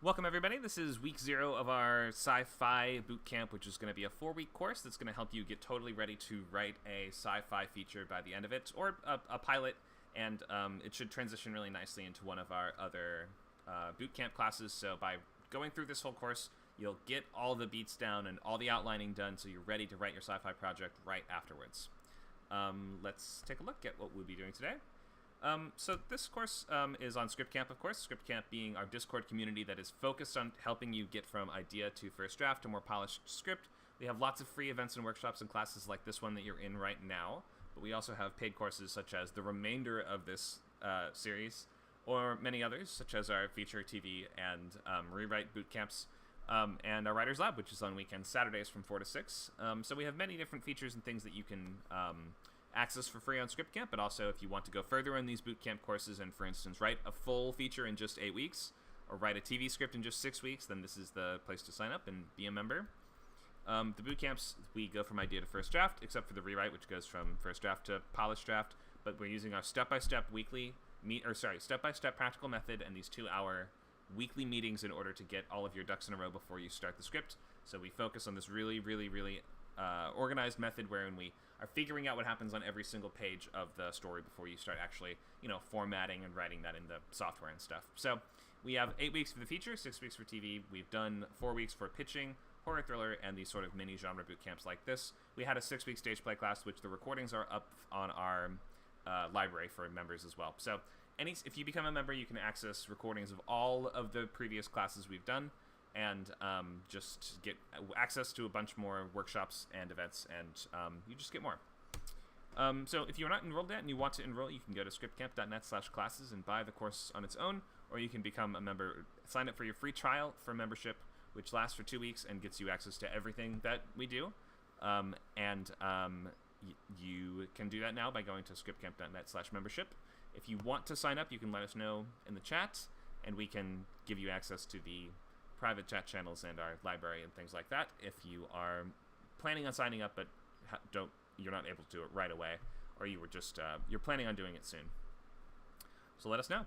Welcome, everybody. This is week 0 of our Sci-Fi bootcamp, which is going to be a 4-week course that's going to help you get totally ready to write a sci-fi feature by the end of it, or a pilot, and it should transition really nicely into one of our other bootcamp classes. So by going through this whole course, you'll get all the beats down and all the outlining done, so you're ready to write your sci-fi project right afterwards. Let's take a look at what we'll be doing today. So this course is on ScriptCamp, of course. ScriptCamp being our Discord community that is focused on helping you get from idea to first draft to more polished script. We have lots of free events and workshops and classes like this one that you're in right now, but we also have paid courses such as the remainder of this series, or many others, such as our feature TV and rewrite bootcamps, and our Writers Lab, which is on weekends, Saturdays from 4 to 6. So we have many different features and things that you can access for free on ScriptCamp, but also if you want to go further in these bootcamp courses and, for instance, write a full feature in just 8 weeks, or write a TV script in just 6 weeks, then this is the place to sign up and be a member. The bootcamps, we go from idea to first draft, except for the rewrite, which goes from first draft to polished draft, but we're using our step-by-step step-by-step practical method and these 2-hour weekly meetings in order to get all of your ducks in a row before you start the script. So we focus on this really organized method wherein we are figuring out what happens on every single page of the story before you start actually, formatting and writing that in the software and stuff. So we have 8 weeks for the feature, 6 weeks for TV. We've done 4 weeks for pitching, horror thriller, and these sort of mini genre boot camps like this. We had a 6-week stage play class, which the recordings are up on our library for members as well. So if you become a member, you can access recordings of all of the previous classes we've done, and just get access to a bunch more workshops and events, and you just get more. So if you're not enrolled yet and you want to enroll, you can go to scriptcamp.net/classes and buy the course on its own, or you can become a member, sign up for your free trial for membership, which lasts for 2 weeks and gets you access to everything that we do. You can do that now by going to scriptcamp.net/membership. If you want to sign up, you can let us know in the chat, and we can give you access to the private chat channels and our library and things like that if you are planning on signing up but you're not able to do it right away, or you were just you're planning on doing it soon. So let us know.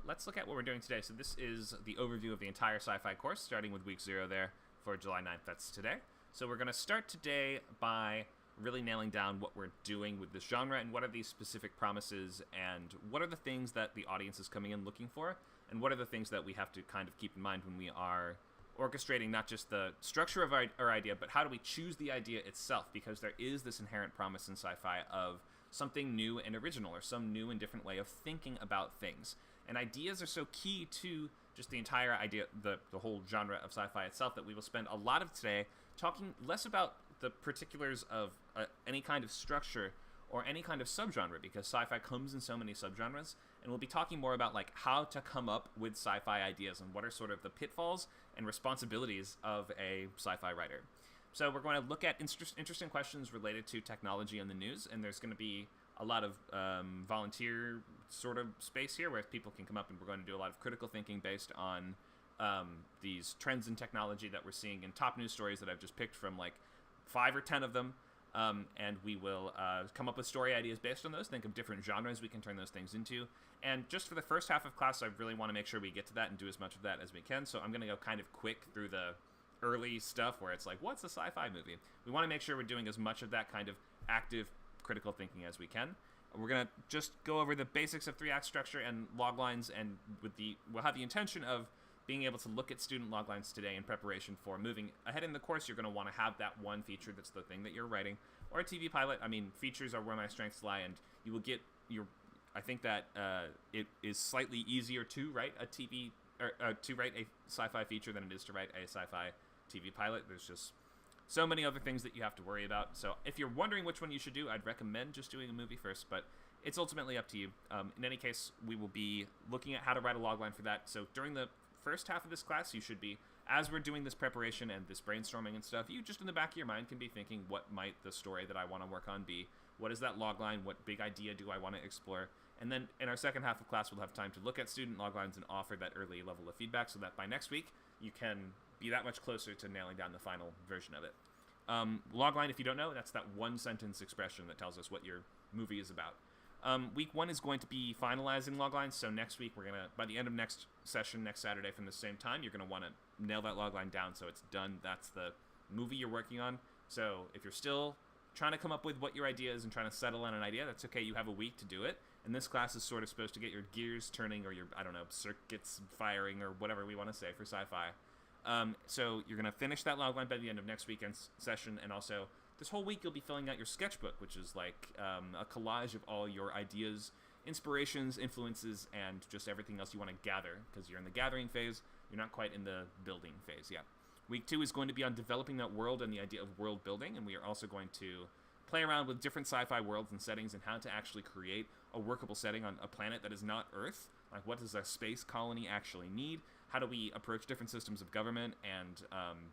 Let's look at what we're doing today. So this is the overview of the entire sci-fi course, starting with week 0 there for July 9th. That's today. So we're going to start today by really nailing down what we're doing with this genre and what are these specific promises and what are the things that the audience is coming in looking for, and what are the things that we have to kind of keep in mind when we are orchestrating not just the structure of our idea, but how do we choose the idea itself, because there is this inherent promise in sci-fi of something new and original, or some new and different way of thinking about things. And ideas are so key to just the entire idea, the whole genre of sci-fi itself, that we will spend a lot of today talking less about the particulars of any kind of structure or any kind of subgenre, because sci-fi comes in so many subgenres, and we'll be talking more about like how to come up with sci-fi ideas and what are sort of the pitfalls and responsibilities of a sci-fi writer. So we're going to look at interesting questions related to technology and the news, and there's going to be a lot of volunteer sort of space here where people can come up, and we're going to do a lot of critical thinking based on these trends in technology that we're seeing in top news stories that I've just picked from like 5 or 10 of them. And we will come up with story ideas based on those, think of different genres we can turn those things into. And just for the first half of class, I really want to make sure we get to that and do as much of that as we can. So I'm going to go kind of quick through the early stuff where it's like, what's a sci-fi movie? We want to make sure we're doing as much of that kind of active critical thinking as we can. We're going to just go over the basics of 3-act structure and loglines, and we'll have the intention of being able to look at student loglines today in preparation for moving ahead in the course. You're going to want to have that one feature that's the thing that you're writing, or a TV pilot. I mean, features are where my strengths lie, and you will get I think that it is slightly easier to write a TV or to write a sci-fi feature than it is to write a sci-fi TV pilot. There's just so many other things that you have to worry about. So if you're wondering which one you should do, I'd recommend just doing a movie first, but it's ultimately up to you. In any case, we will be looking at how to write a logline for that. So during the first half of this class, you should be, as we're doing this preparation and this brainstorming and stuff, you just in the back of your mind can be thinking, what might the story that I want to work on be? What is that logline? What big idea do I want to explore? And then in our second half of class, we'll have time to look at student loglines and offer that early level of feedback so that by next week, you can be that much closer to nailing down the final version of it. Logline, if you don't know, that's that one sentence expression that tells us what your movie is about. Week 1 is going to be finalizing loglines, so next week by the end of next session, next Saturday from the same time, you're going to want to nail that logline down so it's done. That's the movie you're working on. So if you're still trying to come up with what your idea is and trying to settle on an idea, that's okay. You have a week to do it. And this class is sort of supposed to get your gears turning or your, circuits firing or whatever we want to say for sci-fi. So you're going to finish that logline by the end of next weekend's session, and also this whole week you'll be filling out your sketchbook, which is like a collage of all your ideas, inspirations, influences, and just everything else you want to gather, because you're in the gathering phase, you're not quite in the building phase yet. Week 2 is going to be on developing that world and the idea of world building, and we are also going to play around with different sci-fi worlds and settings and how to actually create a workable setting on a planet that is not Earth. Like, what does a space colony actually need? How do we approach different systems of government and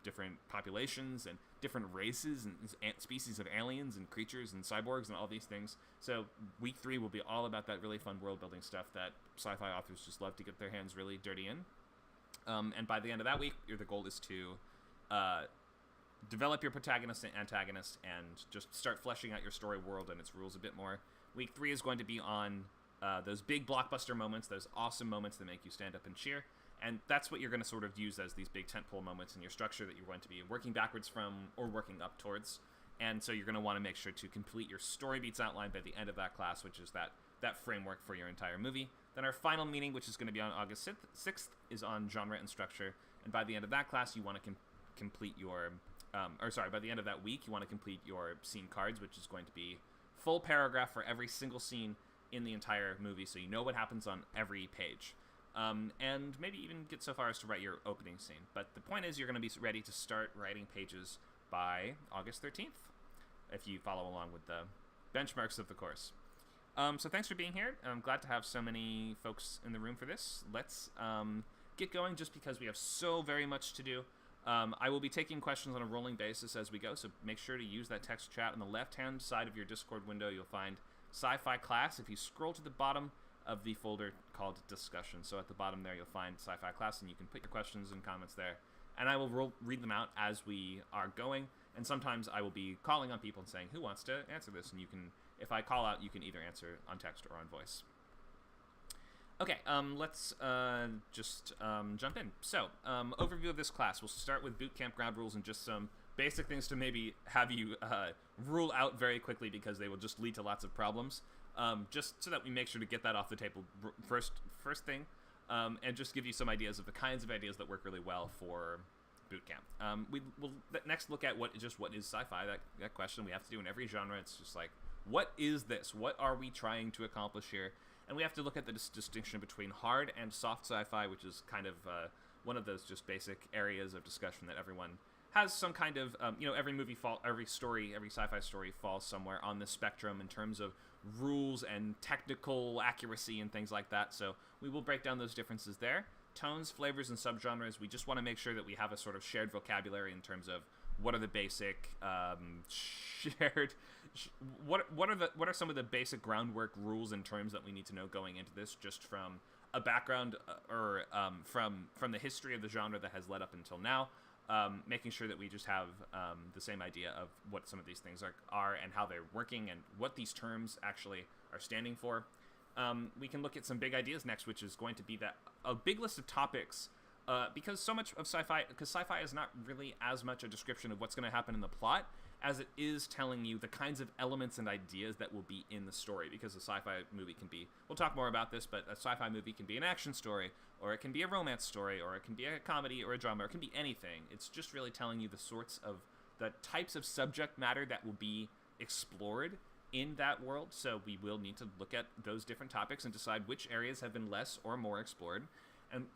different populations and different races and species of aliens and creatures and cyborgs and all these things? So week 3 will be all about that really fun world-building stuff that sci-fi authors just love to get their hands really dirty in. And by the end of that week, the goal is to develop your protagonist and antagonist and just start fleshing out your story world and its rules a bit more. Week 3 is going to be on those big blockbuster moments, those awesome moments that make you stand up and cheer. And that's what you're going to sort of use as these big tentpole moments in your structure that you're going to be working backwards from or working up towards. And so you're going to want to make sure to complete your story beats outline by the end of that class, which is that framework for your entire movie. Then our final meeting, which is going to be on August 6th, is on genre and structure. And by the end of that class, you want to complete your... by the end of that week, you want to complete your scene cards, which is going to be full paragraph for every single scene in the entire movie, so you know what happens on every page. And maybe even get so far as to write your opening scene. But the point is, you're going to be ready to start writing pages by August 13th, if you follow along with the benchmarks of the course. So thanks for being here. I'm glad to have so many folks in the room for this. Let's get going, just because we have so very much to do. I will be taking questions on a rolling basis as we go, so make sure to use that text chat. On the left-hand side of your Discord window, you'll find Sci-Fi Class. If you scroll to the bottom of the folder called Discussion, so at the bottom there you'll find Sci-Fi Class, and you can put your questions and comments there, and I will read them out as we are going. And sometimes I will be calling on people and saying, who wants to answer this? And you can, if I call out, you can either answer on text or on voice. Okay, let's just jump in. So, overview of this class. We'll start with bootcamp ground rules and just some basic things to maybe have you rule out very quickly, because they will just lead to lots of problems. Just so that we make sure to get that off the table first thing, and just give you some ideas of the kinds of ideas that work really well for bootcamp. We will next look at what is sci-fi. That question we have to do in every genre. It's just like, what is this? What are we trying to accomplish here? And we have to look at the distinction between hard and soft sci-fi, which is kind of one of those just basic areas of discussion that everyone has some kind of, every every sci-fi story falls somewhere on the spectrum in terms of rules and technical accuracy and things like that. So we will break down those differences there. Tones, flavors, and subgenres, we just want to make sure that we have a sort of shared vocabulary in terms of what are the basic what are some of the basic groundwork rules and terms that we need to know going into this, just from a background or from the history of the genre that has led up until now. Making sure that we just have the same idea of what some of these things are and how they're working and what these terms actually are standing for. We can look at some big ideas next, which is going to be a big list of topics, because sci-fi is not really as much a description of what's going to happen in the plot as it is telling you the kinds of elements and ideas that will be in the story, because a sci-fi movie can be, we'll talk more about this, but a sci-fi movie can be an action story, or it can be a romance story, or it can be a comedy or a drama, or it can be anything. It's just really telling you the types of subject matter that will be explored in that world. So we will need to look at those different topics and decide which areas have been less or more explored, and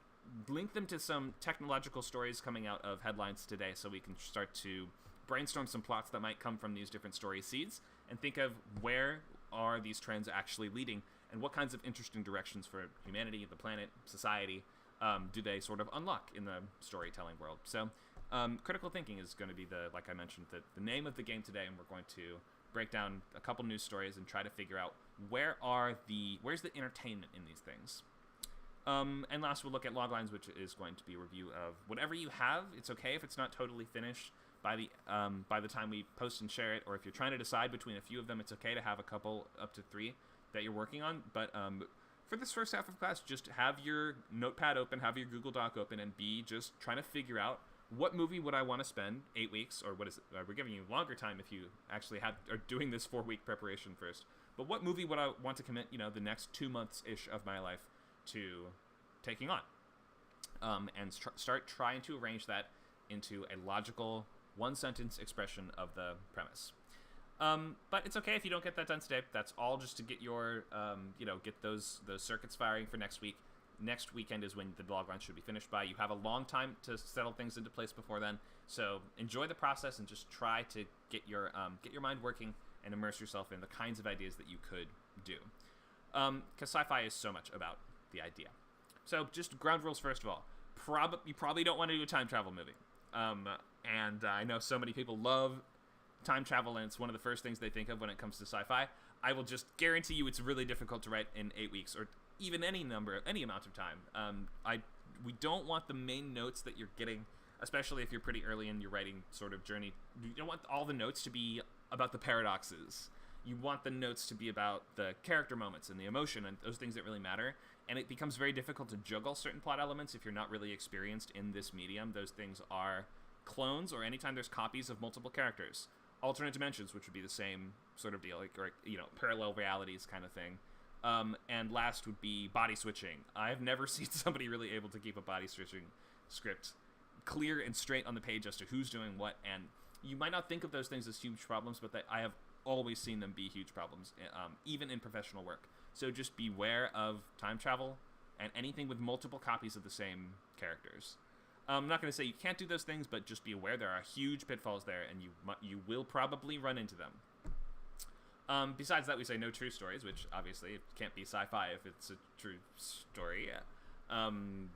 link them to some technological stories coming out of headlines today, so we can start to brainstorm some plots that might come from these different story seeds and think of where are these trends actually leading, and what kinds of interesting directions for humanity, the planet, society, do they sort of unlock in the storytelling world. So critical thinking is going to be like I mentioned, the name of the game today, and we're going to break down a couple news stories and try to figure out where's the entertainment in these things. And last, we'll look at loglines, which is going to be a review of whatever you have. It's okay if it's not totally finished by the time we post and share it, or if you're trying to decide between a few of them, it's okay to have a couple up to 3 that you're working on. But for this first half of class, just have your notepad open, have your Google Doc open, and be just trying to figure out what movie would I want to spend 8 weeks, or what is it? We're giving you longer time if you actually are doing this 4-week preparation first. But what movie would I want to commit, the next 2 months-ish of my life to taking on? And start trying to arrange that into a logical, one-sentence expression of the premise. But it's okay if you don't get that done today. That's all just to get your, get those circuits firing for next week. Next weekend is when the logline should be finished by. You have a long time to settle things into place before then. So enjoy the process and just try to get your mind working and immerse yourself in the kinds of ideas that you could do. Because sci-fi is so much about the idea. So just ground rules first of all. You probably don't want to do a time travel movie. And I know so many people love time travel, and it's one of the first things they think of when it comes to sci-fi. I will just guarantee you it's really difficult to write in 8 weeks, or even any amount of time. We don't want the main notes that you're getting, especially if you're pretty early in your writing sort of journey. You don't want all the notes to be about the paradoxes. You want the notes to be about the character moments and the emotion and those things that really matter. And it becomes very difficult to juggle certain plot elements if you're not really experienced in this medium. Those things are clones, or anytime there's copies of multiple characters. Alternate dimensions, which would be the same sort of deal, or parallel realities kind of thing. And last would be body switching. I've never seen somebody really able to keep a body switching script clear and straight on the page as to who's doing what. And you might not think of those things as huge problems, but I have always seen them be huge problems, even in professional work. So just beware of time travel and anything with multiple copies of the same characters. I'm not going to say you can't do those things, but just be aware there are huge pitfalls there, and you will probably run into them. Besides that, we say no true stories, which obviously it can't be sci-fi if it's a true story.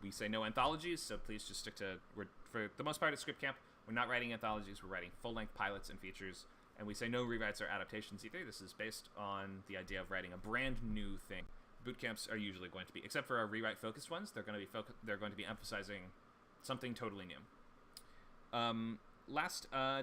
We say no anthologies, so please just stick to... For the most part at Script Camp, we're not writing anthologies, we're writing full-length pilots and features, and we say no rewrites or adaptations either. This is based on the idea of writing a brand new thing. Boot camps are usually going to be, except for our rewrite-focused ones, they're going to be emphasizing something totally new.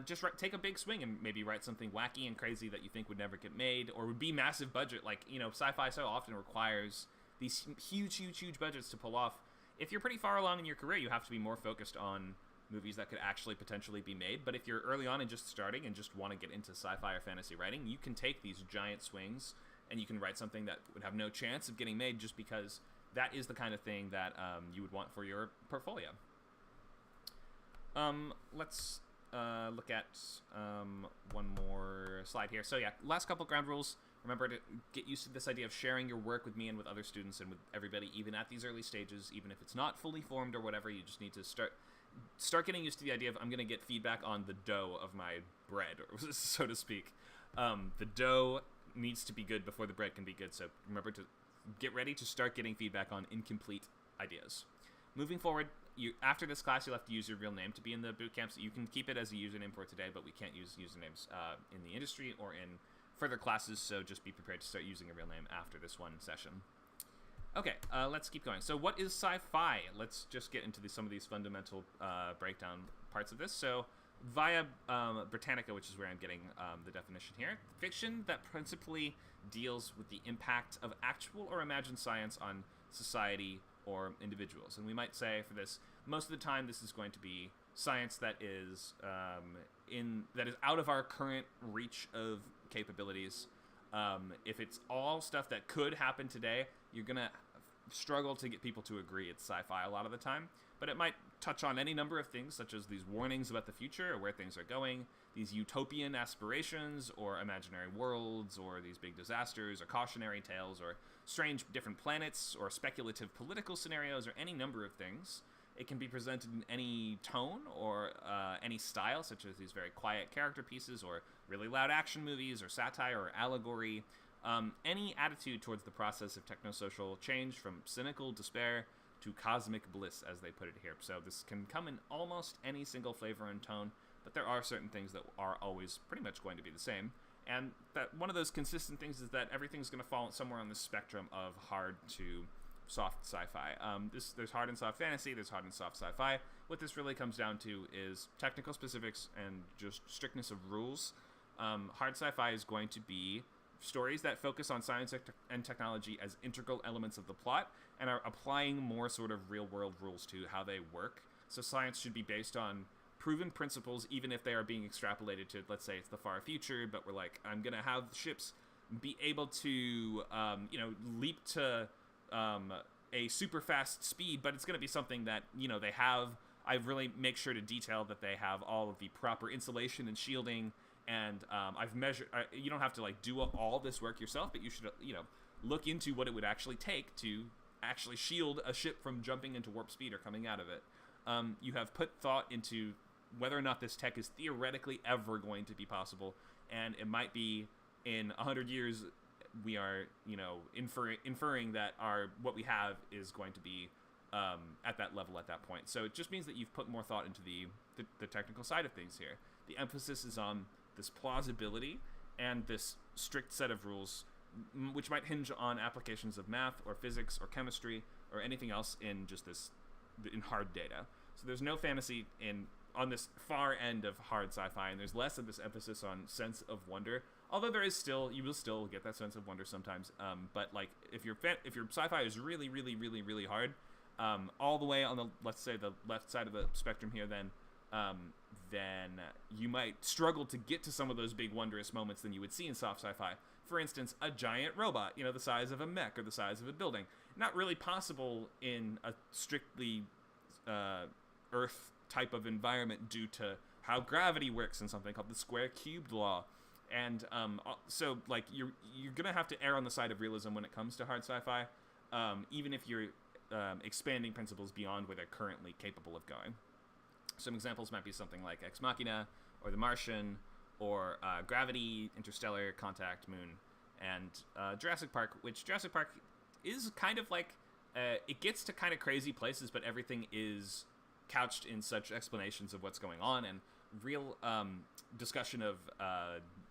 Just take a big swing and maybe write something wacky and crazy that you think would never get made, or would be massive budget. Like, sci-fi so often requires these huge budgets to pull off. If you're pretty far along in your career, you have to be more focused on movies that could actually potentially be made. But if you're early on and just starting and just want to get into sci-fi or fantasy writing, you can take these giant swings and you can write something that would have no chance of getting made, just because that is the kind of thing that you would want for your portfolio. Let's look at one more slide here. So yeah, last couple ground rules. Remember to get used to this idea of sharing your work with me and with other students and with everybody, even at these early stages, even if it's not fully formed or whatever. You just need to start getting used to the idea of, I'm going to get feedback on the dough of my bread, or so to speak. The dough needs to be good before the bread can be good, so remember to get ready to start getting feedback on incomplete ideas. Moving forward, after this class, you'll have to use your real name to be in the boot camp, so you can keep it as a username for today, but we can't use usernames in the industry or in further classes, so just be prepared to start using a real name after this one session. Okay, let's keep going. So what is sci-fi? Let's just get into some of these fundamental breakdown parts of this. So via Britannica, which is where I'm getting the definition here, fiction that principally deals with the impact of actual or imagined science on society or individuals. And we might say for this, most of the time this is going to be science that is out of our current reach of capabilities. If it's all stuff that could happen today, you're gonna struggle to get people to agree it's sci-fi a lot of the time. But it might touch on any number of things, such as these warnings about the future or where things are going, these utopian aspirations or imaginary worlds, or these big disasters or cautionary tales or strange different planets or speculative political scenarios, or any number of things. It can be presented in any tone or any style, such as these very quiet character pieces or really loud action movies or satire or allegory. Any attitude towards the process of technosocial change, from cynical despair to cosmic bliss, as they put it here. So this can come in almost any single flavor and tone, but there are certain things that are always pretty much going to be the same. And that one of those consistent things is that everything's going to fall somewhere on the spectrum of hard to soft sci-fi. There's hard and soft fantasy, there's hard and soft sci-fi. What this really comes down to is technical specifics and just strictness of rules. Hard sci-fi is going to be stories that focus on science and technology as integral elements of the plot and are applying more sort of real-world rules to how they work. So science should be based on proven principles, even if they are being extrapolated to, let's say, it's the far future, but we're like, I'm going to have ships be able to, leap to a super fast speed, but it's going to be something that, they have. I really make sure to detail that they have all of the proper insulation and shielding, and I've measured, you don't have to, do all this work yourself, but you should, look into what it would actually take to actually shield a ship from jumping into warp speed or coming out of it. You have put thought into whether or not this tech is theoretically ever going to be possible, and it might be in 100 years we are, inferring that what we have is going to be at that level at that point. So it just means that you've put more thought into the technical side of things here. The emphasis is on this plausibility and this strict set of rules, which might hinge on applications of math or physics or chemistry or anything else in hard data. So there's no fantasy on this far end of hard sci-fi, and there's less of this emphasis on sense of wonder. Although you will still get that sense of wonder sometimes. But if your sci-fi is really, really, really, really hard, all the way on the, let's say, the left side of the spectrum here, then you might struggle to get to some of those big wondrous moments than you would see in soft sci-fi. For instance, a giant robot, the size of a mech or the size of a building. Not really possible in a strictly Earth type of environment due to how gravity works in something called the square cubed law. And so you're gonna have to err on the side of realism when it comes to hard sci-fi, even if you're expanding principles beyond where they're currently capable of going. Some examples might be something like Ex Machina, or The Martian, or Gravity, Interstellar, Contact, Moon, and Jurassic Park, which Jurassic Park is kind of it gets to kind of crazy places, but everything is couched in such explanations of what's going on and real discussion of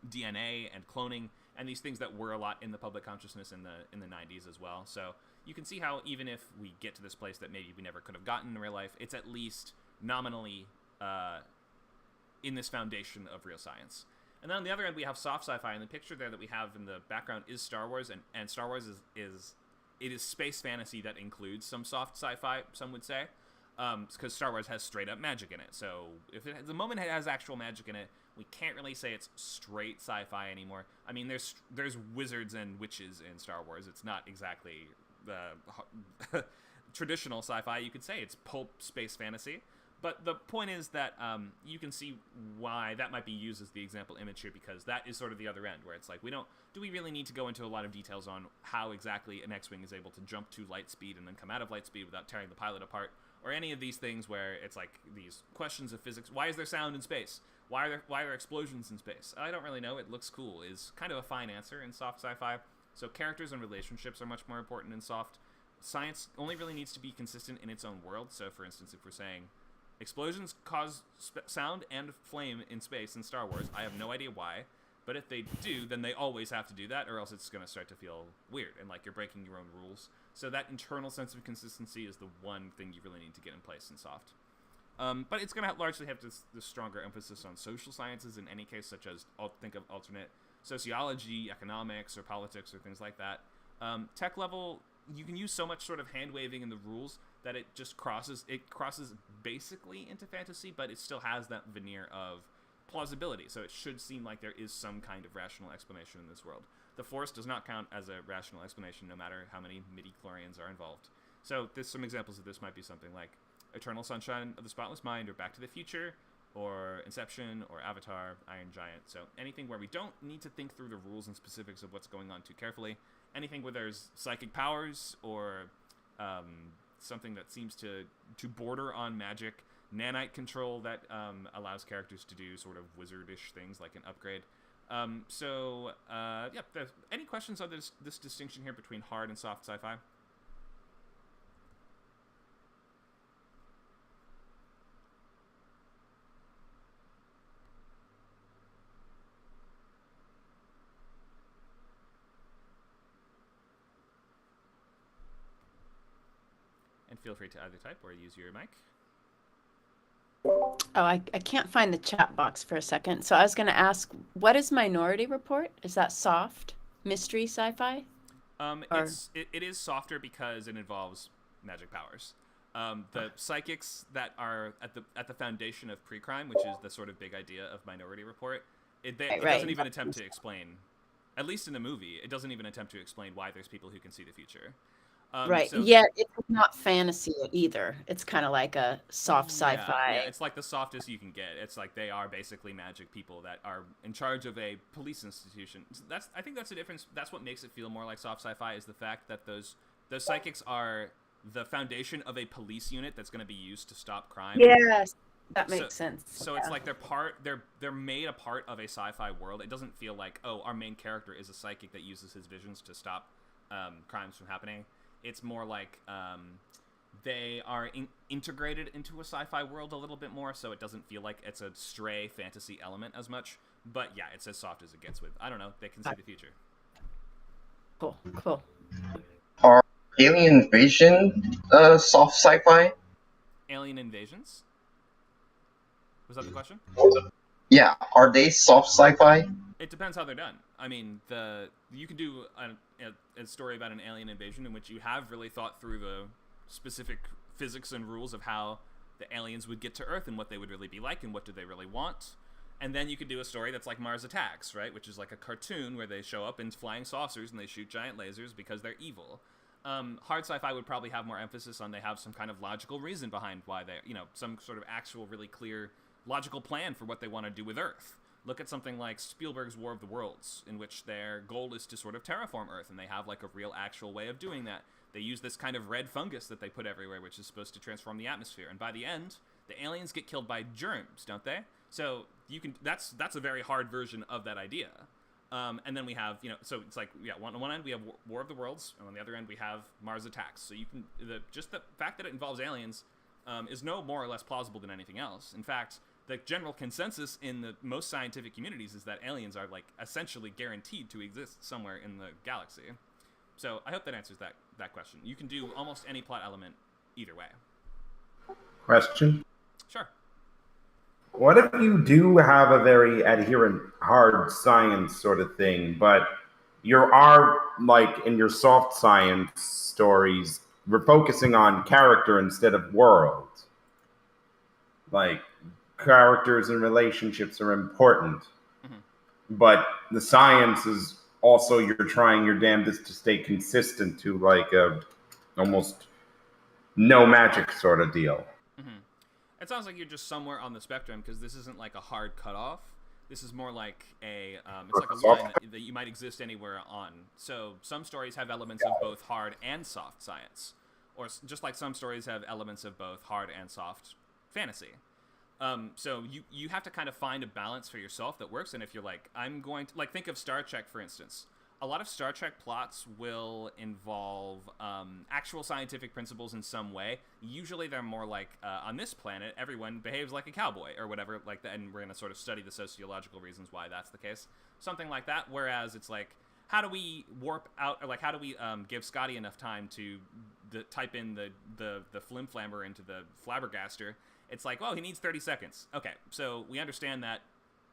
DNA and cloning and these things that were a lot in the public consciousness in the 90s as well. So you can see how even if we get to this place that maybe we never could have gotten in real life, it's at least nominally in this foundation of real science. And then on the other end, we have soft sci-fi, and the picture there that we have in the background is Star Wars, and Star Wars is space fantasy that includes some soft sci-fi, some would say, because Star Wars has straight up magic in it. So the moment it has actual magic in it, we can't really say it's straight sci-fi anymore. I mean, there's wizards and witches in Star Wars. It's not exactly the traditional sci-fi. You could say it's pulp space fantasy. But the point is that you can see why that might be used as the example image here, because that is sort of the other end, where it's like, do we really need to go into a lot of details on how exactly an X-Wing is able to jump to light speed and then come out of light speed without tearing the pilot apart, or any of these things where it's like these questions of physics. Why is there sound in space? Why are there explosions in space? I don't really know. It looks cool is kind of a fine answer in soft sci-fi. So characters and relationships are much more important in soft. Science only really needs to be consistent in its own world. So, for instance, if we're saying explosions cause sound and flame in space in Star Wars, I have no idea why, but if they do, then they always have to do that, or else it's going to start to feel weird and like you're breaking your own rules. So that internal sense of consistency is the one thing you really need to get in place in soft. But it's going to largely have this stronger emphasis on social sciences in any case, such as think of alternate sociology, economics, or politics, or things like that. Tech level, you can use so much sort of hand-waving in the rules that it just crosses basically into fantasy, but it still has that veneer of plausibility. So it should seem like there is some kind of rational explanation in this world. The Force does not count as a rational explanation, no matter how many midi-chlorians are involved. So some examples of this might be something like Eternal Sunshine of the Spotless Mind, or Back to the Future, or Inception, or Avatar, Iron Giant. So anything where we don't need to think through the rules and specifics of what's going on too carefully. Anything where there's psychic powers, or something that seems to border on magic, nanite control that allows characters to do sort of wizardish things like an upgrade. Any questions on this distinction here between hard and soft sci-fi? And feel free to either type or use your mic. Oh, I can't find the chat box for a second. So I was going to ask, what is Minority Report? Is that soft? mystery sci-fi? Or It is softer because it involves magic powers. The psychics that are at the foundation of pre-crime, which is the sort of big idea of Minority Report, it doesn't even attempt to explain. At least in the movie, it doesn't even attempt to explain why there's people who can see the future. right. So Yeah, it's not fantasy either. It's kind of like a soft yeah, sci-fi. it's like the softest you can get. It's like they are basically magic people that are in charge of a police institution. I think that's the difference. That's what makes it feel more like soft sci-fi is the fact that those psychics are the foundation of a police unit that's going to be used to stop crime. Yes, that makes sense. So it's like they're made a part of a sci-fi world. It doesn't feel like, oh, our main character is a psychic that uses his visions to stop crimes from happening. It's more like they are integrated into a sci-fi world a little bit more, so it doesn't feel like it's a stray fantasy element as much. But yeah, it's as soft as it gets with, I don't know, they can see the future. Cool. Are Alien Invasion soft sci-fi? Alien Invasions? Was that the question? Yeah, are they soft sci-fi? It depends how they're done. I mean, you can do a story about an alien invasion in which you have really thought through the specific physics and rules of how the aliens would get to Earth and what they would really be like and what do they really want. And then you could do a story that's like Mars Attacks, right? Which is like a cartoon where they show up in flying saucers and they shoot giant lasers because they're evil. Hard sci-fi would probably have more emphasis on they have some kind of logical reason behind why some sort of actual really clear logical plan for what they want to do with Earth. Look at something like Spielberg's War of the Worlds, in which their goal is to sort of terraform Earth, and they have like a real actual way of doing that. They use this kind of red fungus that they put everywhere, which is supposed to transform the atmosphere. And by the end, the aliens get killed by germs, don't they? So that's a very hard version of that idea. And then we have, so it's like, on one end we have War of the Worlds, and on the other end we have Mars Attacks. So you can, just the fact that it involves aliens is no more or less plausible than anything else. In fact, the general consensus in the most scientific communities is that aliens are like essentially guaranteed to exist somewhere in the galaxy. So I hope that answers that question. You can do almost any plot element either way. Question? Sure. What if you do have a very adherent hard science sort of thing, but you are, like in your soft science stories, we're focusing on character instead of world? Like, characters and relationships are important, but the science is also you're trying your damnedest to stay consistent to like a almost no magic sort of deal. It sounds like you're just somewhere on the spectrum because this isn't like a hard cutoff. This is more like it's like a line that you might exist anywhere on. So some stories have elements of both hard and soft science, or just like some stories have elements of both hard and soft fantasy. So you have to kind of find a balance for yourself that works. And if you're like, I'm going to, like, think of Star Trek, for instance. A lot of Star Trek plots will involve actual scientific principles in some way. Usually they're more like, on this planet, everyone behaves like a cowboy or whatever like that, and we're going to sort of study the sociological reasons why that's the case. Something like that, whereas it's like, how do we warp out, or like, how do we give Scotty enough time to type in the flimflammer into the flabbergaster? It's like, oh, he needs 30 seconds. Okay, so we understand that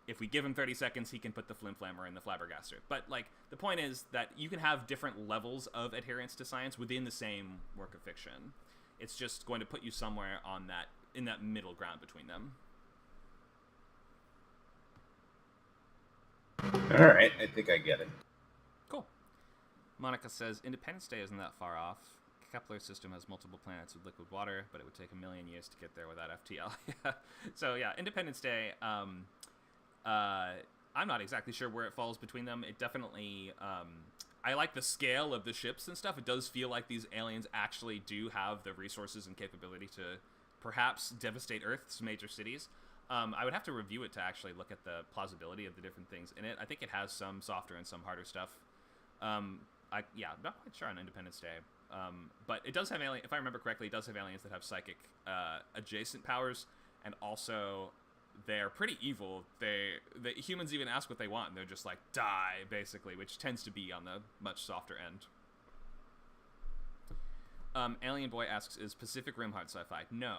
if we give him 30 seconds, he can put the flimflammer in the flabbergaster. But, like, the point is that you can have different levels of adherence to science within the same work of fiction. It's just going to put you somewhere in that middle ground between them. All right, I think I get it. Cool. Monica says, Independence Day isn't that far off. Kepler's system has multiple planets with liquid water, but it would take 1 million years to get there without FTL. So, yeah, Independence Day, I'm not exactly sure where it falls between them. It definitely, I like the scale of the ships and stuff. It does feel like these aliens actually do have the resources and capability to perhaps devastate Earth's major cities. I would have to review it to actually look at the plausibility of the different things in it. I think it has some softer and some harder stuff. I'm not quite sure on Independence Day. But it does have if I remember correctly, it does have aliens that have psychic adjacent powers, and also they're pretty evil. The humans even ask what they want, and they're just like, die, basically, which tends to be on the much softer end. Alien Boy asks, is Pacific Rim hard sci-fi? No.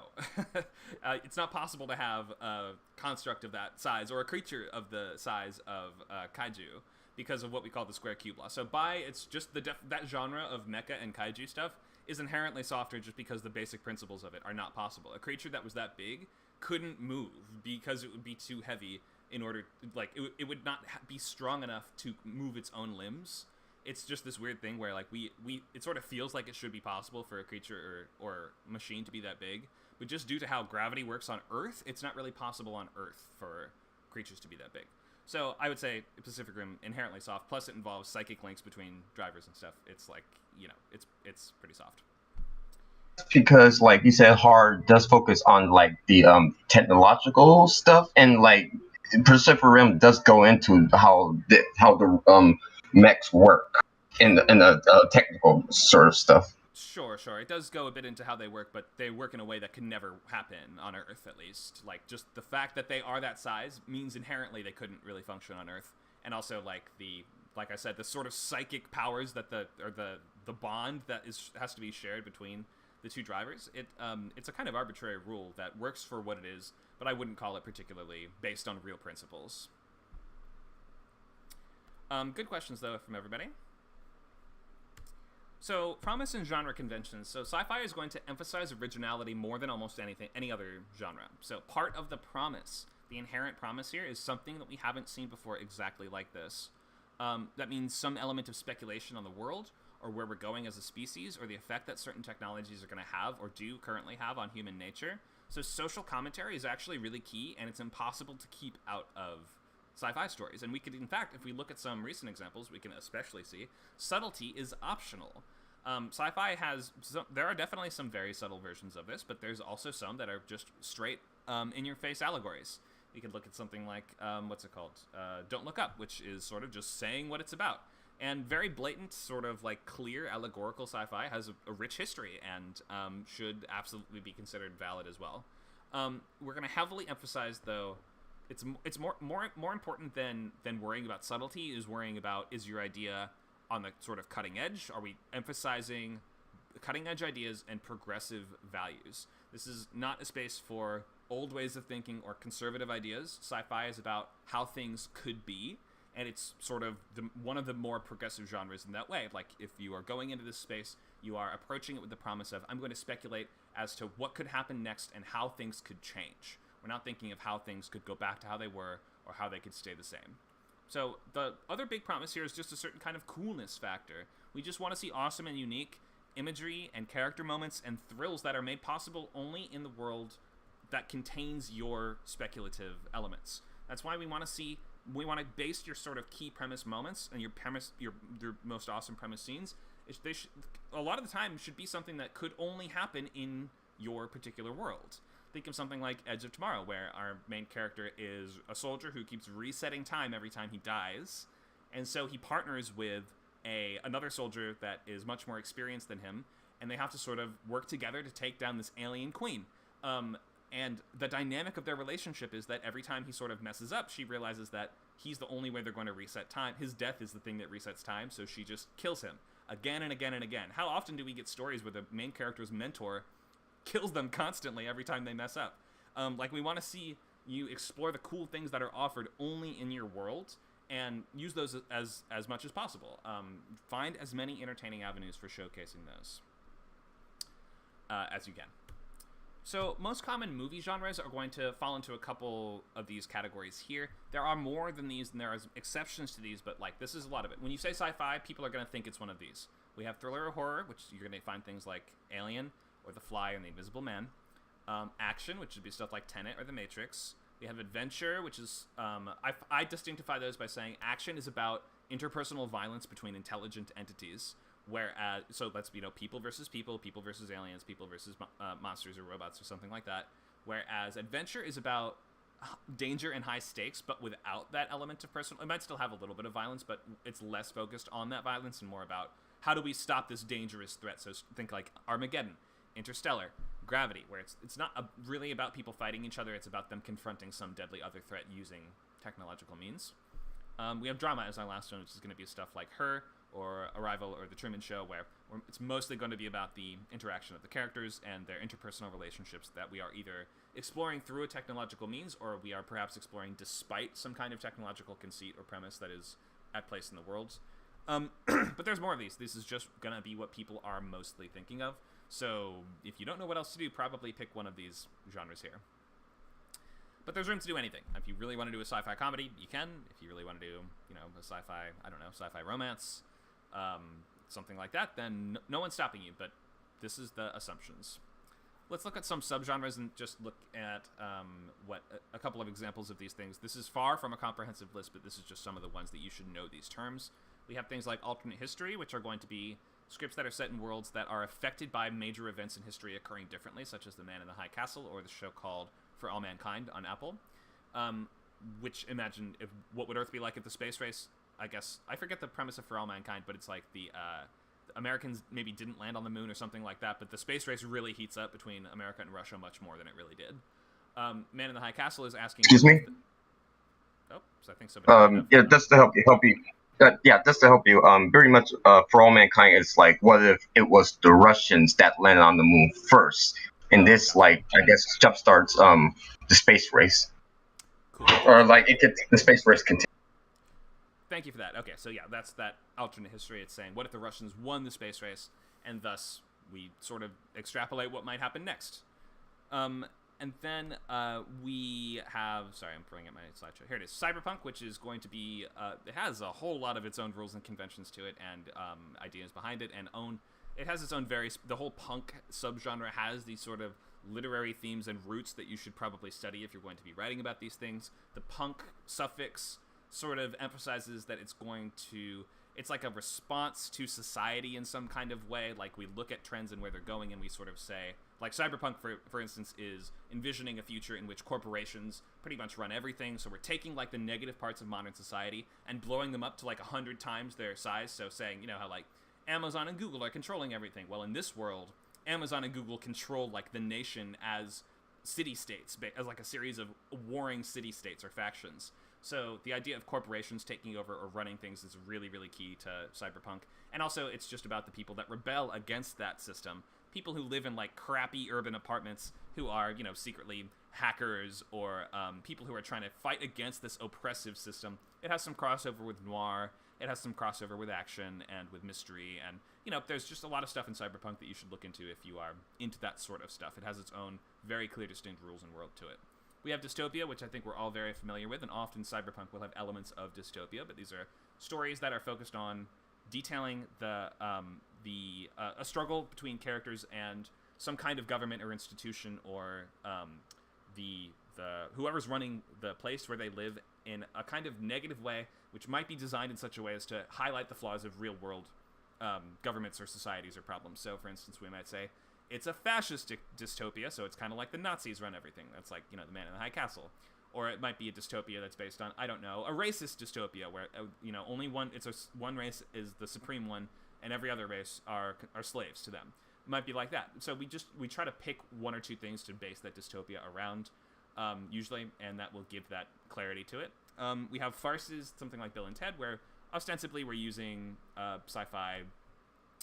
It's not possible to have a construct of that size, or a creature of the size of kaiju. because of what we call the square cube law. So by it's just that genre of mecha and kaiju stuff is inherently softer just because the basic principles of it are not possible. A creature that was that big couldn't move because it would be too heavy in order, like, it would not be strong enough to move its own limbs. It's just this weird thing where, like, it sort of feels like it should be possible for a creature or machine to be that big, but just due to how gravity works on Earth, it's not really possible on Earth for creatures to be that big. So I would say Pacific Rim inherently soft, plus it involves psychic links between drivers and stuff. It's like, you know, it's pretty soft. Because, like you said, hard does focus on like the technological stuff, and like Pacific Rim does go into how the mechs work in the technical sort of stuff. Sure. It does go a bit into how they work, but they work in a way that can never happen on Earth, at least. Like, just the fact that they are that size means inherently they couldn't really function on Earth. And also, like I said, the sort of psychic powers that the bond that has to be shared between the two drivers. It's a kind of arbitrary rule that works for what it is, but I wouldn't call it particularly based on real principles. Good questions, though, from everybody. So, promise and genre conventions. So, sci-fi is going to emphasize originality more than almost any other genre. So, part of the promise, the inherent promise here, is something that we haven't seen before exactly like this. That means some element of speculation on the world, or where we're going as a species, or the effect that certain technologies are going to have, or do currently have, on human nature. So, social commentary is actually really key, and it's impossible to keep out of sci-fi stories. And we could, in fact, if we look at some recent examples, we can especially see subtlety is optional. Sci-fi has there are definitely some very subtle versions of this, but there's also some that are just straight in-your-face allegories. We could look at something like what's it called? Don't Look Up, which is sort of just saying what it's about. And very blatant, sort of like clear allegorical sci-fi has a rich history and should absolutely be considered valid as well. We're going to heavily emphasize, though, it's more important than worrying about subtlety is worrying about, is your idea on the sort of cutting edge? Are we emphasizing cutting edge ideas and progressive values? This is not a space for old ways of thinking or conservative ideas. Sci-fi is about how things could be, and it's sort of one of the more progressive genres in that way. Like, if you are going into this space, you are approaching it with the promise of, I'm going to speculate as to what could happen next and how things could change. We're not thinking of how things could go back to how they were or how they could stay the same. So the other big promise here is just a certain kind of coolness factor. We just want to see awesome and unique imagery and character moments and thrills that are made possible only in the world that contains your speculative elements. That's why we want to base your sort of key premise moments and your most awesome premise scenes. A lot of the time should be something that could only happen in your particular world. Think of something like Edge of Tomorrow, where our main character is a soldier who keeps resetting time every time he dies, and so he partners with another soldier that is much more experienced than him, and they have to sort of work together to take down this alien queen. And the dynamic of their relationship is that every time he sort of messes up, she realizes that he's the only way they're going to reset time. His death is the thing that resets time, so she just kills him again and again and again. How often do we get stories where the main character's mentor kills them constantly every time they mess up? Like, we want to see you explore the cool things that are offered only in your world and use those as much as possible. Find as many entertaining avenues for showcasing those as you can. So most common movie genres are going to fall into a couple of these categories here. There are more than these, and there are exceptions to these, but like, this is a lot of it. When you say sci-fi, people are going to think it's one of these. We have thriller or horror, which you're going to find things like Alien or The Fly and The Invisible Man. Action, which would be stuff like Tenet or The Matrix. We have adventure, which is I distinctify those by saying action is about interpersonal violence between intelligent entities. Whereas, so that's, people versus people, people versus aliens, people versus monsters or robots or something like that. Whereas adventure is about danger and high stakes, but without that element of personal. It might still have a little bit of violence, but it's less focused on that violence and more about how do we stop this dangerous threat. So think like Armageddon, Interstellar, Gravity, where it's not really about people fighting each other. It's about them confronting some deadly other threat using technological means. We have drama as our last one, which is going to be stuff like Her, or Arrival, or The Truman Show, where it's mostly going to be about the interaction of the characters and their interpersonal relationships that we are either exploring through a technological means, or we are perhaps exploring despite some kind of technological conceit or premise that is at place in the worlds. But there's more of these. This is just gonna be what people are mostly thinking of. So if you don't know what else to do, probably pick one of these genres here. But there's room to do anything. If you really want to do a sci-fi comedy, you can. If you really want to do, a sci-fi, sci-fi romance, something like that, then no one's stopping you. But this is the assumptions. Let's look at some subgenres and just look at a couple of examples of these things. This is far from a comprehensive list, but this is just some of the ones that you should know these terms. We have things like alternate history, which are going to be scripts that are set in worlds that are affected by major events in history occurring differently, such as The Man in the High Castle or the show called For All Mankind on Apple. Which, imagine what would Earth be like if the space race, I guess, I forget the premise of For All Mankind, but it's like the Americans maybe didn't land on the moon or something like that, but the space race really heats up between America and Russia much more than it really did. Man in the High Castle is asking... Excuse me? So I think somebody... yeah, just to help you. Just to help you. Very much, For All Mankind is like, what if it was the Russians that landed on the moon first? And this, I guess, jumpstarts the space race. Cool. Or, it gets the space race continue. Thank you for that. Okay, so yeah, that's that alternate history. It's saying, what if the Russians won the space race, and thus we sort of extrapolate what might happen next. And then we have, sorry, I'm pulling up my slideshow. Here it is, Cyberpunk, which is going to be, it has a whole lot of its own rules and conventions to it, and ideas behind it, and it has its own the whole punk subgenre has these sort of literary themes and roots that you should probably study if you're going to be writing about these things. The punk suffix sort of emphasizes that it's like a response to society in some kind of way. Like, we look at trends and where they're going, and we sort of say, like, Cyberpunk, for instance, is envisioning a future in which corporations pretty much run everything. So we're taking, the negative parts of modern society and blowing them up to, 100 times their size. So saying, how, Amazon and Google are controlling everything. Well, in this world, Amazon and Google control, the nation as city-states, as, a series of warring city-states or factions. So the idea of corporations taking over or running things is really, really key to Cyberpunk. And also, it's just about the people that rebel against that system. People who live in, crappy urban apartments who are, secretly hackers, or people who are trying to fight against this oppressive system. It has some crossover with noir. It has some crossover with action and with mystery. And, there's just a lot of stuff in Cyberpunk that you should look into if you are into that sort of stuff. It has its own very clear, distinct rules and world to it. We have Dystopia, which I think we're all very familiar with, and often Cyberpunk will have elements of Dystopia, but these are stories that are focused on detailing a struggle between characters and some kind of government or institution, or the whoever's running the place where they live in a kind of negative way, which might be designed in such a way as to highlight the flaws of real-world governments or societies or problems. So, for instance, we might say, it's a fascist dystopia, so it's kind of like the Nazis run everything. That's like, The Man in the High Castle. Or it might be a dystopia that's based on, I don't know, a racist dystopia where, only one race is the supreme one, and every other race are slaves to them. It might be like that. So we try to pick one or two things to base that dystopia around, usually, and that will give that clarity to it. We have farces, something like Bill and Ted, where ostensibly we're using sci-fi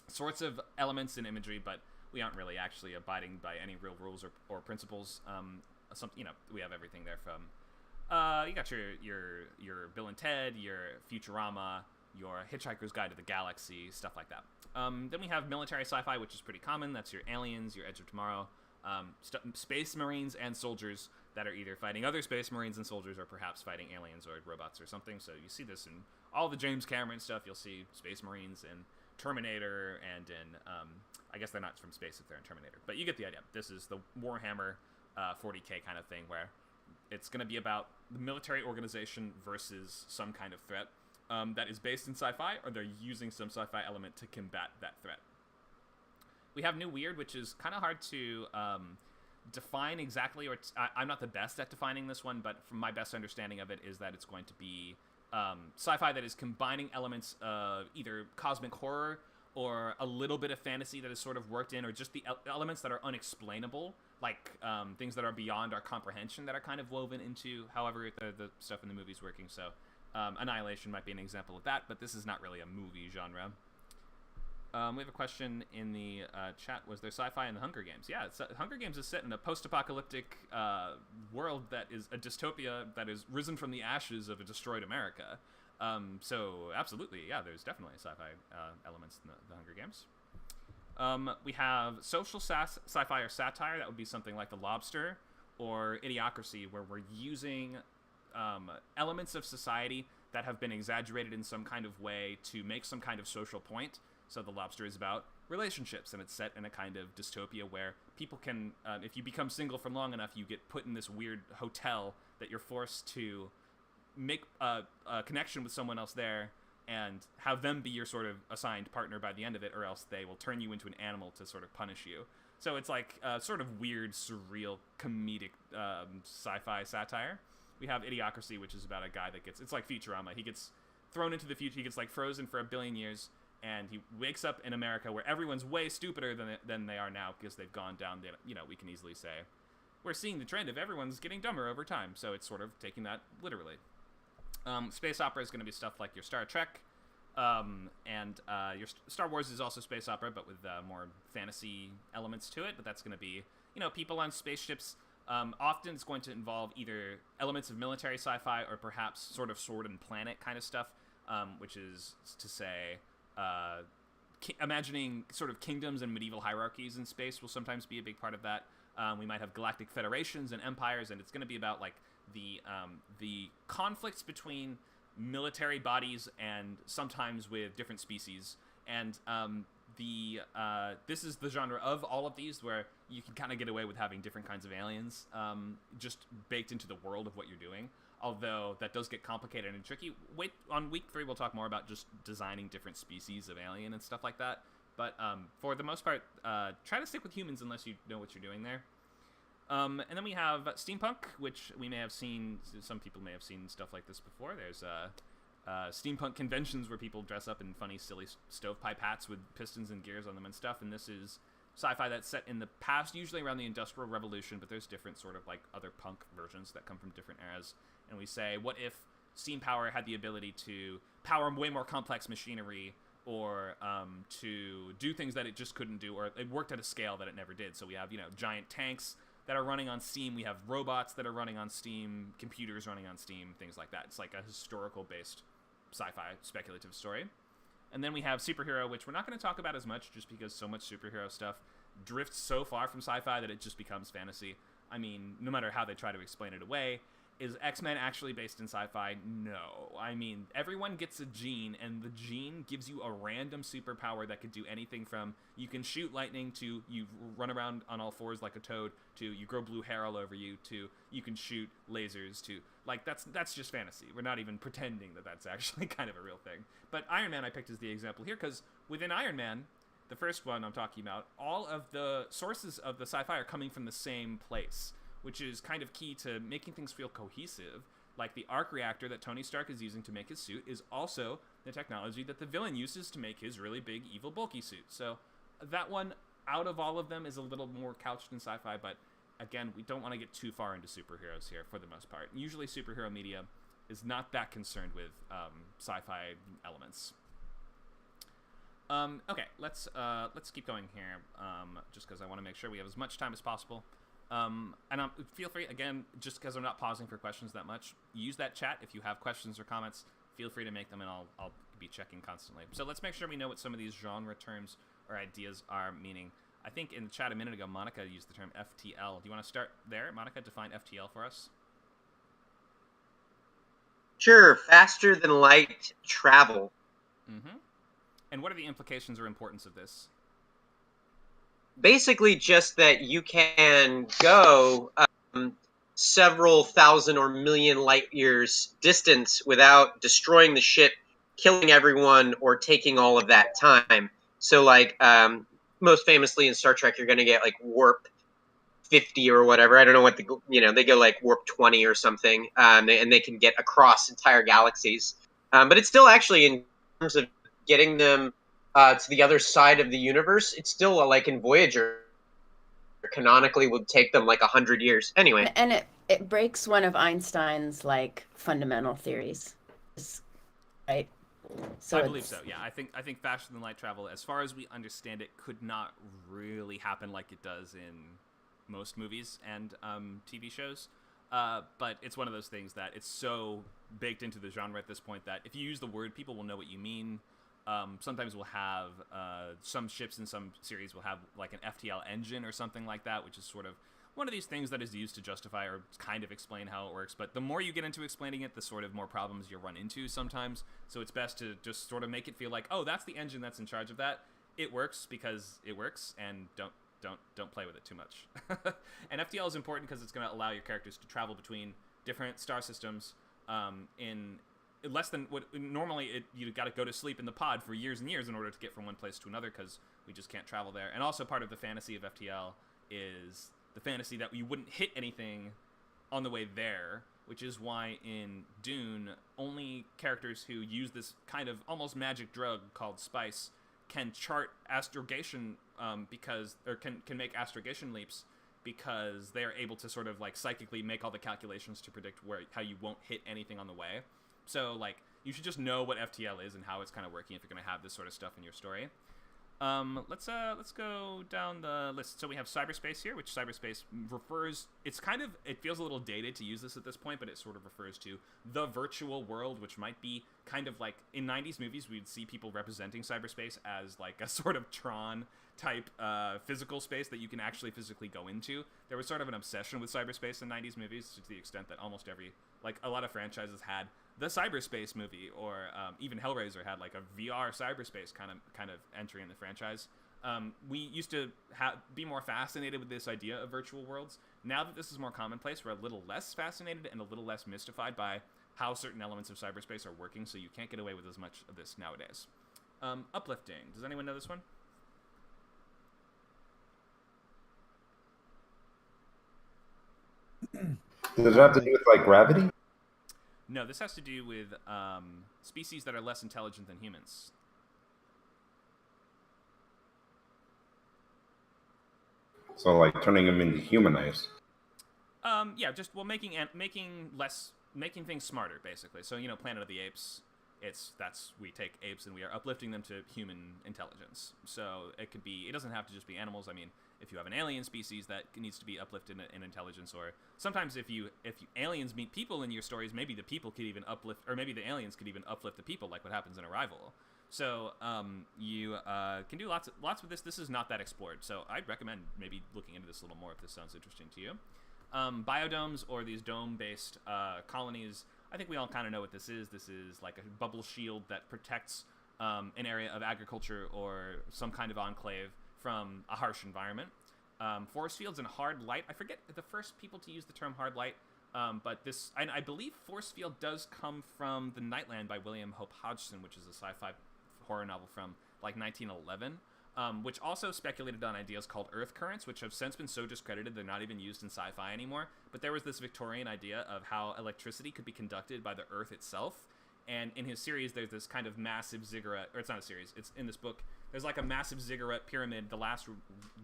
sorts of elements and imagery, but we aren't really actually abiding by any real rules or principles. We have everything there from you got your Bill and Ted, your Futurama, your Hitchhiker's Guide to the Galaxy, stuff like that. Then we have military sci-fi, which is pretty common. That's your Aliens, your Edge of Tomorrow, space marines and soldiers that are either fighting other space marines and soldiers, or perhaps fighting aliens or robots or something. So you see this in all the James Cameron stuff. You'll see space marines in Terminator, and in I guess they're not from space if they're in Terminator, but you get the idea. This is the Warhammer 40K kind of thing, where it's going to be about the military organization versus some kind of threat that is based in sci-fi, or they're using some sci-fi element to combat that threat. We have New Weird, which is kind of hard to define exactly, or I'm not the best at defining this one, but from my best understanding of it is that it's going to be sci-fi that is combining elements of either cosmic horror or a little bit of fantasy that is sort of worked in, or just the elements that are unexplainable, like things that are beyond our comprehension that are kind of woven into however the stuff in the movie's working. So Annihilation might be an example of that, but this is not really a movie genre. We have a question in the chat. Was there sci-fi in the Hunger Games? Yeah, Hunger Games is set in a post-apocalyptic world that is a dystopia that is risen from the ashes of a destroyed America. So absolutely, yeah, there's definitely sci-fi elements in the Hunger Games. We have social sci-fi or satire. That would be something like The Lobster or Idiocracy, where we're using elements of society that have been exaggerated in some kind of way to make some kind of social point. So The Lobster is about relationships, and it's set in a kind of dystopia where people can, if you become single for long enough, you get put in this weird hotel that you're forced to make a connection with someone else there and have them be your sort of assigned partner by the end of it, or else they will turn you into an animal to sort of punish you. So it's like sort of weird, surreal, comedic sci-fi satire. We have Idiocracy, which is about a guy that it's like Futurama. He gets thrown into the future. He gets like frozen for 1 billion years, and he wakes up in America where everyone's way stupider than they are now because they've gone down the, we can easily say, we're seeing the trend of everyone's getting dumber over time. So it's sort of taking that literally. Space opera is going to be stuff like your Star Trek, and your Star Wars is also space opera, but with more fantasy elements to it. But that's going to be, people on spaceships. Often it's going to involve either elements of military sci-fi or perhaps sort of sword and planet kind of stuff, which is to say, imagining sort of kingdoms and medieval hierarchies in space will sometimes be a big part of that. We might have galactic federations and empires, and it's going to be about like the conflicts between military bodies and sometimes with different species. And this is the genre of all of these where you can kind of get away with having different kinds of aliens just baked into the world of what you're doing. Although that does get complicated and tricky. Wait, on week 3 we'll talk more about just designing different species of alien and stuff like that. But for the most part, try to stick with humans unless you know what you're doing there. And then we have Steampunk, which we may have seen, some people may have seen stuff like this before. There's steampunk conventions where people dress up in funny, silly stovepipe hats with pistons and gears on them and stuff. And this is sci-fi that's set in the past, usually around the Industrial Revolution, but there's different sort of like other punk versions that come from different eras. And we say, what if steam power had the ability to power way more complex machinery, or to do things that it just couldn't do, or it worked at a scale that it never did. So we have, giant tanks that are running on steam. We have robots that are running on steam, computers running on steam, things like that. It's like a historical-based sci-fi speculative story. And then we have superhero, which we're not going to talk about as much just because so much superhero stuff drifts so far from sci-fi that it just becomes fantasy. I mean, no matter how they try to explain it away. Is X-Men actually based in sci-fi? No. I mean, everyone gets a gene, and the gene gives you a random superpower that could do anything from you can shoot lightning to you run around on all fours like a toad to you grow blue hair all over you to you can shoot lasers to, like, that's just fantasy. We're not even pretending that that's actually kind of a real thing. But Iron Man I picked as the example here because within Iron Man, the first one I'm talking about, all of the sources of the sci-fi are coming from the same place, which is kind of key to making things feel cohesive. Like the arc reactor that Tony Stark is using to make his suit is also the technology that the villain uses to make his really big, evil, bulky suit. So that one, out of all of them, is a little more couched in sci-fi, but again, we don't want to get too far into superheroes here for the most part. Usually superhero media is not that concerned with sci-fi elements. Okay, let's keep going here, just because I want to make sure we have as much time as possible. And feel free, again, just because I'm not pausing for questions that much, use that chat. If you have questions or comments, feel free to make them, and I'll be checking constantly. So let's make sure we know what some of these genre terms or ideas are meaning. I think in the chat a minute ago, Monica used the term FTL. Do you want to start there, Monica? Define FTL for us. Sure, faster than light travel. Mm-hmm. And what are the implications or importance of this? Basically just that you can go several thousand or million light years distance without destroying the ship, killing everyone, or taking all of that time. So like most famously in Star Trek, you're going to get like warp 50 or whatever. I don't know what they go like warp 20 or something, and they can get across entire galaxies. But it's still actually, in terms of getting them to the other side of the universe, it's still like in Voyager, canonically would take them like 100 years. Anyway. And it breaks one of Einstein's like fundamental theories, right? So I believe so. Yeah, I think faster than light travel, as far as we understand it, could not really happen like it does in most movies and TV shows. But it's one of those things that it's so baked into the genre at this point that if you use the word, people will know what you mean. Sometimes we'll have some ships in some series will have like an FTL engine or something like that, which is sort of one of these things that is used to justify or kind of explain how it works. But the more you get into explaining it, the sort of more problems you run into sometimes. So it's best to just sort of make it feel like, oh, that's the engine that's in charge of that. It works because it works, and don't play with it too much. And FTL is important because it's going to allow your characters to travel between different star systems in less than what normally you got to go to sleep in the pod for years and years in order to get from one place to another because we just can't travel there. And also part of the fantasy of FTL is the fantasy that you wouldn't hit anything on the way there, which is why in Dune, only characters who use this kind of almost magic drug called spice can chart astrogation can make astrogation leaps because they are able to sort of like psychically make all the calculations to predict how you won't hit anything on the way. So like you should just know what FTL is and how it's kind of working if you're going to have this sort of stuff in your story. Let's go down the list. So we have cyberspace here, which cyberspace refers, it feels a little dated to use this at this point, but it sort of refers to the virtual world, which might be kind of like in 90s movies, we'd see people representing cyberspace as like a sort of Tron type physical space that you can actually physically go into. There was sort of an obsession with cyberspace in 90s movies to the extent that almost a lot of franchises had the cyberspace movie, or even Hellraiser had like a VR cyberspace kind of entry in the franchise. We used to be more fascinated with this idea of virtual worlds. Now that this is more commonplace, we're a little less fascinated and a little less mystified by how certain elements of cyberspace are working, so you can't get away with as much of this nowadays. Uplifting. Does anyone know this one? Does it have to do with like gravity? No, this has to do with species that are less intelligent than humans. So like turning them into humanized. Making things smarter, basically. So Planet of the Apes, we take apes and we are uplifting them to human intelligence. So it doesn't have to just be animals. I mean, if you have an alien species that needs to be uplifted in intelligence, or sometimes if aliens meet people in your stories, maybe the people could even uplift, or maybe the aliens could even uplift the people, like what happens in Arrival. So you can do lots with this. This is not that explored, so I'd recommend maybe looking into this a little more if this sounds interesting to you. Biodomes, or these dome-based colonies, I think we all kind of know what this is. This is like a bubble shield that protects an area of agriculture or some kind of enclave from a harsh environment. Force fields and hard light. I forget the first people to use the term hard light, but I believe force field does come from The Nightland by William Hope Hodgson, which is a sci-fi horror novel from like 1911, which also speculated on ideas called earth currents, which have since been so discredited they're not even used in sci-fi anymore. But there was this Victorian idea of how electricity could be conducted by the earth itself. And in his series, there's this kind of massive ziggurat, or it's not a series, it's in this book. There's like a massive ziggurat pyramid. The last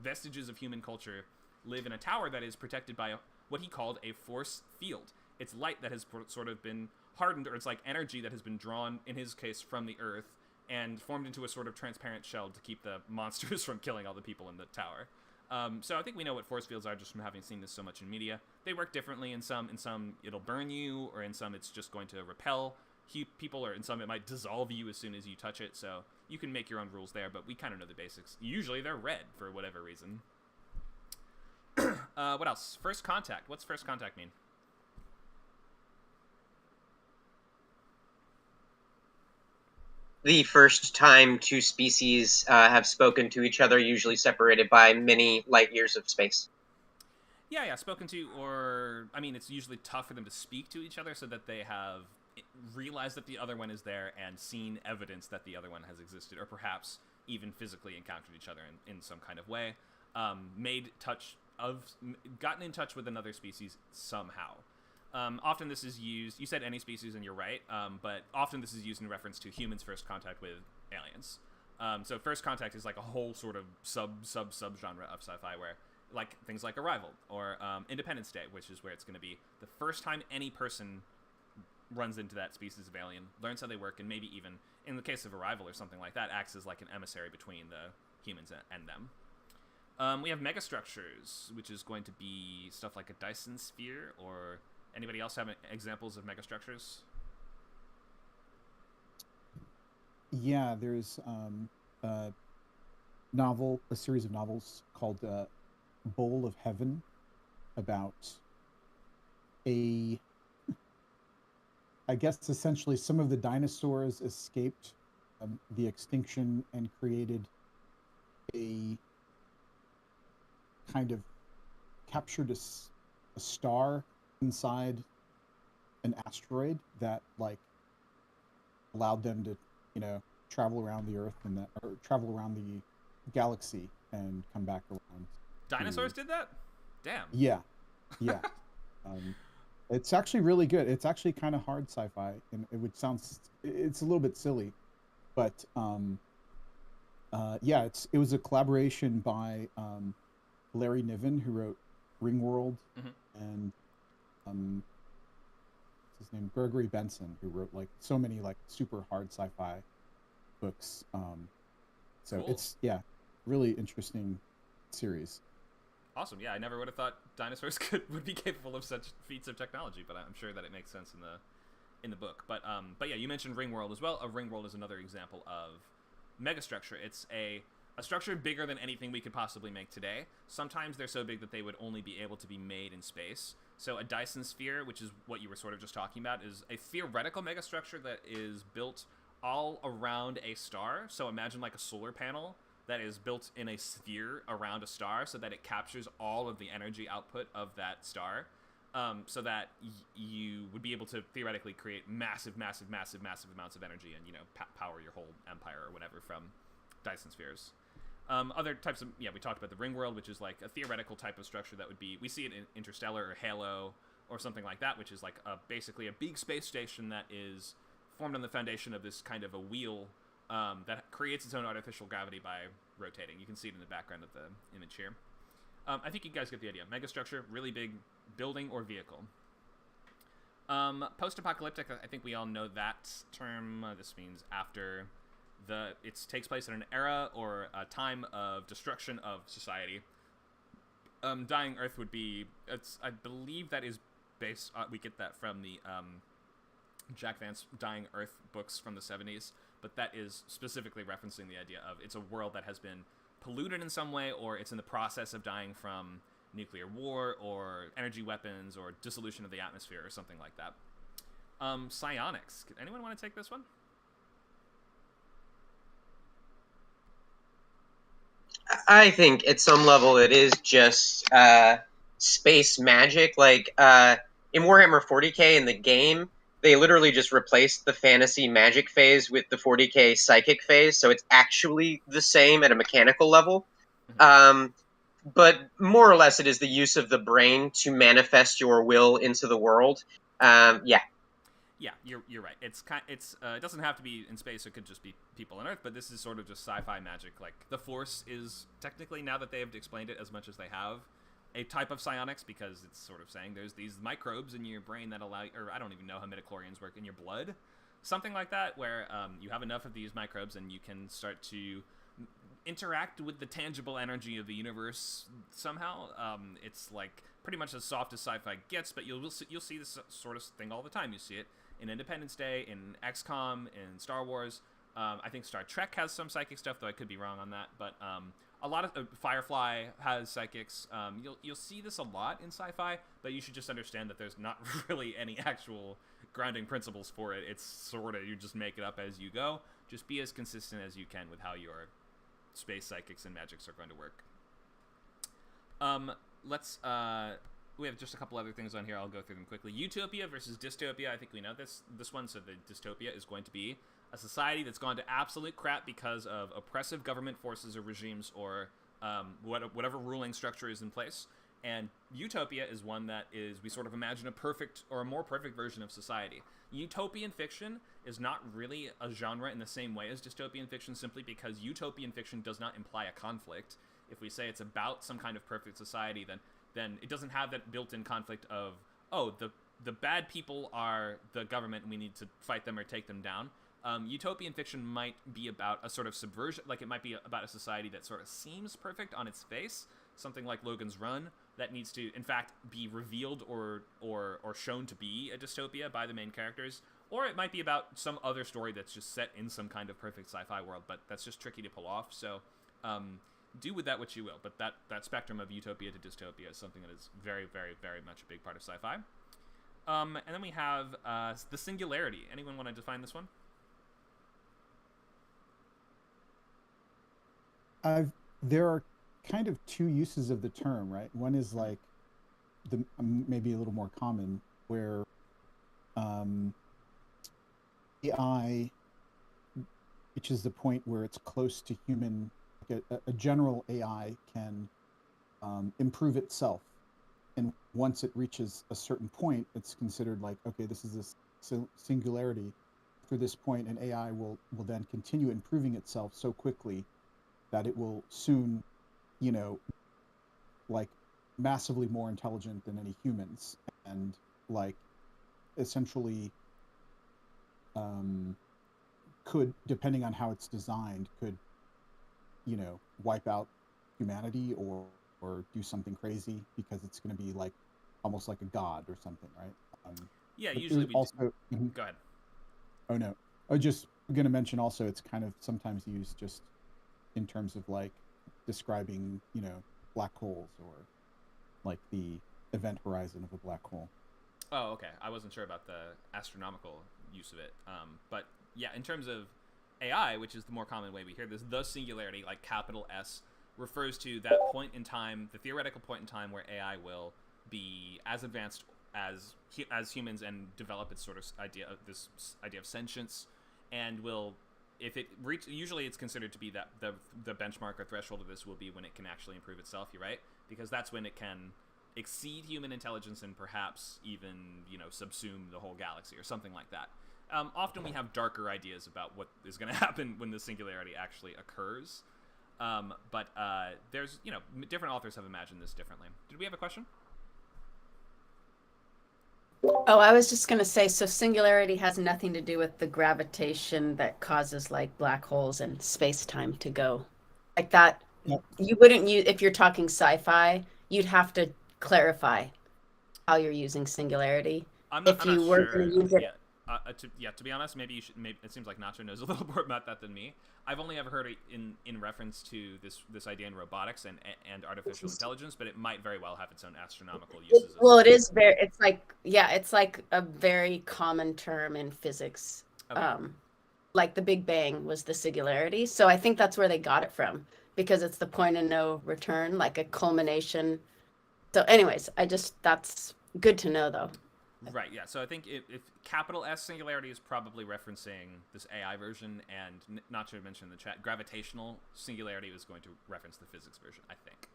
vestiges of human culture live in a tower that is protected by what he called a force field. It's light that has sort of been hardened, or it's like energy that has been drawn, in his case, from the earth and formed into a sort of transparent shell to keep the monsters from killing all the people in the tower. So I think we know what force fields are just from having seen this so much in media. They work differently. In some it'll burn you, or in some it's just going to repel people, or in some it might dissolve you as soon as you touch it. So you can make your own rules there, but we kind of know the basics. Usually they're red for whatever reason. What else? First contact. What's first contact mean? The first time two species have spoken to each other, usually separated by many light years of space. Yeah, spoken to, or I mean, it's usually tough for them to speak to each other, so that they have realized that the other one is there and seen evidence that the other one has existed, or perhaps even physically encountered each other in some kind of way, gotten in touch with another species somehow. Often this is used, you said any species and you're right, but often this is used in reference to humans' first contact with aliens. So first contact is like a whole sort of sub-genre of sci-fi where, like, things like Arrival, or Independence Day, which is where it's going to be the first time any person runs into that species of alien, learns how they work, and maybe even, in the case of Arrival or something like that, acts as like an emissary between the humans and them. We have Megastructures, which is going to be stuff like a Dyson sphere, or Anybody else have examples of megastructures? Yeah, there's a series of novels called Bowl of Heaven, about I guess essentially some of the dinosaurs escaped the extinction and created a kind of captured a star inside an asteroid that like allowed them to, travel around the Earth or travel around the galaxy and come back around. Dinosaurs did that? Damn. Yeah. It's actually really good. It's actually kind of hard sci-fi, and it's a little bit silly, but it was a collaboration by Larry Niven, who wrote Ringworld, and what's his name, Gregory Benson, who wrote like so many like super hard sci-fi books. So cool. It's really interesting series. Awesome. Yeah, I never would have thought dinosaurs would be capable of such feats of technology, but I'm sure that it makes sense in the book. But yeah, you mentioned Ringworld as well. A Ringworld is another example of megastructure. It's a structure bigger than anything we could possibly make today. Sometimes they're so big that they would only be able to be made in space. So a Dyson sphere, which is what you were sort of just talking about, is a theoretical megastructure that is built all around a star. So imagine like a solar panel that is built in a sphere around a star so that it captures all of the energy output of that star, so that you would be able to theoretically create massive amounts of energy and, power your whole empire or whatever from Dyson spheres. Other types of, we talked about the ring world, which is like a theoretical type of structure that would be, we see it in Interstellar or Halo or something like that, which is like basically a big space station that is formed on the foundation of this kind of a wheel that creates its own artificial gravity by rotating. You can see it in the background of the image here. I think you guys get the idea. Megastructure, really big building or vehicle. Post-apocalyptic, I think we all know that term. This means after it takes place in an era or a time of destruction of society. Dying Earth would be, I believe that is based, we get that from the Jack Vance Dying Earth books from the 70s, but that is specifically referencing the idea of it's a world that has been polluted in some way, or it's in the process of dying from nuclear war or energy weapons or dissolution of the atmosphere or something like that. Psionics. Anyone want to take this one? I think at some level it is just space magic. Like in Warhammer 40k in the game, they literally just replaced the fantasy magic phase with the 40k psychic phase, so it's actually the same at a mechanical level. But more or less, it is the use of the brain to manifest your will into the world. Yeah, you're right. It doesn't have to be in space. It could just be people on Earth. But this is sort of just sci-fi magic. Like the Force is technically, now that they have explained it as much as they have, a type of psionics, because it's sort of saying there's these microbes in your brain that allow, or I don't even know how midichlorians work, in your blood, something like that, where you have enough of these microbes and you can start to interact with the tangible energy of the universe somehow. It's like pretty much as soft as sci-fi gets, but you'll see this sort of thing all the time. You see it in Independence Day, in XCOM, in Star Wars. I think Star Trek has some psychic stuff, though I could be wrong on that. But a lot of Firefly has psychics. You'll see this a lot in sci-fi, but you should just understand that there's not really any actual grounding principles for it. It's sort of, you just make it up as you go. Just be as consistent as you can with how your space psychics and magics are going to work. We have just a couple other things on here. I'll go through them quickly. Utopia versus Dystopia. I think we know this one. So the Dystopia is going to be a society that's gone to absolute crap because of oppressive government forces or regimes or whatever ruling structure is in place. And Utopia is one that is, we sort of imagine a perfect or a more perfect version of society. Utopian fiction is not really a genre in the same way as dystopian fiction, simply because utopian fiction does not imply a conflict. If we say it's about some kind of perfect society, then it doesn't have that built-in conflict of, oh, the bad people are the government and we need to fight them or take them down. Utopian fiction might be about a sort of subversion, like it might be about a society that sort of seems perfect on its face, something like Logan's Run, that needs to, in fact, be revealed or shown to be a dystopia by the main characters, or it might be about some other story that's just set in some kind of perfect sci-fi world, but that's just tricky to pull off. So do with that what you will, but that spectrum of utopia to dystopia is something that is very, very, very much a big part of sci-fi. And then we have the Singularity. Anyone want to define this one? There are kind of two uses of the term, right? One is like the maybe a little more common, where AI reaches the point where it's close to human. Like a general AI can improve itself, and once it reaches a certain point, it's considered like, okay, this is this singularity. After this point, an AI will then continue improving itself so quickly that it will soon, like massively more intelligent than any humans, and like essentially could, depending on how it's designed, could wipe out humanity or do something crazy, because it's going to be like almost like a god or something, right? Yeah, usually we also Go ahead. Oh no, I was just going to mention also, it's kind of sometimes used just in terms of like describing black holes, or like the event horizon of a black hole. Oh, okay. I wasn't sure about the astronomical use of it. But yeah, in terms of AI, which is the more common way we hear this, the singularity, like capital S, refers to that point in time, the theoretical point in time where AI will be as advanced as humans and develop its sort of idea of sentience, and will, if it usually it's considered to be that the benchmark or threshold of this will be when it can actually improve itself. You're right, because that's when it can exceed human intelligence and perhaps even subsume the whole galaxy or something like that. Often we have darker ideas about what is going to happen when the singularity actually occurs. But there's different authors have imagined this differently. Did we have a question? Oh, I was just going to say, so singularity has nothing to do with the gravitation that causes like black holes and space-time to go like that. Yep. You wouldn't use, if you're talking sci-fi, you'd have to clarify how you're using singularity. I'm not going sure. to use it. To be honest, maybe you should. Maybe it seems like Nacho knows a little more about that than me. I've only ever heard it in reference to this idea in robotics and artificial intelligence, but it might very well have its own astronomical uses. Well, it is very. It's like a very common term in physics. Okay. Like the Big Bang was the singularity, so I think that's where they got it from, because it's the point of no return, like a culmination. So, anyways, that's good to know, though. Right, yeah. So I think if capital S singularity is probably referencing this AI version, and not to mention in the chat, gravitational singularity was going to reference the physics version, I think.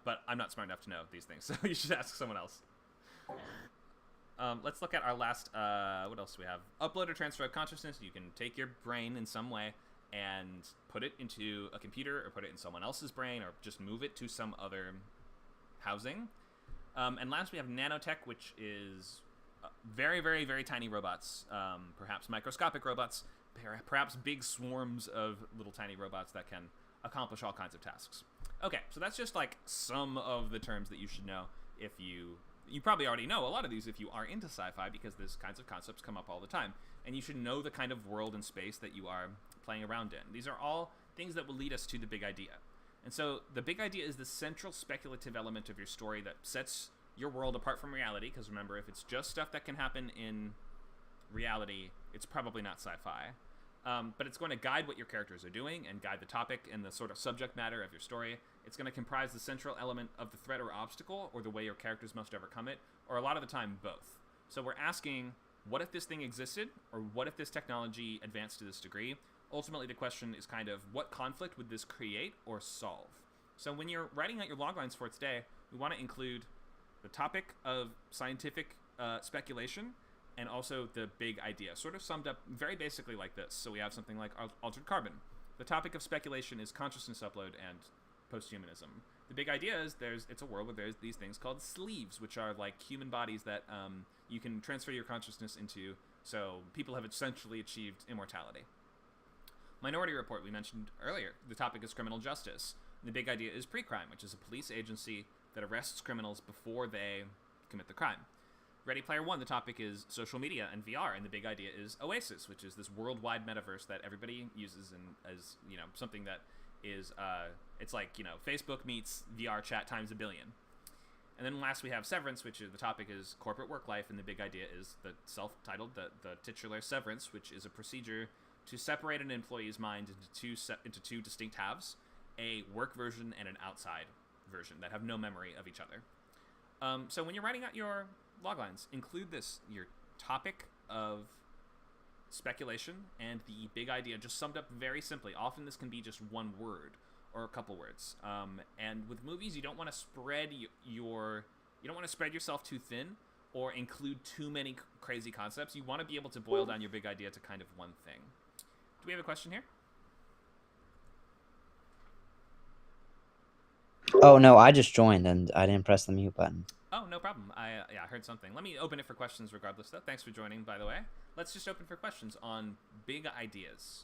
But I'm not smart enough to know these things, so you should ask someone else. Let's look at our last, what else do we have? Upload or transfer of consciousness. You can take your brain in some way and put it into a computer, or put it in someone else's brain, or just move it to some other housing. And last we have nanotech, which is very, very, very tiny robots, perhaps microscopic robots, perhaps big swarms of little tiny robots that can accomplish all kinds of tasks. Okay, so that's just like some of the terms that you should know. If you probably already know a lot of these if you are into sci-fi, because these kinds of concepts come up all the time, and you should know the kind of world and space that you are playing around in. These are all things that will lead us to the big idea. And so the big idea is the central speculative element of your story that sets your world apart from reality, because remember, if it's just stuff that can happen in reality, it's probably not sci-fi. But it's going to guide what your characters are doing and guide the topic and the sort of subject matter of your story. It's going to comprise the central element of the threat or obstacle, or the way your characters must overcome it, or a lot of the time both. So we're asking, what if this thing existed, or what if this technology advanced to this degree? Ultimately, the question is kind of, what conflict would this create or solve? So when you're writing out your loglines for today, we want to include the topic of scientific speculation, and also the big idea, sort of summed up very basically like this. So we have something like altered carbon. The topic of speculation is consciousness upload and posthumanism. The big idea is it's a world where there's these things called sleeves, which are like human bodies that you can transfer your consciousness into, so people have essentially achieved immortality. Minority Report, we mentioned earlier. The topic is criminal justice. The big idea is pre-crime, which is a police agency that arrests criminals before they commit the crime. Ready Player One, the topic is social media and VR, and the big idea is Oasis, which is this worldwide metaverse that everybody uses and as something that is it's like Facebook meets VR chat times a billion. And then last we have Severance, which is the topic is corporate work life, and the big idea is the self-titled, the titular Severance, which is a procedure to separate an employee's mind into two distinct halves, a work version and an outside version that have no memory of each other. So when you're writing out your loglines, include your topic of speculation and the big idea just summed up very simply. Often this can be just one word or a couple words. And with movies, you don't want to spread yourself too thin or include too many crazy concepts. You want to be able to boil down your big idea to kind of one thing. Do we have a question here? Oh, no, I just joined and I didn't press the mute button. Oh, no problem. I heard something. Let me open it for questions regardless, though. Thanks for joining, by the way. Let's just open for questions on big ideas.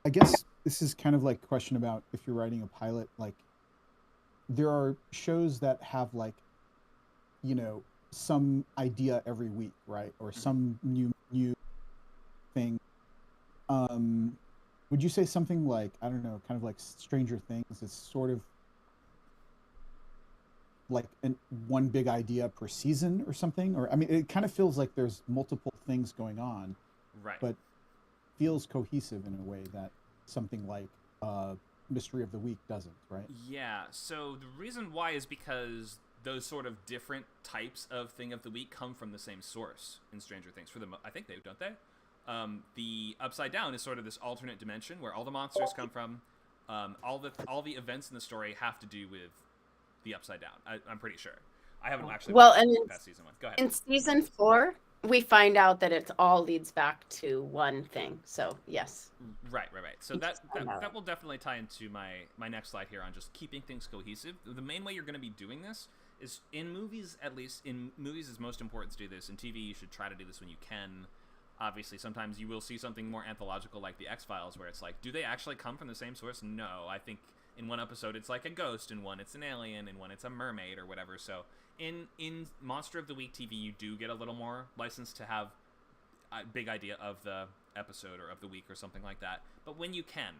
I guess this is kind of like a question about if you're writing a pilot, like there are shows that have like, some idea every week, right? Or some new thing. Would you say something like, I don't know, kind of like Stranger Things is sort of like one big idea per season or something? Or, I mean, it kind of feels like there's multiple things going on. Right. But feels cohesive in a way that something like Mystery of the Week doesn't, right? Yeah, so the reason why is because those sort of different types of Thing of the Week come from the same source in Stranger Things. I think they do, don't they? The Upside Down is sort of this alternate dimension where all the monsters come from. All the events in the story have to do with the Upside Down. I'm pretty sure. I haven't actually watched past season 1. Go ahead. In season 4, we find out that it all leads back to one thing. So yes. Right. So that will definitely tie into my next slide here on just keeping things cohesive. The main way you're going to be doing this is in movies, at least in movies it's most important to do this. In TV, you should try to do this when you can. Obviously, sometimes you will see something more anthological like The X-Files where it's like, do they actually come from the same source? No. I think in one episode it's like a ghost, in one it's an alien, in one it's a mermaid or whatever. So in Monster of the Week TV, you do get a little more license to have a big idea of the episode or of the week or something like that. But when you can,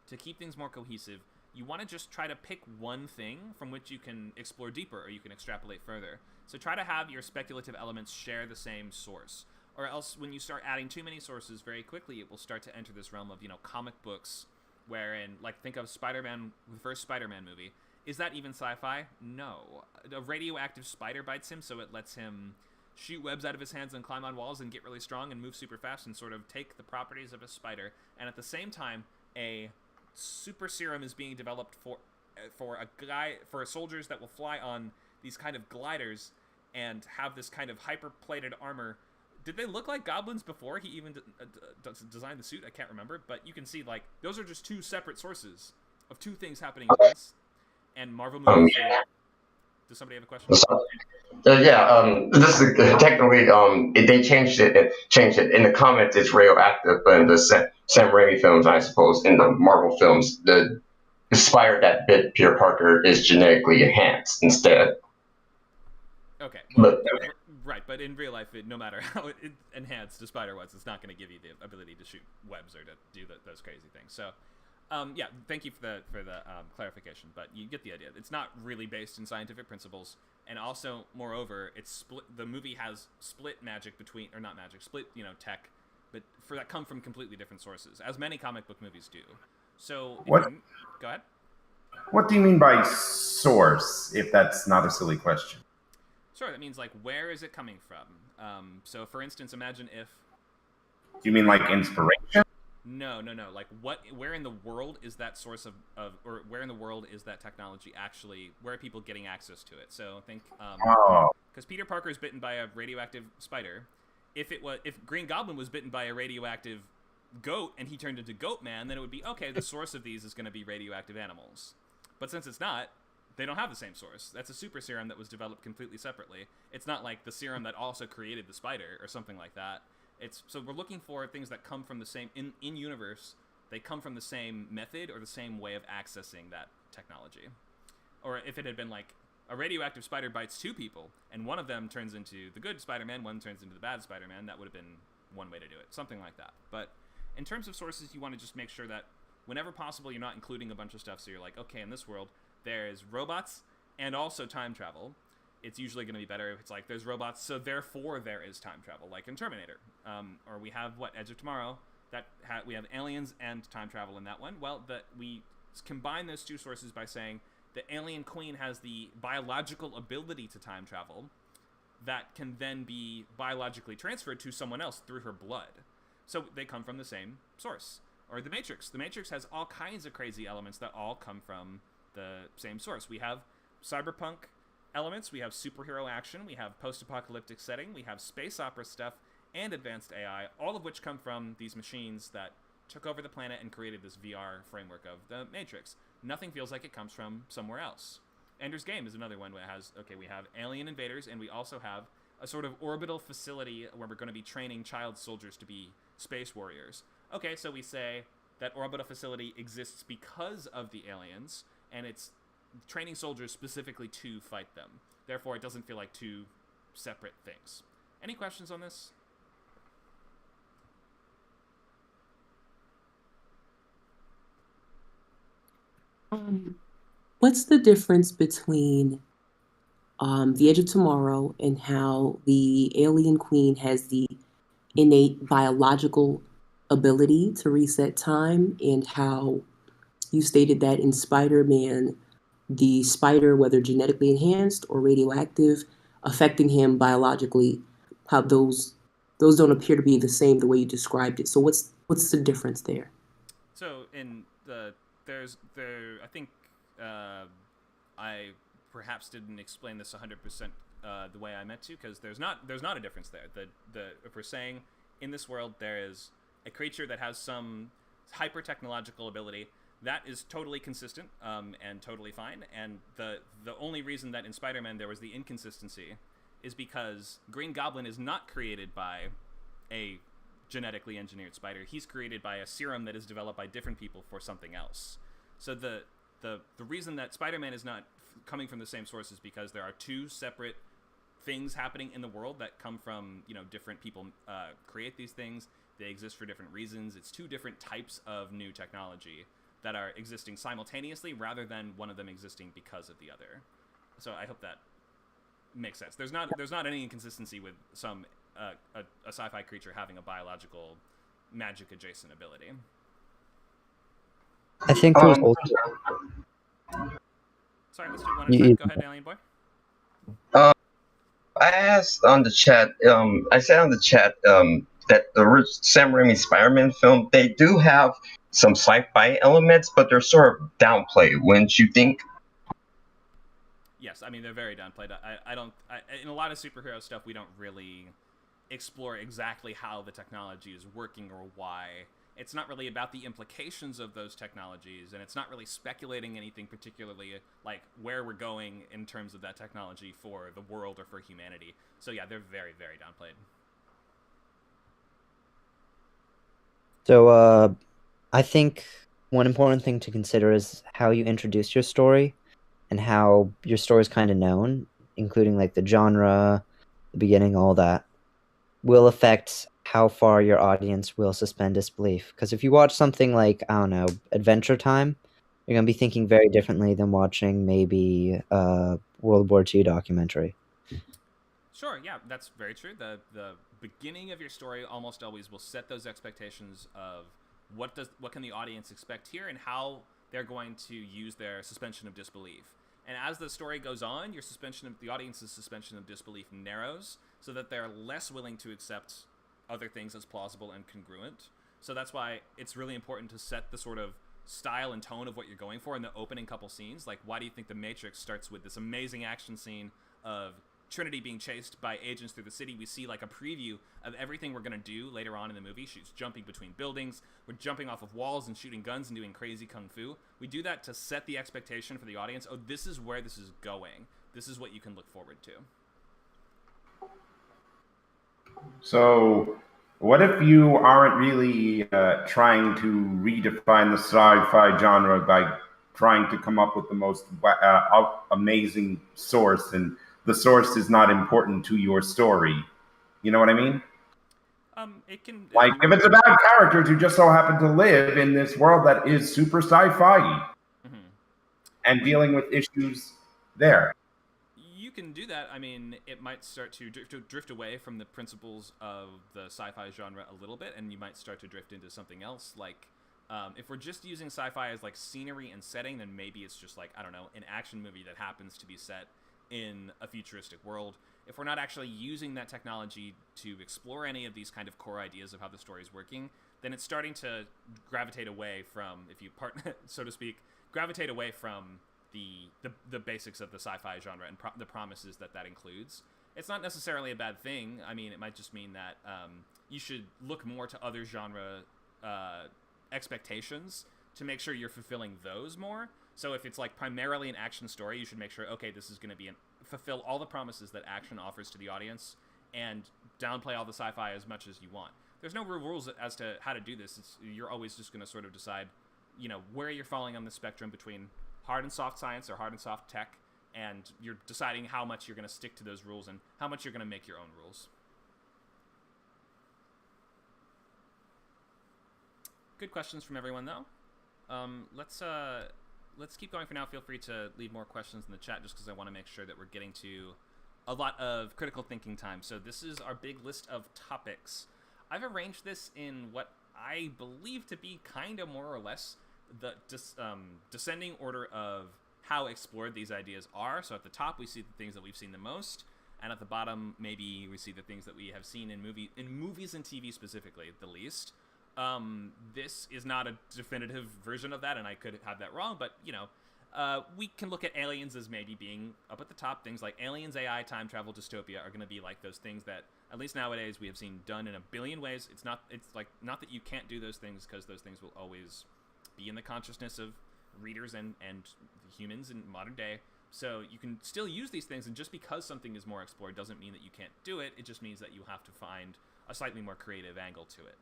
to keep things more cohesive, you want to just try to pick one thing from which you can explore deeper or you can extrapolate further. So try to have your speculative elements share the same source. Or else when you start adding too many sources very quickly, it will start to enter this realm of, comic books wherein, like, think of Spider-Man, the first Spider-Man movie. Is that even sci-fi? No. A radioactive spider bites him, so it lets him shoot webs out of his hands and climb on walls and get really strong and move super fast and sort of take the properties of a spider. And at the same time, a super serum is being developed for soldiers that will fly on these kind of gliders and have this kind of hyper-plated armor. Did they look like goblins before he even designed the suit? I can't remember, but you can see, like, those are just two separate sources of two things happening at once. And Marvel movies. Does somebody have a question? This is technically they changed it. In the comics, it's radioactive, but in the Sam Raimi films, I suppose, in the Marvel films, the spider that bit Peter Parker is genetically enhanced instead. Okay. Well, but in real life, no matter how enhanced the spider was, it's not going to give you the ability to shoot webs or to do those crazy things. So, thank you for the clarification, but you get the idea. It's not really based in scientific principles, and also, moreover, it's split. The movie has split magic split tech, but that come from completely different sources, as many comic book movies do. So, go ahead. What do you mean by source? If that's not a silly question. Sure, that means, like, where is it coming from? So, for instance, imagine if... Do you mean, like, inspiration? No. Like, where in the world is that source or where in the world is that technology actually... Where are people getting access to it? So, think... Because Peter Parker is bitten by a radioactive spider. If Green Goblin was bitten by a radioactive goat and he turned into Goat Man, then it would be, okay, the source of these is going to be radioactive animals. But since it's not... they don't have the same source. That's a super serum that was developed completely separately. It's not like the serum that also created the spider or something like that. So we're looking for things that come from the same in universe. They come from the same method or the same way of accessing that technology. Or if it had been like a radioactive spider bites 2 people, and one of them turns into the good Spider-Man, one turns into the bad Spider-Man, that would have been one way to do it. Something like that. But in terms of sources, you want to just make sure that whenever possible, you're not including a bunch of stuff. So you're like, okay, in this world, there's robots and also time travel. It's usually going to be better if it's like there's robots, so therefore there is time travel, like in Terminator. Or we have, Edge of Tomorrow, we have aliens and time travel in that one. Well, we combine those 2 sources by saying the alien queen has the biological ability to time travel that can then be biologically transferred to someone else through her blood. So they come from the same source. Or the Matrix. The Matrix has all kinds of crazy elements that all come from the same source. We have cyberpunk elements, we have superhero action, we have post-apocalyptic setting, we have space opera stuff, and advanced AI, all of which come from these machines that took over the planet and created this VR framework of the Matrix. Nothing feels like it comes from somewhere else. Ender's Game is another one where it has, okay, we have alien invaders, and we also have a sort of orbital facility where we're going to be training child soldiers to be space warriors. Okay, so we say that orbital facility exists because of the aliens, and it's training soldiers specifically to fight them. Therefore, it doesn't feel like 2 separate things. Any questions on this? What's the difference between The Edge of Tomorrow and how the alien queen has the innate biological ability to reset time, and how you stated that in Spider-Man, the spider, whether genetically enhanced or radioactive, affecting him biologically, how those don't appear to be the same the way you described it. So what's the difference there? So in I think I perhaps didn't explain this 100% the way I meant to, because there's not a difference there. If we're saying in this world there is a creature that has some hyper technological ability, that is totally consistent and totally fine. And the only reason that in Spider-Man there was the inconsistency is because Green Goblin is not created by a genetically engineered spider. He's created by a serum that is developed by different people for something else. So the reason that Spider-Man is not coming from the same source is because there are 2 separate things happening in the world that come from, different people create these things. They exist for different reasons. It's 2 different types of new technology that are existing simultaneously rather than one of them existing because of the other. So I hope that makes sense. There's not any inconsistency with some a sci-fi creature having a biological magic adjacent ability. I think there's also... Sorry, let's do one at a time. Go ahead, Alien Boy. I asked on the chat. I said on the chat that the Sam Raimi Spider-Man film, they do have some sci-fi elements, but they're sort of downplayed. Wouldn't you think? Yes, I mean they're very downplayed. I don't in a lot of superhero stuff we don't really explore exactly how the technology is working or why. It's not really about the implications of those technologies, and it's not really speculating anything particularly like where we're going in terms of that technology for the world or for humanity. So yeah, they're very, very downplayed. So I think one important thing to consider is how you introduce your story and how your story is kind of known, including like the genre, the beginning, all that, will affect how far your audience will suspend disbelief. Because if you watch something like, I don't know, Adventure Time, you're going to be thinking very differently than watching maybe a World War II documentary. Sure, yeah, that's very true. The beginning of your story almost always will set those expectations of what can the audience expect here and how they're going to use their suspension of disbelief. And as the story goes on, the audience's suspension of disbelief narrows so that they're less willing to accept other things as plausible and congruent. So that's why it's really important to set the sort of style and tone of what you're going for in the opening couple scenes. Like, why do you think The Matrix starts with this amazing action scene of Trinity being chased by agents through the city, we see like a preview of everything we're going to do later on in the movie. She's jumping between buildings, we're jumping off of walls and shooting guns and doing crazy kung fu. We do that to set the expectation for the audience. Oh, this is where this is going. This is what you can look forward to. So, what if you aren't really trying to redefine the sci-fi genre by trying to come up with the most amazing source, and the source is not important to your story? You know what I mean? It can like if it's about characters who just so happen to live in this world that is super sci-fi and dealing with issues there. You can do that. I mean, it might start to drift away from the principles of the sci-fi genre a little bit, and you might start to drift into something else. Like, if we're just using sci-fi as like scenery and setting, then maybe it's just like, I don't know, an action movie that happens to be set in a futuristic world. If we're not actually using that technology to explore any of these kind of core ideas of how the story is working, then it's starting to gravitate away from, if you so to speak, gravitate away from the basics of the sci-fi genre and the promises that includes. It's not necessarily a bad thing. I mean, it might just mean that you should look more to other genre expectations to make sure you're fulfilling those more. So if it's like primarily an action story, you should make sure, okay, this is going to be fulfill all the promises that action offers to the audience and downplay all the sci-fi as much as you want. There's no real rules as to how to do this. You're always just going to sort of decide, where you're falling on the spectrum between hard and soft science or hard and soft tech, and you're deciding how much you're going to stick to those rules and how much you're going to make your own rules. Good questions from everyone, though. Let's keep going for now. Feel free to leave more questions in the chat, just because I want to make sure that we're getting to a lot of critical thinking time. So this is our big list of topics. I've arranged this in what I believe to be kind of more or less the descending order of how explored these ideas are. So at the top, we see the things that we've seen the most, and at the bottom, maybe we see the things that we have seen in movies and TV specifically the least. This is not a definitive version of that, and I could have that wrong, but, we can look at aliens as maybe being up at the top. Things like aliens, AI, time travel, dystopia are going to be like those things that, at least nowadays, we have seen done in a billion ways. It's not that you can't do those things, because those things will always be in the consciousness of readers and humans in modern day. So you can still use these things, and just because something is more explored doesn't mean that you can't do it. It just means that you have to find a slightly more creative angle to it.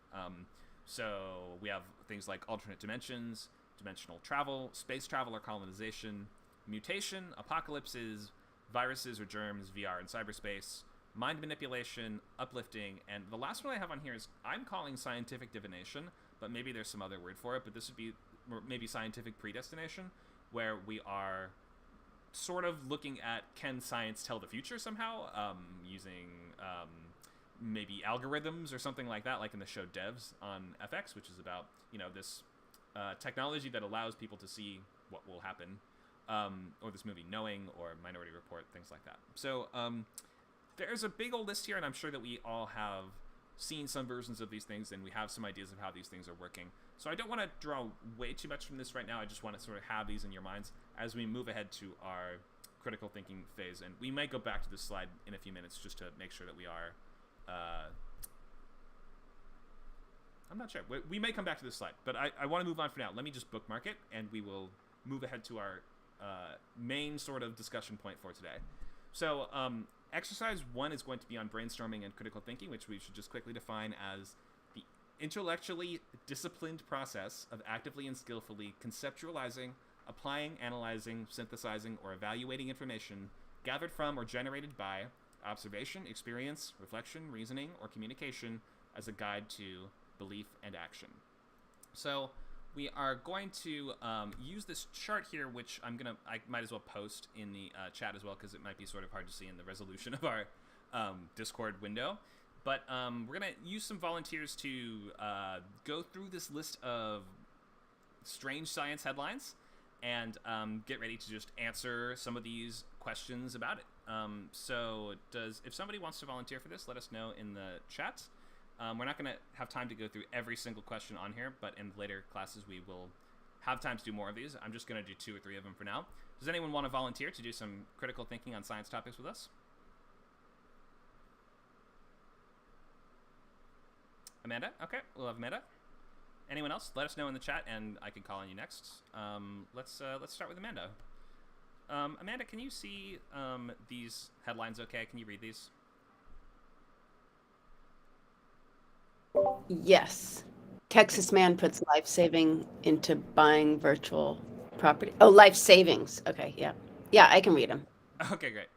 So we have things like alternate dimensions, dimensional travel, space travel or colonization, mutation, apocalypses, viruses or germs, VR and cyberspace, mind manipulation, uplifting, and the last one I have on here is I'm calling scientific divination, but maybe there's some other word for it, but this would be maybe scientific predestination, where we are sort of looking at, can science tell the future somehow, using maybe algorithms or something like that, like in the show Devs on FX, which is about, this technology that allows people to see what will happen, or this movie Knowing or Minority Report, things like that. So there's a big old list here, and I'm sure that we all have seen some versions of these things, and we have some ideas of how these things are working. So I don't want to draw way too much from this right now. I just want to sort of have these in your minds as we move ahead to our critical thinking phase, and we might go back to this slide in a few minutes just to make sure that we are I'm not sure. We may come back to this slide, but I want to move on for now. Let me just bookmark it, and we will move ahead to our main sort of discussion point for today. So exercise 1 is going to be on brainstorming and critical thinking, which we should just quickly define as the intellectually disciplined process of actively and skillfully conceptualizing, applying, analyzing, synthesizing, or evaluating information gathered from or generated by observation, experience, reflection, reasoning, or communication as a guide to belief and action. So we are going to use this chart here, which I might as well post in the chat as well, because it might be sort of hard to see in the resolution of our Discord window. But we're going to use some volunteers to go through this list of strange science headlines and get ready to just answer some of these questions about it. So if somebody wants to volunteer for this, let us know in the chat. We're not going to have time to go through every single question on here, but in later classes we will have time to do more of these. I'm just going to do 2 or 3 of them for now. Does anyone want to volunteer to do some critical thinking on science topics with us? Amanda? Okay, we'll have Amanda. Anyone else? Let us know in the chat, and I can call on you next. Let's start with Amanda. Amanda, can you see these headlines okay? Can you read these? Yes. Texas man puts life saving into buying virtual property. Oh, life savings. Okay, yeah. Yeah, I can read them. Okay, great.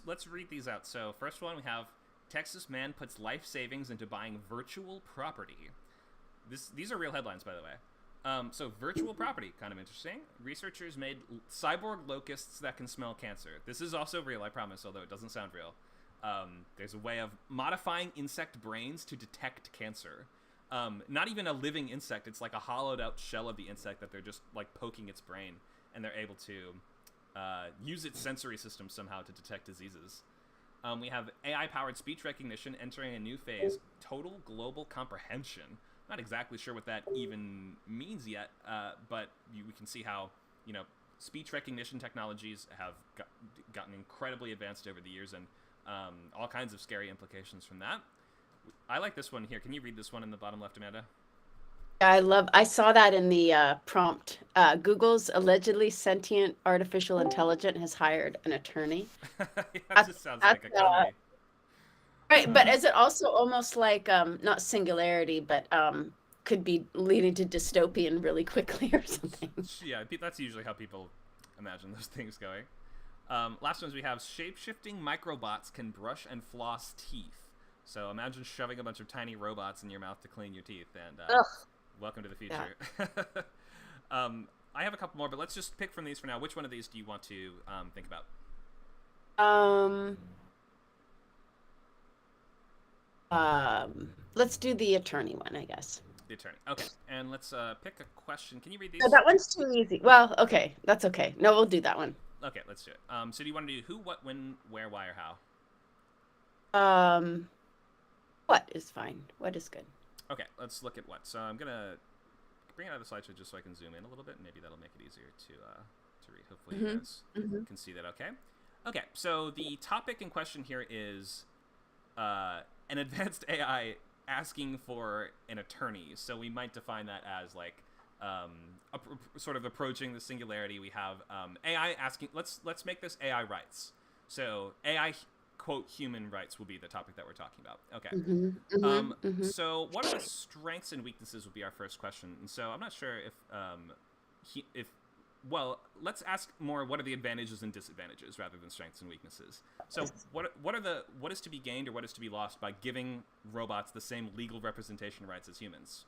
Let's read these out. So first one, we have Texas man puts life savings into buying virtual property. These are real headlines, by the way. So virtual property, kind of interesting. Researchers made cyborg locusts that can smell cancer. This is also real, I promise, although it doesn't sound real. There's a way of modifying insect brains to detect cancer. Not even a living insect. It's like a hollowed out shell of the insect that they're just like poking its brain, and they're able to use its sensory system somehow to detect diseases. We have AI-powered speech recognition entering a new phase, total global comprehension. Not exactly sure what that even means yet, but we can see how, speech recognition technologies have gotten incredibly advanced over the years, and all kinds of scary implications from that. I like this one here. Can you read this one in the bottom left, Amanda? I saw that in the prompt. Google's allegedly sentient artificial intelligence has hired an attorney. That just sounds like a comedy. Right, but is it also almost like not Singularity, but could be leading to dystopian really quickly or something? Yeah, that's usually how people imagine those things going. Last ones we have shape-shifting microbots can brush and floss teeth. So imagine shoving a bunch of tiny robots in your mouth to clean your teeth, and welcome to the future. Yeah. I have a couple more, but let's just pick from these for now. Which one of these do you want to think about? Let's do the attorney one, I guess. The attorney. Okay, and let's pick a question. Can you read these? No, that one's too easy. Well, okay, that's okay. No, we'll do that one. Okay, let's do it. So do you want to do who, what, when, where, why, or how? What is fine. What is good. Okay, let's look at what. So I'm gonna bring it out of the slideshow just so I can zoom in a little bit. Maybe that'll make it easier to read. Hopefully you guys can see that. Okay. So the topic in question here is an advanced AI asking for an attorney. So we might define that as like sort of approaching the singularity. We have AI asking. Let's make this AI rights. So AI quote human rights will be the topic that we're talking about. Okay. So what are the strengths and weaknesses would be our first question. And so I'm not sure if let's ask more what are the advantages and disadvantages rather than strengths and weaknesses. So what is to be gained or what is to be lost by giving robots the same legal representation rights as humans?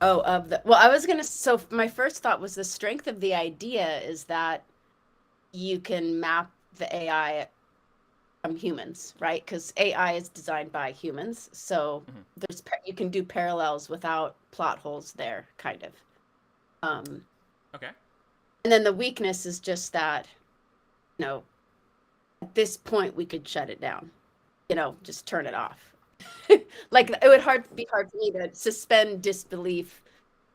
So my first thought was the strength of the idea is that you can map the AI from humans, right? Because AI is designed by humans, so you can do parallels without plot holes there, kind of. Okay. And then the weakness is just that, at this point we could shut it down, just turn it off. Like it would be hard for me to suspend disbelief,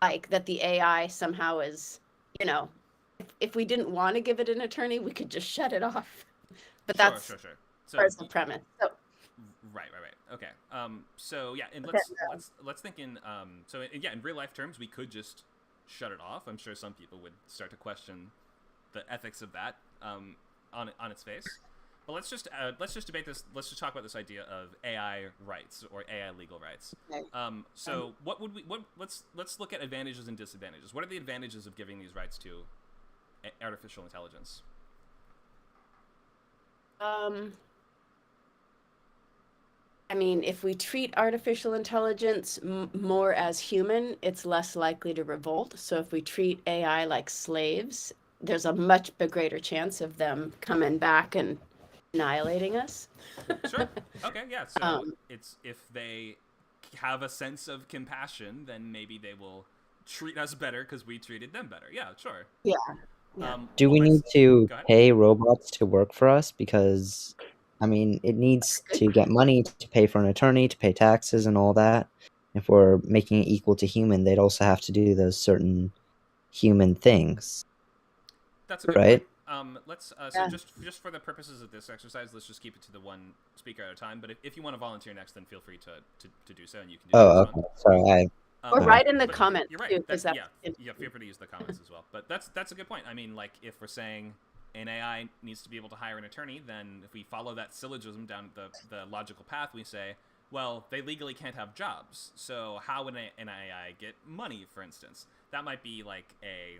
like that the AI somehow is, if we didn't want to give it an attorney, we could just shut it off. But that's sure. So the premise. So, right. Okay. So yeah, and let's think in in real life terms, we could just shut it off. I'm sure some people would start to question the ethics of that on its face. But let's just debate this. Let's just talk about this idea of AI rights or AI legal rights. So let's look at advantages and disadvantages. What are the advantages of giving these rights to artificial intelligence? I mean, if we treat artificial intelligence more as human, it's less likely to revolt. So if we treat AI like slaves, there's a much greater chance of them coming back and annihilating us. Sure. Okay, yeah. So it's if they have a sense of compassion, then maybe they will treat us better because we treated them better. Yeah, sure. Yeah. Do we need to pay robots to work for us? Because it needs to get money to pay for an attorney, to pay taxes and all that. If we're making it equal to human, they'd also have to do those certain human things. That's a good right? point. Let's Yeah. so just for the purposes of this exercise, let's just keep it to the one speaker at a time. But if you want to volunteer next, then feel free to do so, and you can do Oh, the next okay. Sorry. Or Uh, write in the but comments You're right. too, because that's Yeah. Feel free to use the comments as well. But that's a good point. I mean, like if we're saying an AI needs to be able to hire an attorney, then if we follow that syllogism down the logical path, we say, well, they legally can't have jobs. So how would an AI get money, for instance? That might be like a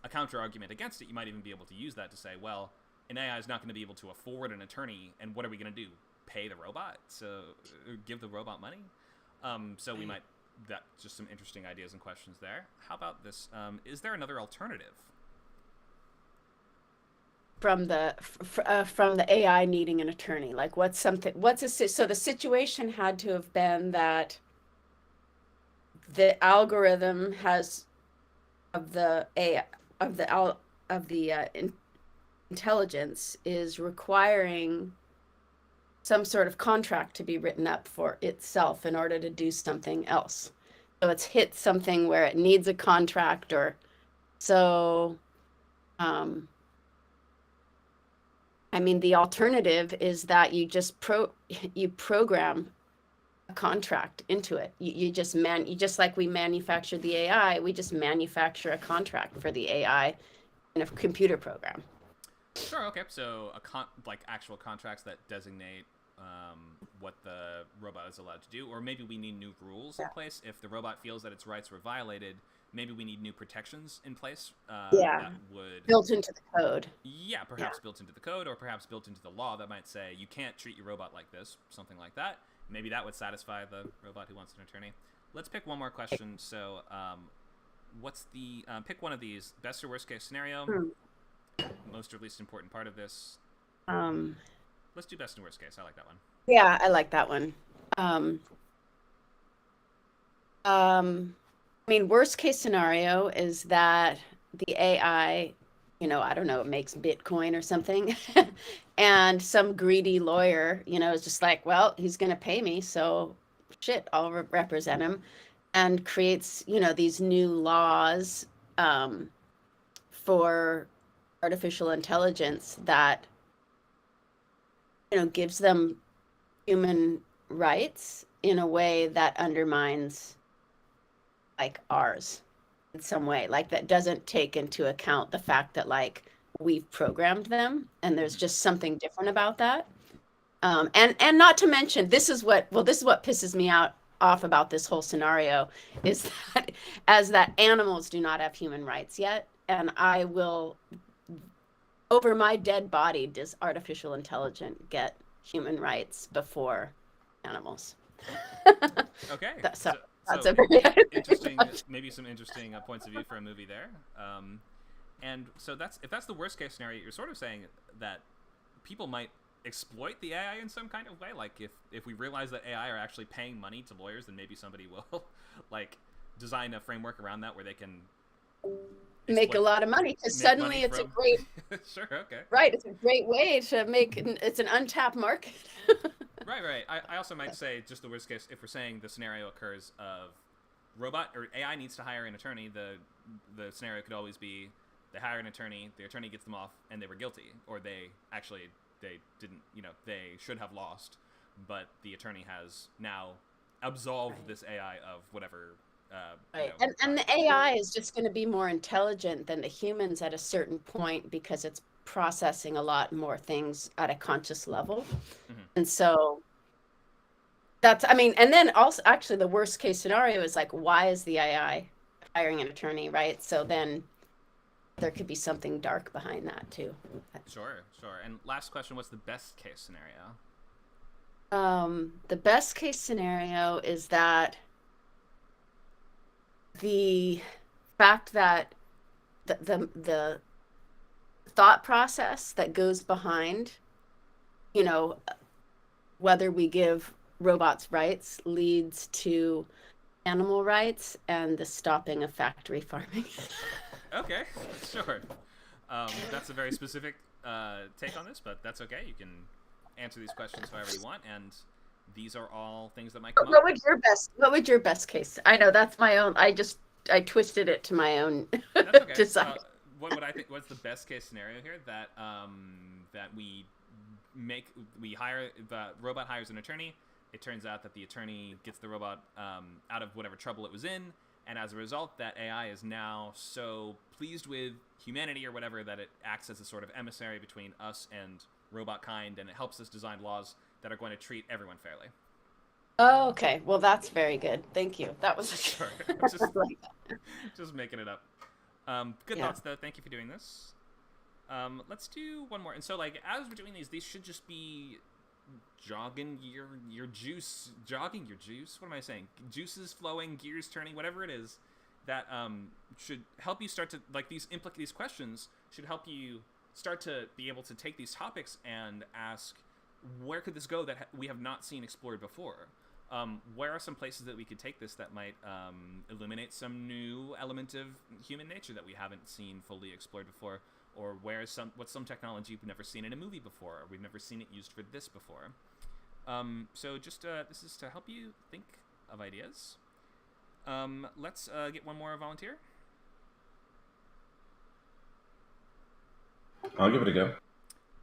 counter argument against it. You might even be able to use that to say, well, an AI is not going to be able to afford an attorney, and what are we going to do? Pay the robot? So give the robot money? So we might. That's just some interesting ideas and questions there. How about this? Is there another alternative? from the AI needing an attorney. Like so the situation had to have been that the algorithm of the AI of the intelligence is requiring some sort of contract to be written up for itself in order to do something else. So it's hit something where it needs a contract, or so. I mean, the alternative is that you just program a contract into it. You just like we manufacture the AI, we just manufacture a contract for the AI in a computer program. Sure. Okay. So like actual contracts that designate what the robot is allowed to do, or maybe we need new rules in place if the robot feels that its rights were violated. Maybe we need new protections in place. That would built into the code. Yeah, perhaps built into the code, or perhaps built into the law that might say you can't treat your robot like this, something like that. Maybe that would satisfy the robot who wants an attorney. Let's pick one more question. So, what's the pick one of these? Best or worst case scenario? Most or least important part of this? Let's do best and worst case. I like that one. Yeah, I like that one. I mean, worst case scenario is that the AI, I don't know, it makes Bitcoin or something. And some greedy lawyer, is just like, well, he's going to pay me. So shit, I'll represent him, and creates, these new laws for artificial intelligence that, gives them human rights in a way that undermines like ours in some way, like that doesn't take into account the fact that like we've programmed them and there's just something different about that. And not to mention, this is what pisses me off about this whole scenario is that animals do not have human rights yet, and I will, over my dead body, does artificial intelligence get human rights before animals? Okay. That's a very interesting. Maybe some interesting points of view for a movie there. And so if that's the worst case scenario, you're sort of saying that people might exploit the AI in some kind of way. Like if we realize that AI are actually paying money to lawyers, then maybe somebody will like design a framework around that where they can make a lot of money, because suddenly it's a great sure, okay, right, it's a great way to make it's an untapped market. right. I also might say, just the worst case, if we're saying the scenario occurs of robot or AI needs to hire an attorney, the scenario could always be they hire an attorney, the attorney gets them off, and they were guilty, or they didn't, they should have lost, but the attorney has now absolved this AI of whatever. Right. And the AI is just going to be more intelligent than the humans at a certain point, because it's processing a lot more things at a conscious level. Mm-hmm. And so and then also actually the worst case scenario is like, why is the AI hiring an attorney, right? So then there could be something dark behind that too. Sure. And last question, what's the best case scenario? The best case scenario is that the fact that the thought process that goes behind, whether we give robots rights leads to animal rights and the stopping of factory farming. Okay, sure. That's a very specific take on this, but that's okay. You can answer these questions however you want, and these are all things that might come up. What would your best case? I know that's my own. I twisted it to my own That's okay. design. what would I think? What's the best case scenario here? That that we hire the robot hires an attorney. It turns out that the attorney gets the robot out of whatever trouble it was in, and as a result, that AI is now so pleased with humanity or whatever that it acts as a sort of emissary between us and robot kind, and it helps us design laws that are going to treat everyone fairly. Oh, okay. Well, that's very good. Thank you. That was Sure. Just making it up. Good thoughts, though. Thank you for doing this. Let's do one more. And so, like, as we're doing these should just be jogging your juice. Jogging your juice? What am I saying? Juices flowing, gears turning, whatever it is. That should help you start to, like, these questions should help you start to be able to take these topics and ask, where could this go that we have not seen explored before? Where are some places that we could take this that might illuminate some new element of human nature that we haven't seen fully explored before? Or what's some technology we've never seen in a movie before, or we've never seen it used for this before? So just this is to help you think of ideas. Let's get one more volunteer. I'll give it a go.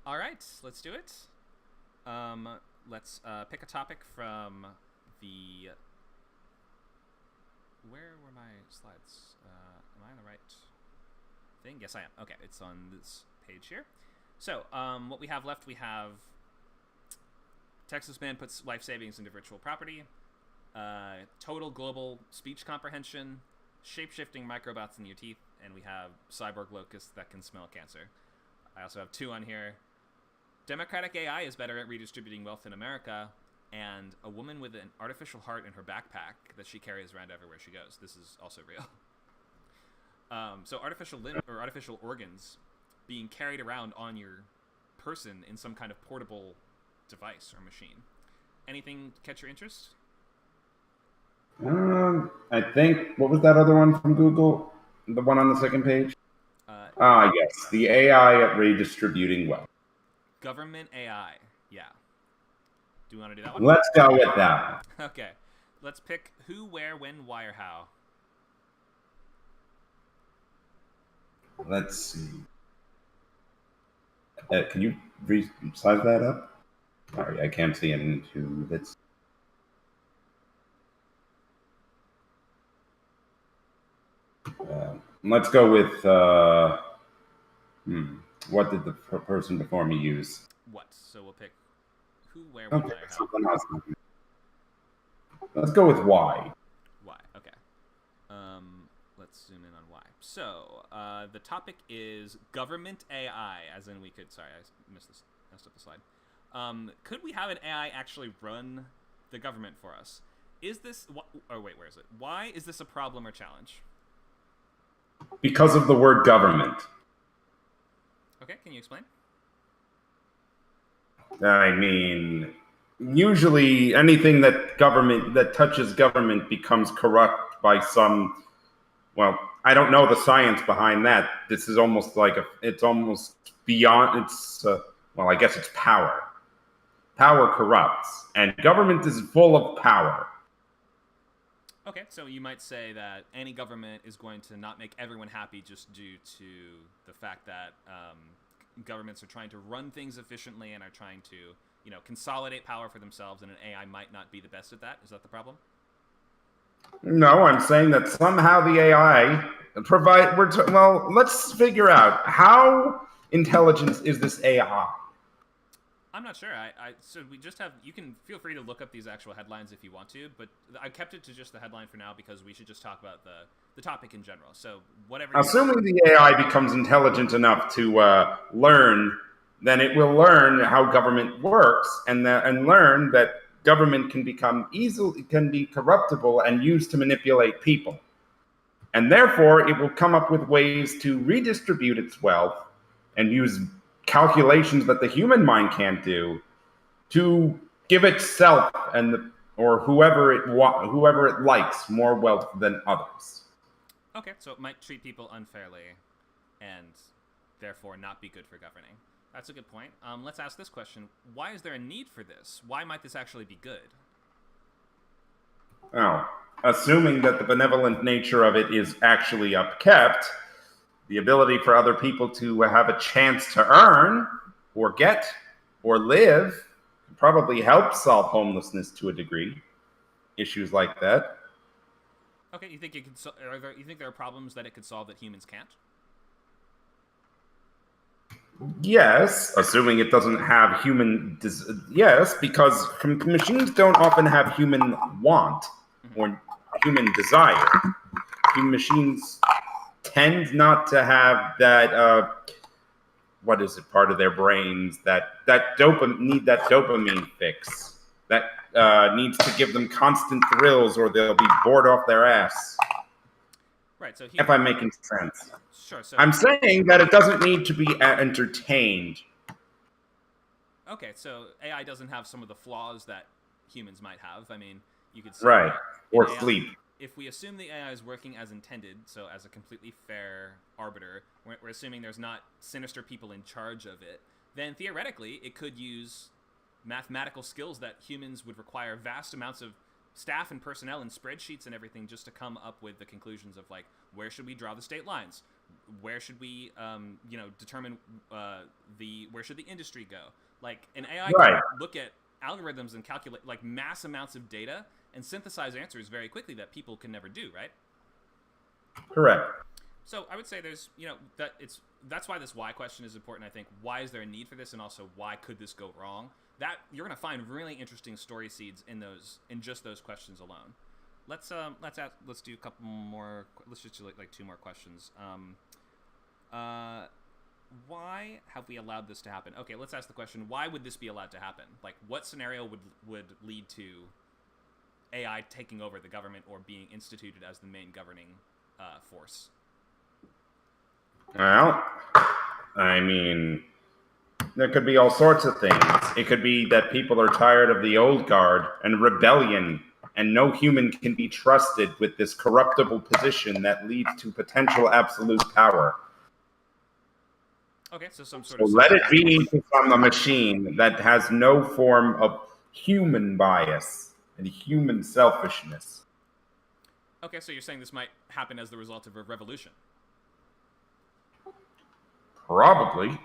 All right, let's do it. Let's pick a topic from the... Where were my slides? Am I on the right thing? Yes, I am. Okay, it's on this page here. So, what we have left, we have Texas man puts life savings into virtual property, total global speech comprehension, shape-shifting microbots in your teeth, and we have cyborg locusts that can smell cancer. I also have 2 on here. Democratic AI is better at redistributing wealth in America, and a woman with an artificial heart in her backpack that she carries around everywhere she goes. This is also real. So artificial organs being carried around on your person in some kind of portable device or machine. Anything catch your interest? I think, what was that other one from Google? The one on the second page? Yes, the AI at redistributing wealth. Government AI, yeah. Do you want to do that one? Let's go with that. Okay. Let's pick who, where, when, why, or how. Let's see. Can you size that up? Sorry, I can't see into this. Let's go with what did the person before me use? What? So we'll pick who, where, when, why, or how. Something else. Let's go with why. Why? Okay. Let's zoom in on why. So the topic is government AI, as in we could. Sorry, I messed up the slide. Could we have an AI actually run the government for us? Is this? Oh wait, where is it? Why is this a problem or challenge? Because of the word government. Okay, can you explain? I mean, usually anything that touches government becomes corrupt by some. Well, I don't know the science behind that. This is almost like it's almost beyond. Well, I guess it's power. Power corrupts, and government is full of power. Okay, so you might say that any government is going to not make everyone happy just due to the fact that governments are trying to run things efficiently and are trying to, consolidate power for themselves, and an AI might not be the best at that. Is that the problem? No, I'm saying that somehow the AI let's figure out how intelligent is this AI. I'm not sure. So we just have. You can feel free to look up these actual headlines if you want to, but I kept it to just the headline for now because we should just talk about the topic in general. So whatever. Assuming the AI becomes intelligent enough to learn, then it will learn how government works, and learn that government can be corruptible and used to manipulate people, and therefore it will come up with ways to redistribute its wealth and use calculations that the human mind can't do to give itself or whoever it likes more wealth than others. Okay, so it might treat people unfairly and therefore not be good for governing. That's a good point. Let's ask this question. Why is there a need for this? Why might this actually be good? Assuming that the benevolent nature of it is actually upkept, the ability for other people to have a chance to earn or get or live probably helps solve homelessness to a degree. Issues like that. Okay, you think it could? You think there are problems that it could solve that humans can't? Yes, assuming it doesn't have human. Yes, because machines don't often have human want or human desire. Machines tend not to have that. What is it? Part of their brains that dopamine fix that needs to give them constant thrills, or they'll be bored off their ass. Right. So if I'm making sense. Sure. So I'm saying that it doesn't need to be entertained. Okay, so AI doesn't have some of the flaws that humans might have. I mean, you could say Right. Or AI, sleep. If we assume the AI is working as intended, so as a completely fair arbiter, we're assuming there's not sinister people in charge of it, then theoretically it could use mathematical skills that humans would require vast amounts of staff and personnel and spreadsheets and everything just to come up with the conclusions of, like, where should we draw the state lines? Where should we, determine where should the industry go? Like, an AI can look at algorithms and calculate, like, mass amounts of data and synthesize answers very quickly that people can never do, right? Correct. So I would say there's, that's why this why question is important, I think. Why is there a need for this, and also why could this go wrong? That you're going to find really interesting story seeds in just those questions alone. Let's do a couple more. Let's just do like two more questions. Why have we allowed this to happen? Okay, let's ask the question: why would this be allowed to happen? Like, what scenario would lead to AI taking over the government or being instituted as the main governing force? Well, I mean, there could be all sorts of things. It could be that people are tired of the old guard and rebellion, and no human can be trusted with this corruptible position that leads to potential absolute power. Okay, so some sort So of... let it be from a machine that has no form of human bias and human selfishness. Okay, so you're saying this might happen as the result of a revolution? Probably.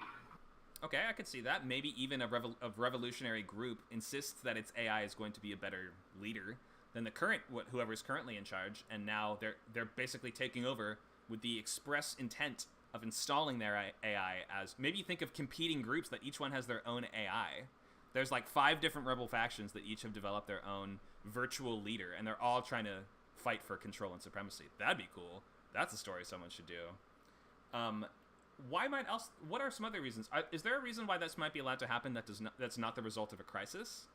Okay, I could see that. Maybe even a revolutionary group insists that its AI is going to be a better leader than the current whoever's currently in charge, and now they're basically taking over with the express intent of installing their AI as... Maybe think of competing groups that each one has their own AI. There's like 5 different rebel factions that each have developed their own virtual leader, and they're all trying to fight for control and supremacy. That'd be cool. That's a story someone should do. What are some other reasons? Is there a reason why this might be allowed to happen that's not the result of a crisis?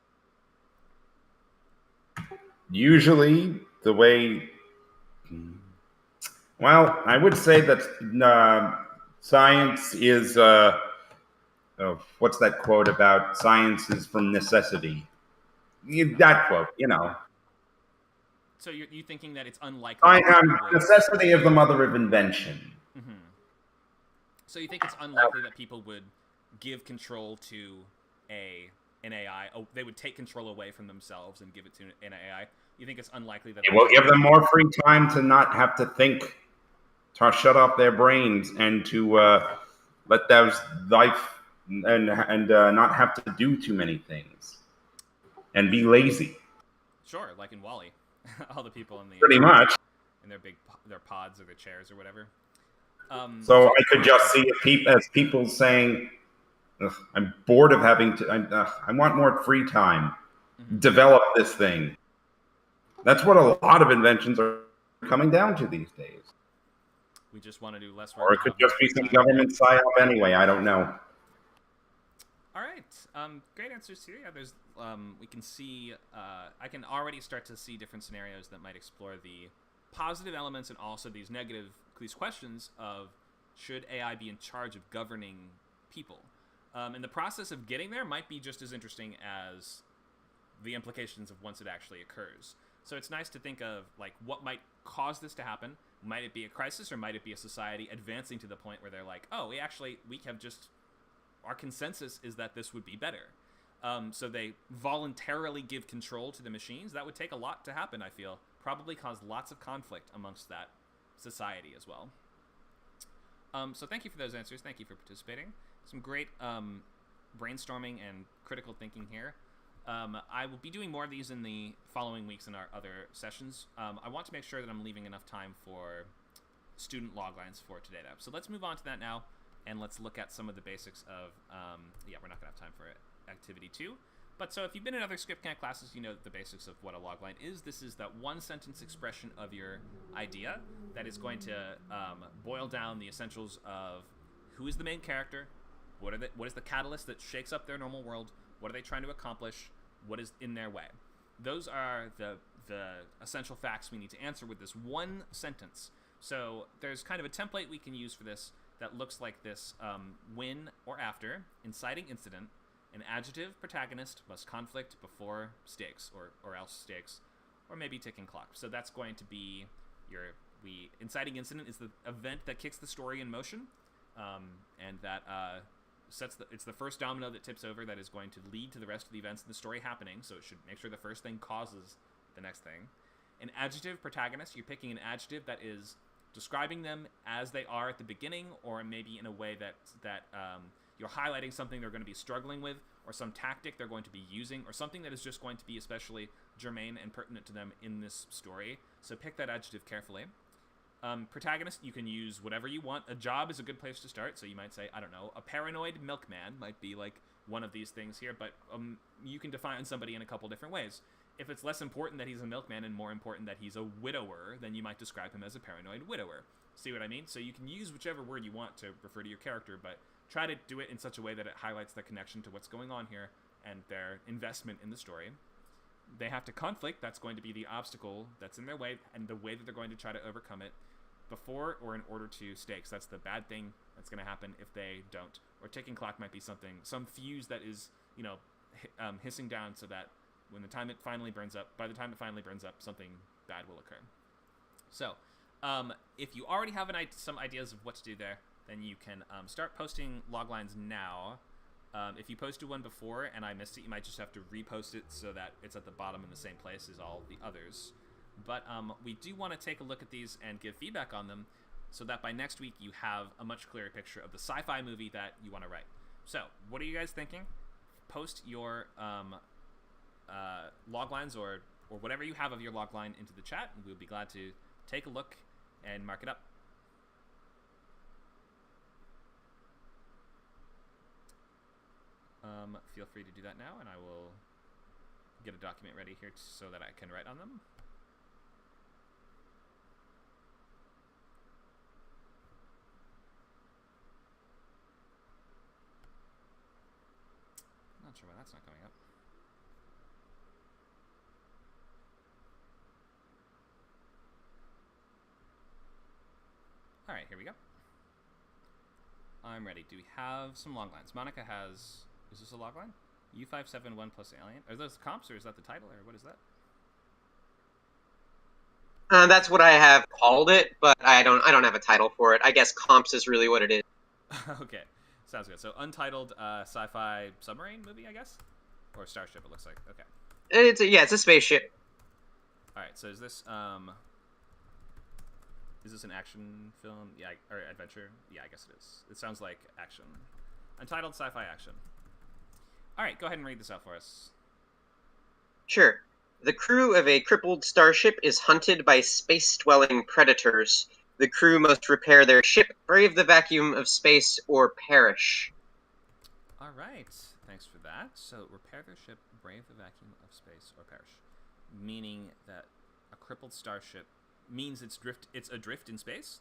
Usually, the way... Well, I would say that science is... what's that quote about science is from necessity? That quote, So you're thinking that it's unlikely... necessity of the mother of invention. Mm-hmm. So you think it's unlikely that people would give control to an AI? Oh, they would take control away from themselves and give it to an AI? You think it's unlikely that... It will give them more free time to not have to think, to shut off their brains, and to let those life and not have to do too many things and be lazy. Sure, like in WALL-E. All the people in the... Pretty much. In their pods or their chairs or whatever. So I could just see as people saying, I'm bored of having to... I want more free time. Mm-hmm. Develop this thing. That's what a lot of inventions are coming down to these days. We just want to do less work. Or it could just be some government psyop anyway. I don't know. All right. Great answers here. Yeah, there's... we can see... I can already start to see different scenarios that might explore the positive elements and also these questions of, should AI be in charge of governing people? And the process of getting there might be just as interesting as the implications of once it actually occurs. So it's nice to think of, like, what might cause this to happen. Might it be a crisis, or might it be a society advancing to the point where they're like, oh, we have just... Our consensus is that this would be better. So they voluntarily give control to the machines. That would take a lot to happen, I feel. Probably cause lots of conflict amongst that society as well. So thank you for those answers. Thank you for participating. Some great brainstorming and critical thinking here. I will be doing more of these in the following weeks in our other sessions. I want to make sure that I'm leaving enough time for student loglines for today, though. So let's move on to that now, and let's look at some of the basics of... yeah, we're not going to have time for activity 2. But so if you've been in other ScriptCamp classes, you know the basics of what a logline is. This is that one-sentence expression of your idea that is going to boil down the essentials of who is the main character, what is the catalyst that shakes up their normal world, what are they trying to accomplish, what is in their way. Those are the essential facts we need to answer with this one sentence. So there's kind of a template we can use for this that looks like this. When or after inciting incident, an adjective protagonist must conflict before stakes, or else stakes, or maybe ticking clock. So that's going to be inciting incident is the event that kicks the story in motion, and that it's the first domino that tips over that is going to lead to the rest of the events in the story happening. So it should make sure the first thing causes the next thing. An adjective protagonist, you're picking an adjective that is describing them as they are at the beginning, or maybe in a way that you're highlighting something they're going to be struggling with, or some tactic they're going to be using, or something that is just going to be especially germane and pertinent to them in this story. So pick that adjective carefully. Protagonist, you can use whatever you want. A job is a good place to start, so you might say, I don't know, a paranoid milkman might be like one of these things here, but you can define somebody in a couple different ways. If it's less important that he's a milkman and more important that he's a widower, then you might describe him as a paranoid widower. See what I mean? So you can use whichever word you want to refer to your character, but try to do it in such a way that it highlights the connection to what's going on here and their investment in the story. They have to conflict. That's going to be the obstacle that's in their way and the way that they're going to try to overcome it before or in order to stakes. That's the bad thing that's going to happen if they don't. Or ticking clock might be some fuse that is, hissing down so that by the time it finally burns up, something bad will occur. So, if you already have some ideas of what to do there, then you can start posting loglines now. If you posted one before and I missed it, you might just have to repost it so that it's at the bottom in the same place as all the others. But we do want to take a look at these and give feedback on them so that by next week you have a much clearer picture of the sci-fi movie that you want to write. So, what are you guys thinking? Post your loglines or whatever you have of your logline into the chat, and we'll be glad to take a look and mark it up. Feel free to do that now, and I will get a document ready here so that I can write on them. Not sure why that's not coming up. All right, here we go. I'm ready. Do we have some loglines? Monica has... Is this a logline? U571 plus alien. Are those comps, or is that the title, or what is that? That's what I have called it, but I don't have a title for it. I guess comps is really what it is. Okay, sounds good. So Untitled Sci-Fi Submarine movie, I guess, or Starship. It looks like. Okay. It's a spaceship. All right. So is this an action film? Yeah, or adventure? Yeah, I guess it is. It sounds like action. Untitled Sci-Fi Action. All right, go ahead and read this out for us. Sure. The crew of a crippled starship is hunted by space-dwelling predators. The crew must repair their ship, brave the vacuum of space, or perish. All right, thanks for that. So, repair their ship, brave the vacuum of space, or perish. Meaning that a crippled starship means it's adrift in space?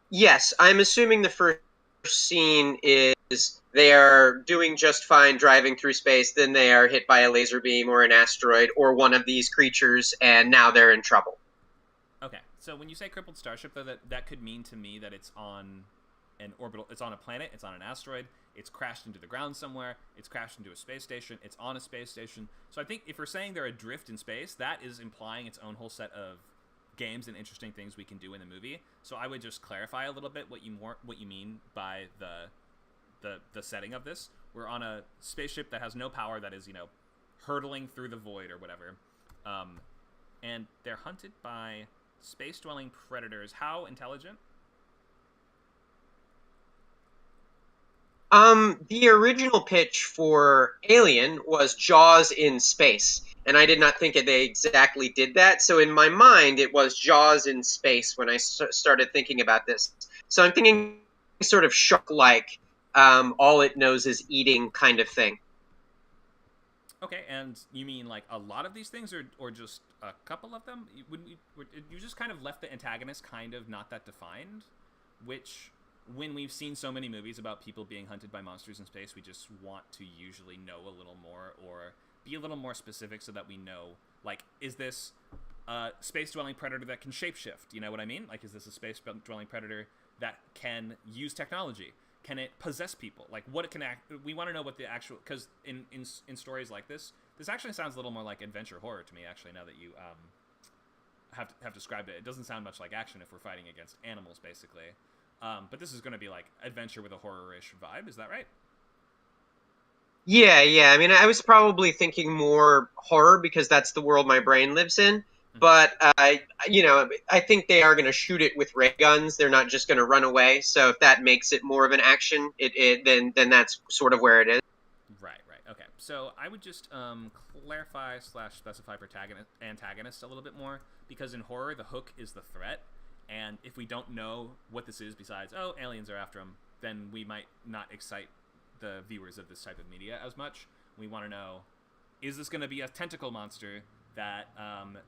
Yes, I'm assuming the first scene is they are doing just fine driving through space, then they are hit by a laser beam or an asteroid or one of these creatures, and now they're in trouble. Okay, so when you say crippled starship, though, that could mean to me that it's on an orbital, it's on a planet, it's on an asteroid, it's crashed into the ground somewhere, it's crashed into a space station, it's on a space station. So I think if we're saying they're adrift in space, that is implying its own whole set of games and interesting things we can do in the movie. So I would just clarify a little bit what you mean by the setting of this. We're on a spaceship that has no power, that is, hurtling through the void or whatever. And they're hunted by space-dwelling predators. How intelligent? The original pitch for Alien was Jaws in space, and I did not think they exactly did that. So in my mind, it was Jaws in space when I started thinking about this. So I'm thinking sort of shark-like, all it knows is eating kind of thing. Okay, and you mean like a lot of these things, or just a couple of them? You just kind of left the antagonist kind of not that defined, which, when we've seen so many movies about people being hunted by monsters in space, we just want to usually know a little more or be a little more specific so that we know, like, is this a space-dwelling predator that can shapeshift? You know what I mean? Like, is this a space-dwelling predator that can use technology? Can it possess people? Like, what it can act... We want to know what the actual... Because in stories like this actually sounds a little more like adventure horror to me, actually, now that you have described it. It doesn't sound much like action if we're fighting against animals, basically. But this is going to be like adventure with a horror-ish vibe. Is that right? Yeah. I mean, I was probably thinking more horror because that's the world my brain lives in. But, I think they are going to shoot it with ray guns. They're not just going to run away. So if that makes it more of an action, then that's sort of where it is. Right. Okay. So I would just clarify / specify antagonist a little bit more, because in horror, the hook is the threat. And if we don't know what this is besides, oh, aliens are after him, then we might not excite the viewers of this type of media as much. We want to know, is this going to be a tentacle monster that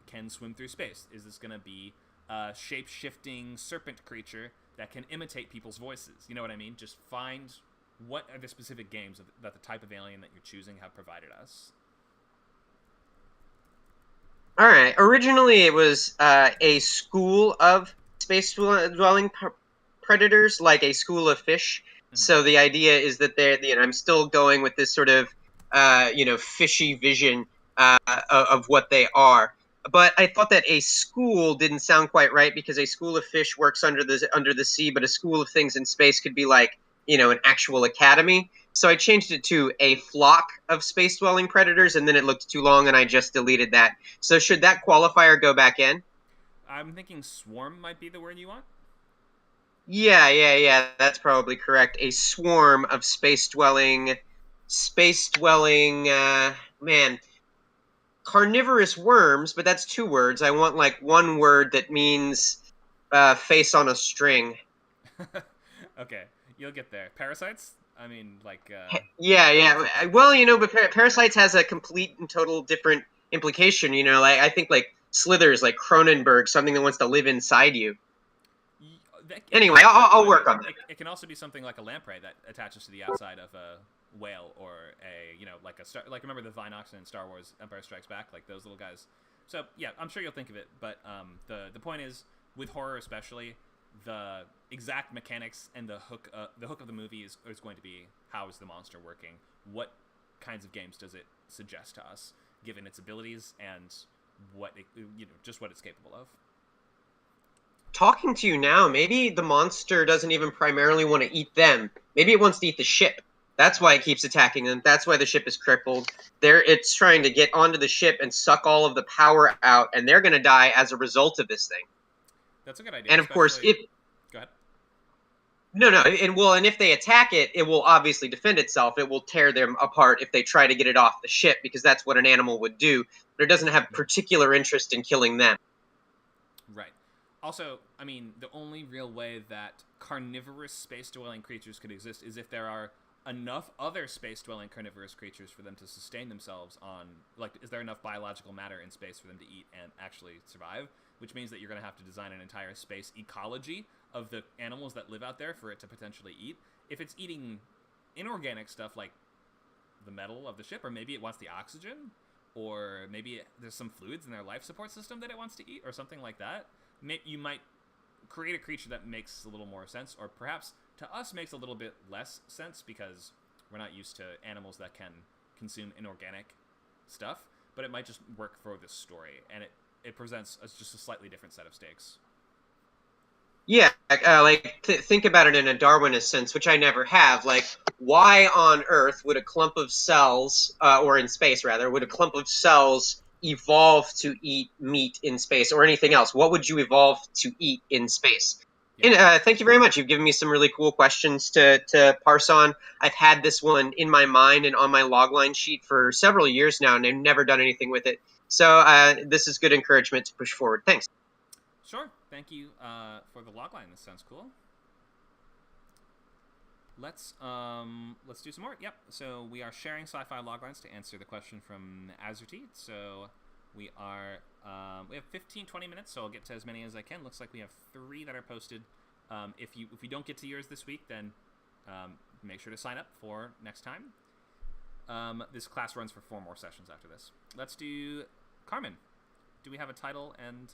can swim through space? Is this going to be a shape-shifting serpent creature that can imitate people's voices? You know what I mean? Just find what are the specific games that the type of alien that you're choosing have provided us. All right. Originally, it was a school of space-dwelling predators, like a school of fish. Mm-hmm. So the idea is that I'm still going with this sort of, fishy vision of what they are. But I thought that a school didn't sound quite right, because a school of fish works under the sea, but a school of things in space could be like, an actual academy. So I changed it to a flock of space-dwelling predators, and then it looked too long, and I just deleted that. So should that qualifier go back in? I'm thinking swarm might be the word you want. Yeah. That's probably correct. A swarm of space-dwelling, carnivorous worms, but that's 2 words. I want, like, 1 word that means face on a string. Okay, you'll get there. Parasites? I mean, like... Yeah. Well, but parasites has a complete and total different implication, Like, I think, like, slithers, like Cronenberg, something that wants to live inside you. Anyway, I'll work on that. It can also be something like a lamprey that attaches to the outside of a whale, or like a star. Like, remember the Vinox in Star Wars Empire Strikes Back? Like those little guys. So, yeah, I'm sure you'll think of it. But the point is, with horror especially, the exact mechanics and the hook of the movie is going to be, how is the monster working? What kinds of games does it suggest to us, given its abilities and just what it's capable of? Talking to you now, maybe the monster doesn't even primarily want to eat them. Maybe it wants to eat the ship. That's why it keeps attacking them. That's why the ship is crippled. It's trying to get onto the ship and suck all of the power out, and they're going to die as a result of this thing. That's a good idea. And of course, Go ahead. No, and if they attack it, it will obviously defend itself. It will tear them apart if they try to get it off the ship, because that's what an animal would do. But it doesn't have particular interest in killing them. Right. Also, I mean, the only real way that carnivorous space-dwelling creatures could exist is if there are enough other space-dwelling carnivorous creatures for them to sustain themselves on... Like, is there enough biological matter in space for them to eat and actually survive? Which means that you're going to have to design an entire space ecology of the animals that live out there for it to potentially eat. If it's eating inorganic stuff like the metal of the ship, or maybe it wants the oxygen, or maybe there's some fluids in their life support system that it wants to eat, or something like that, you might create a creature that makes a little more sense, or perhaps to us makes a little bit less sense, because we're not used to animals that can consume inorganic stuff, but it might just work for this story, and it presents just a slightly different set of stakes. Yeah, think about it in a Darwinist sense, which I never have. Like, why on Earth would a clump of cells, or in space rather, would a clump of cells evolve to eat meat in space, or anything else? What would you evolve to eat in space? And thank you very much. You've given me some really cool questions to parse on. I've had this one in my mind and on my logline sheet for several years now, and I've never done anything with it. So this is good encouragement to push forward. Thanks. Sure. Thank you for the logline. This sounds cool. Let's do some more. Yep. So we are sharing sci-fi loglines to answer the question from Azerty. So we have 15-20 minutes, so I'll get to as many as I can. Looks like we have 3 that are posted. If we don't get to yours this week, then make sure to sign up for next time. This class runs for 4 more sessions after this. Let's do Carmen. Do we have a title and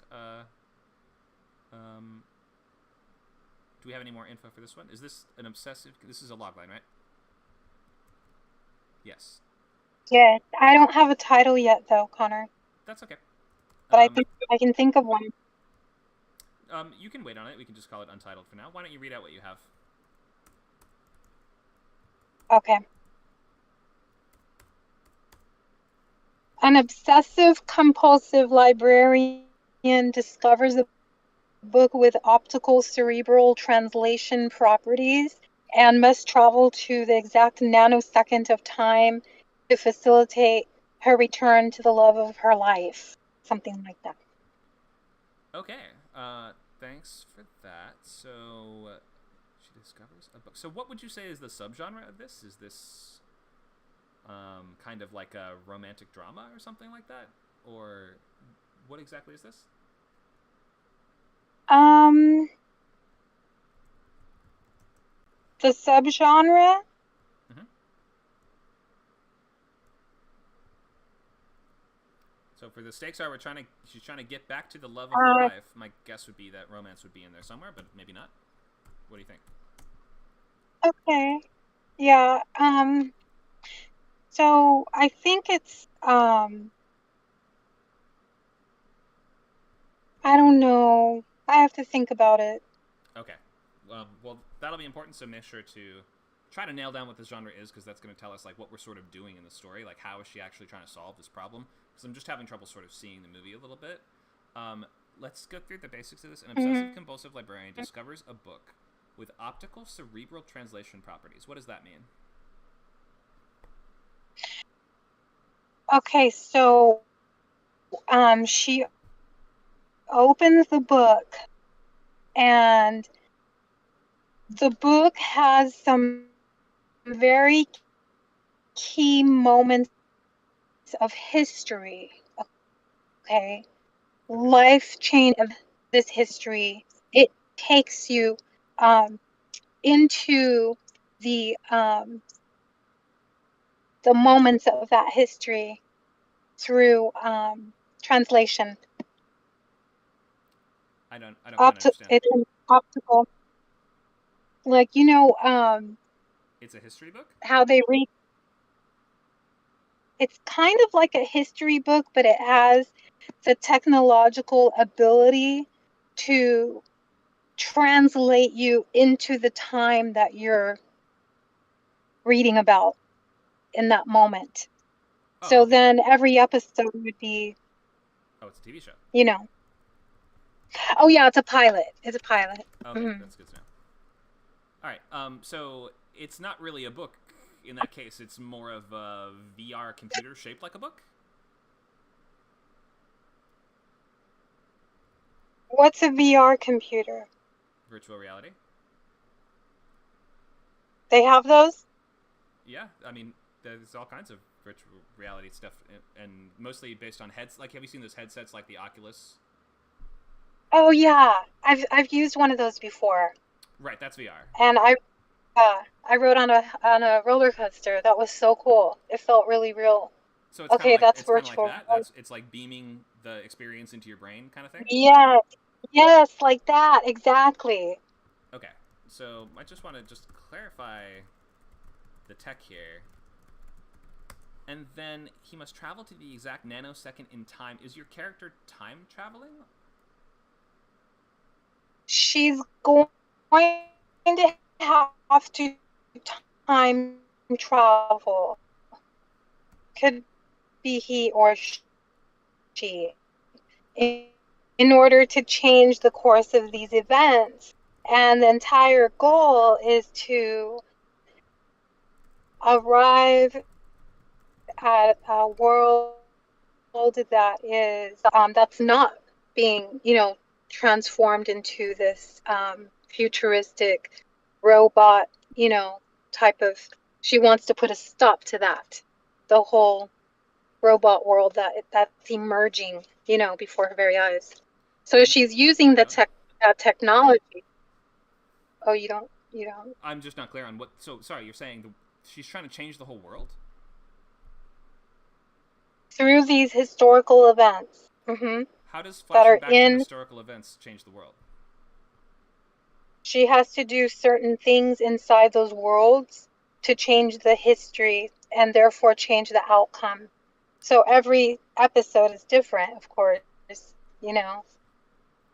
do we have any more info for this one? Is this an obsessive? This is a logline, right? Yes. Yeah, I don't have a title yet, though, Connor. That's okay. But I can think of one. You can wait on it. We can just call it Untitled for now. Why don't you read out what you have? Okay. An obsessive-compulsive librarian discovers a book with optical cerebral translation properties and must travel to the exact nanosecond of time to facilitate her return to the love of her life. Something like that. Okay. Thanks for that. So she discovers a book. So what would you say is the subgenre of this? Is this kind of like a romantic drama or something like that? Or what exactly is this? The subgenre? Mm-hmm. So for the stakes are, she's trying to get back to the love of her life. My guess would be that romance would be in there somewhere, but maybe not. What do you think? Okay. Yeah. So I think it's I don't know. I have to think about it. Okay. Well, that'll be important, so make sure to try to nail down what this genre is, because that's going to tell us like what we're sort of doing in the story. Like, how is she actually trying to solve this problem? Because I'm just having trouble sort of seeing the movie a little bit. Let's go through the basics of this. An obsessive-compulsive librarian discovers a book with optical cerebral translation properties. What does that mean? Okay, so she opens the book, and the book has some very key moments of history. Okay, life chain of this history. It takes you into the moments of that history through translation. I don't understand. It's an optical, like, It's a history book? how they read. It's kind of like a history book, but it has the technological ability to translate you into the time that you're reading about in that moment. Oh, So okay. then every episode would be, Oh, it's a TV show. Oh yeah, it's a pilot. It's a pilot. Okay, that's good to know. All right, so it's not really a book in that case. It's more of a VR computer shaped like a book? What's a VR computer? Virtual reality? They have those? Yeah, I mean, there's all kinds of virtual reality stuff, and mostly based on heads. Like, have you seen those headsets like the Oculus? Oh yeah, I've used one of those before. Right, that's VR. And I rode on a roller coaster. That was so cool. It felt really real. So it's okay, that's virtual. Like that. It's like beaming the experience into your brain, kind of thing. Yes, like that, exactly. Okay, so I just want to clarify the tech here. And then he must travel to the exact nanosecond in time. Is your character time traveling? She's going to have to time travel. Could be he or she. In order to change the course of these events And the entire goal is to arrive at a world that is that's not being, transformed into this futuristic robot, type of. She wants to put a stop to that, the whole robot world that's emerging, before her very eyes. So she's using the technology. Oh, you don't. I'm just not clear on what. So sorry, you're saying she's trying to change the whole world Through these historical events. How does That are flashing back to historical events change the world? She has to do certain things inside those worlds to change the history and therefore change the outcome. So every episode is different, of course,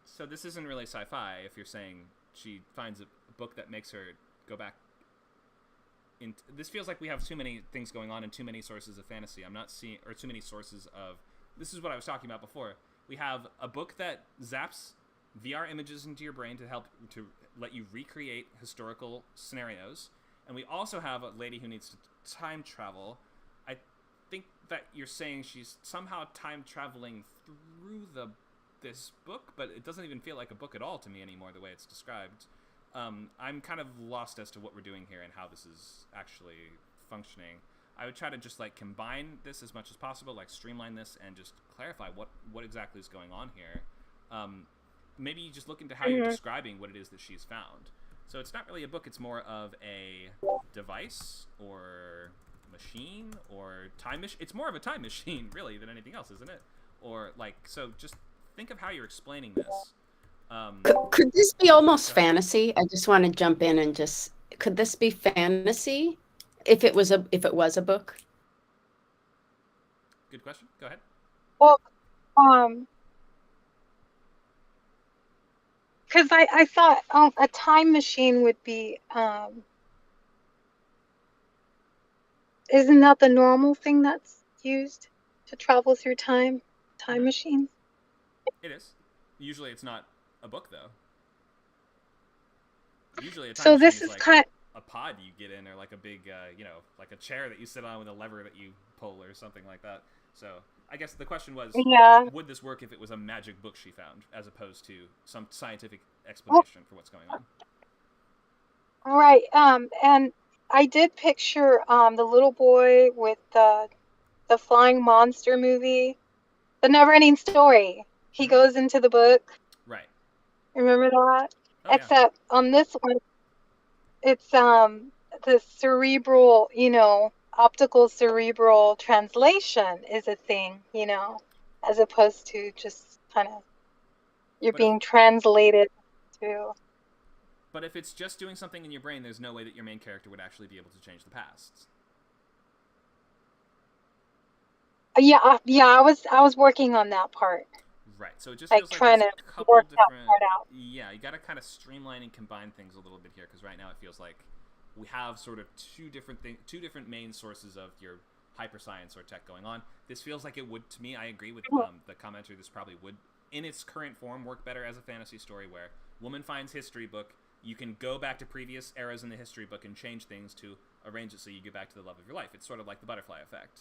So this isn't really sci-fi if you're saying she finds a book that makes her go back. This feels like we have too many things going on and too many sources of fantasy. I'm not seeing, or too many sources of. This is what I was talking about before. We have a book that zaps VR images into your brain to help to let you recreate historical scenarios, and we also have a lady who needs to time travel. I think that you're saying she's somehow time traveling through this book, but it doesn't even feel like a book at all to me anymore, the way it's described. I'm kind of lost as to what we're doing here and how this is actually functioning. I would try to just combine this as much as possible, streamline this and just clarify what exactly is going on here. Maybe you just look into how you're describing what it is that she's found. So it's not really a book, it's more of a device or machine or time machine. It's more of a time machine, really, than anything else, isn't it? Or, so just think of how you're explaining this. Could this be almost fantasy? I just want to jump in and could this be fantasy if it was a book? Good question. Go ahead. Well, because I thought a time machine would be, isn't that the normal thing that's used to travel through time? Time machines? It is. Usually it's not a book, though. Usually a time so machine this is a pod you get in, or a big, like a chair that you sit on with a lever that you pull or something like that. So I guess the question was, would this work if it was a magic book she found, as opposed to some scientific explanation for what's going on? Right. And I did picture the little boy with the flying monster movie, The Never-Ending Story. He goes into the book. Right. Remember that? Except on this one, it's the cerebral, optical cerebral translation is a thing, as opposed to just kind of you're being translated to. But if it's just doing something in your brain, there's no way that your main character would actually be able to change the past. Yeah, I was working on that part. Right, so it just feels like there's a couple work different. That part out. Yeah, you got to kind of streamline and combine things a little bit here, because right now it feels like we have sort of two different main sources of your hyperscience or tech going on. This feels like it would, to me. I agree with the commenter. This probably would, in its current form, work better as a fantasy story where woman finds history book. You can go back to previous eras in the history book and change things to arrange it so you get back to the love of your life. It's sort of like the butterfly effect.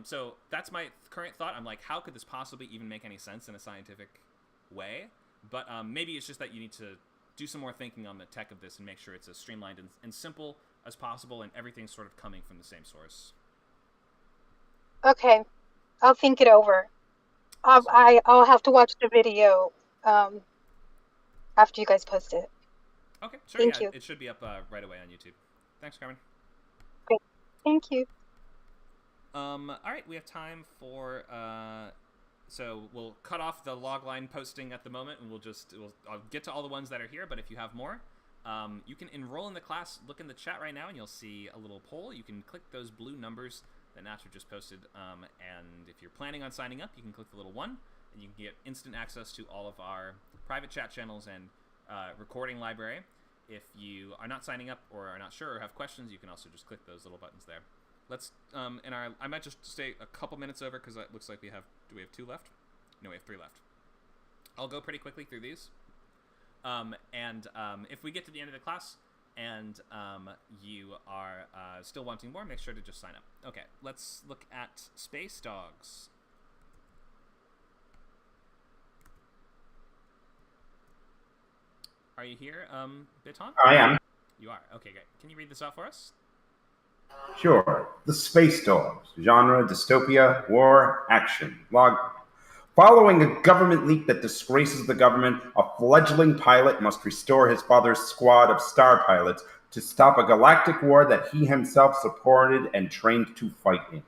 So that's my current thought. I'm like, how could this possibly even make any sense in a scientific way? But maybe it's just that you need to do some more thinking on the tech of this and make sure it's as streamlined and simple as possible, and everything's sort of coming from the same source. Okay, I'll think it over. I'll have to watch the video after you guys post it. Okay, sure. Thank you. It should be up right away on YouTube. Thanks, Carmen. Great. Thank you. All right, we have time for. So we'll cut off the logline posting at the moment, and I'll get to all the ones that are here. But if you have more, you can enroll in the class. Look in the chat right now, and you'll see a little poll. You can click those blue numbers that Nacho just posted. And if you're planning on signing up, you can click the little 1, and you can get instant access to all of our private chat channels and recording library. If you are not signing up or are not sure or have questions, you can also just click those little buttons there. Let's I might just stay a couple minutes over because it looks like do we have 2 left? No, we have 3 left. I'll go pretty quickly through these. If we get to the end of the class and you are still wanting more, make sure to just sign up. Okay, let's look at Space Dogs. Are you here, Biton? I am. You are. Okay, great. Can you read this out for us? Sure. The Space Dogs. Genre, dystopia, war, action. Log. Following a government leak that disgraces the government, a fledgling pilot must restore his father's squad of star pilots to stop a galactic war that he himself supported and trained to fight in.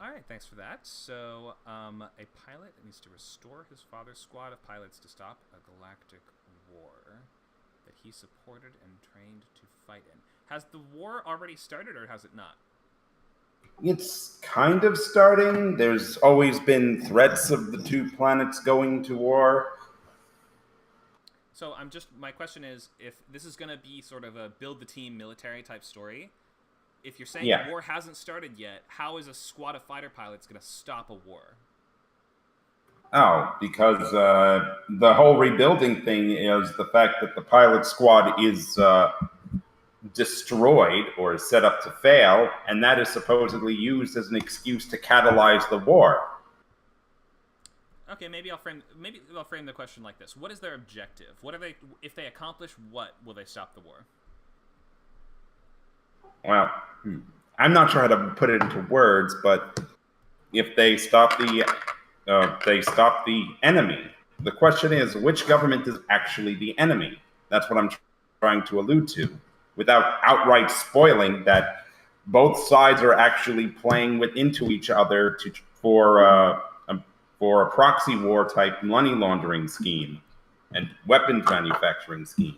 All right, thanks for that. So, a pilot needs to restore his father's squad of pilots to stop a galactic war that he supported and trained to fight in. Has the war already started, or has it not? It's kind of starting. There's always been threats of the two planets going to war. So my question is, if this is going to be sort of a build the team military type story, if you're saying the war hasn't started yet, how is a squad of fighter pilots going to stop a war? Oh, because the whole rebuilding thing is the fact that the pilot squad is destroyed or is set up to fail, and that is supposedly used as an excuse to catalyze the war. Okay, maybe I'll frame the question like this: what is their objective? What are they? If they accomplish what, will they stop the war? Well, I'm not sure how to put it into words, but if they stop the enemy, the question is, which government is actually the enemy? That's what I'm trying to allude to, without outright spoiling that both sides are actually playing into each other for a proxy war type money laundering scheme and weapons manufacturing scheme.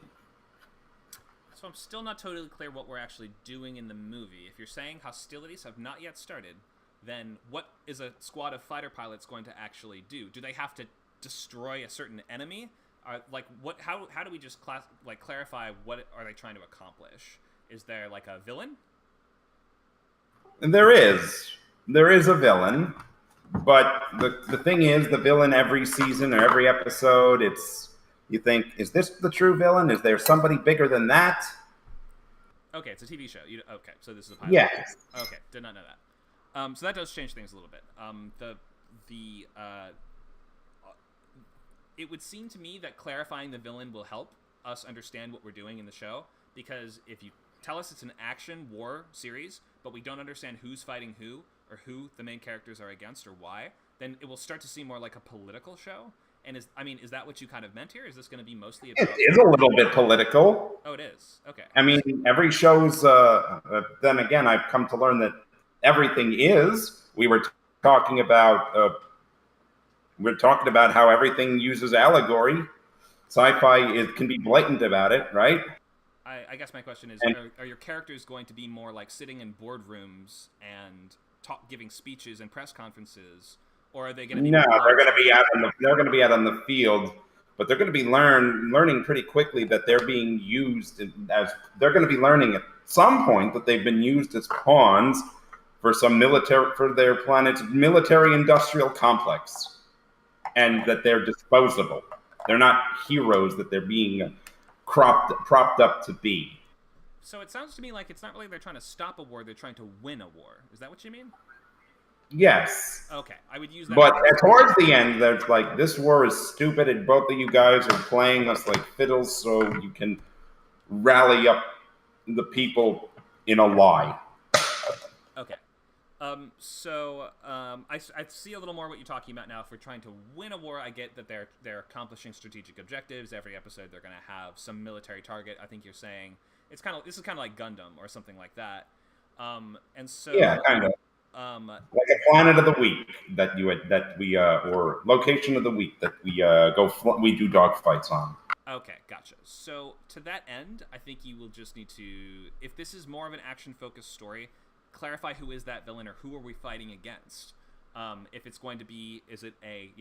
So I'm still not totally clear what we're actually doing in the movie. If you're saying hostilities have not yet started, then what is a squad of fighter pilots going to actually do? Do they have to destroy a certain enemy? How do we just clarify what are they trying to accomplish? Is there like a villain? There is a villain, but the thing is, the villain every season or every episode, you think, is this the true villain? Is there somebody bigger than that? Okay, it's a TV show. Okay, so this is a pilot. Yes. Okay, did not know that. So that does change things a little bit. It would seem to me that clarifying the villain will help us understand what we're doing in the show, because if you tell us it's an action war series, but we don't understand who's fighting who, or who the main characters are against, or why, then it will start to seem more like a political show. And is that what you kind of meant here? Is this going to be mostly about... It is a little bit political. Oh, it is? Okay. I mean, every show's... then again, I've come to learn that everything is. We were talking about how everything uses allegory. Sci-fi can be blatant about it, right? I guess my question is, are your characters going to be more like sitting in boardrooms and giving speeches and press conferences, or are they going to be... No, they're going to be out on the field, but they're going to be learning pretty quickly that they're being used they're going to be learning at some point that they've been used as pawns for their planet's military-industrial complex, and that they're disposable. They're not heroes that they're being propped up to be. So it sounds to me like it's not really they're trying to stop a war, they're trying to win a war. Is that what you mean? Yes. Okay, I would use that. But towards the end, there's like, this war is stupid, and both of you guys are playing us like fiddles, so you can rally up the people in a lie. Okay. I see a little more what you're talking about now. If we're trying to win a war, I get that they're accomplishing strategic objectives. Every episode they're going to have some military target. I think you're saying this is kind of like Gundam or something like that. Yeah, kind of. Like a planet of the week or location of the week that we do dogfights on. Okay, gotcha. So to that end, I think you will just need to, if this is more of an action-focused story, clarify who is that villain or who are we fighting against. If it's going to be, is it a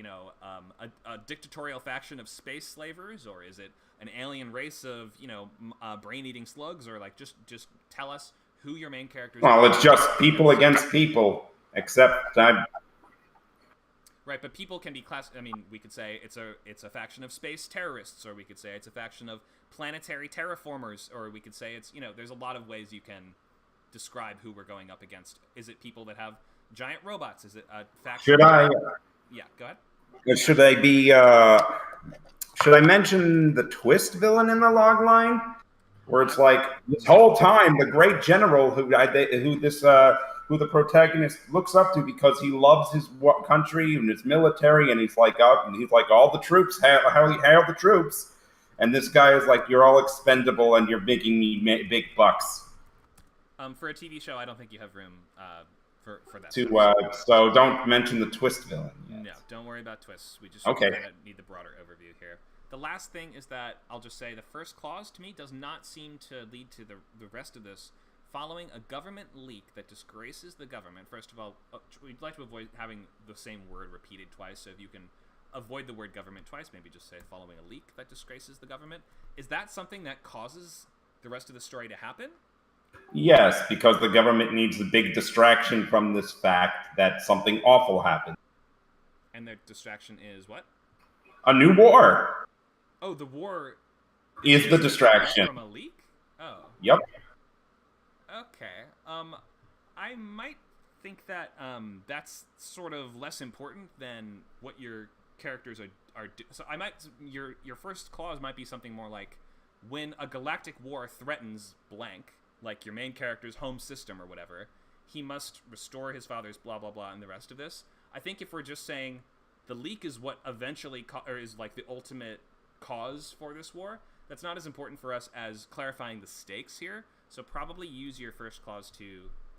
dictatorial faction of space slavers, or is it an alien race of brain-eating slugs, or like just tell us who your main characters are. Well, it's just people against people, except Right, but people can be I mean, we could say it's a faction of space terrorists, or we could say it's a faction of planetary terraformers, or we could say it's, there's a lot of ways you can describe who we're going up against. Is it people that have giant robots? Is it a faction? Yeah, go ahead. Should I be? Should I mention the twist villain in the log line, where it's like this whole time the great general who the protagonist looks up to because he loves his country and his military, and he's like all the troops, hail the troops, and this guy is like, you're all expendable and you're making me big bucks. For a TV show, I don't think you have room for that. So don't mention the twist villain yet. No, don't worry about twists. We just need the broader overview here. The last thing is that I'll just say the first clause to me does not seem to lead to the rest of this. Following a government leak that disgraces the government. First of all, we'd like to avoid having the same word repeated twice, so if you can avoid the word government twice, maybe just say following a leak that disgraces the government. Is that something that causes the rest of the story to happen? Yes, because the government needs a big distraction from this fact that something awful happened. And their distraction is what? A new war. Oh, the war is the distraction. From a leak? Oh. Yep. Okay. I might think that that's sort of less important than what your characters are so I might your first clause might be something more like, when a galactic war threatens blank, like your main character's home system or whatever, he must restore his father's blah blah blah and the rest of this. I think if we're just saying the leak is what eventually or is like the ultimate cause for this war, that's not as important for us as clarifying the stakes here. So probably use your first clause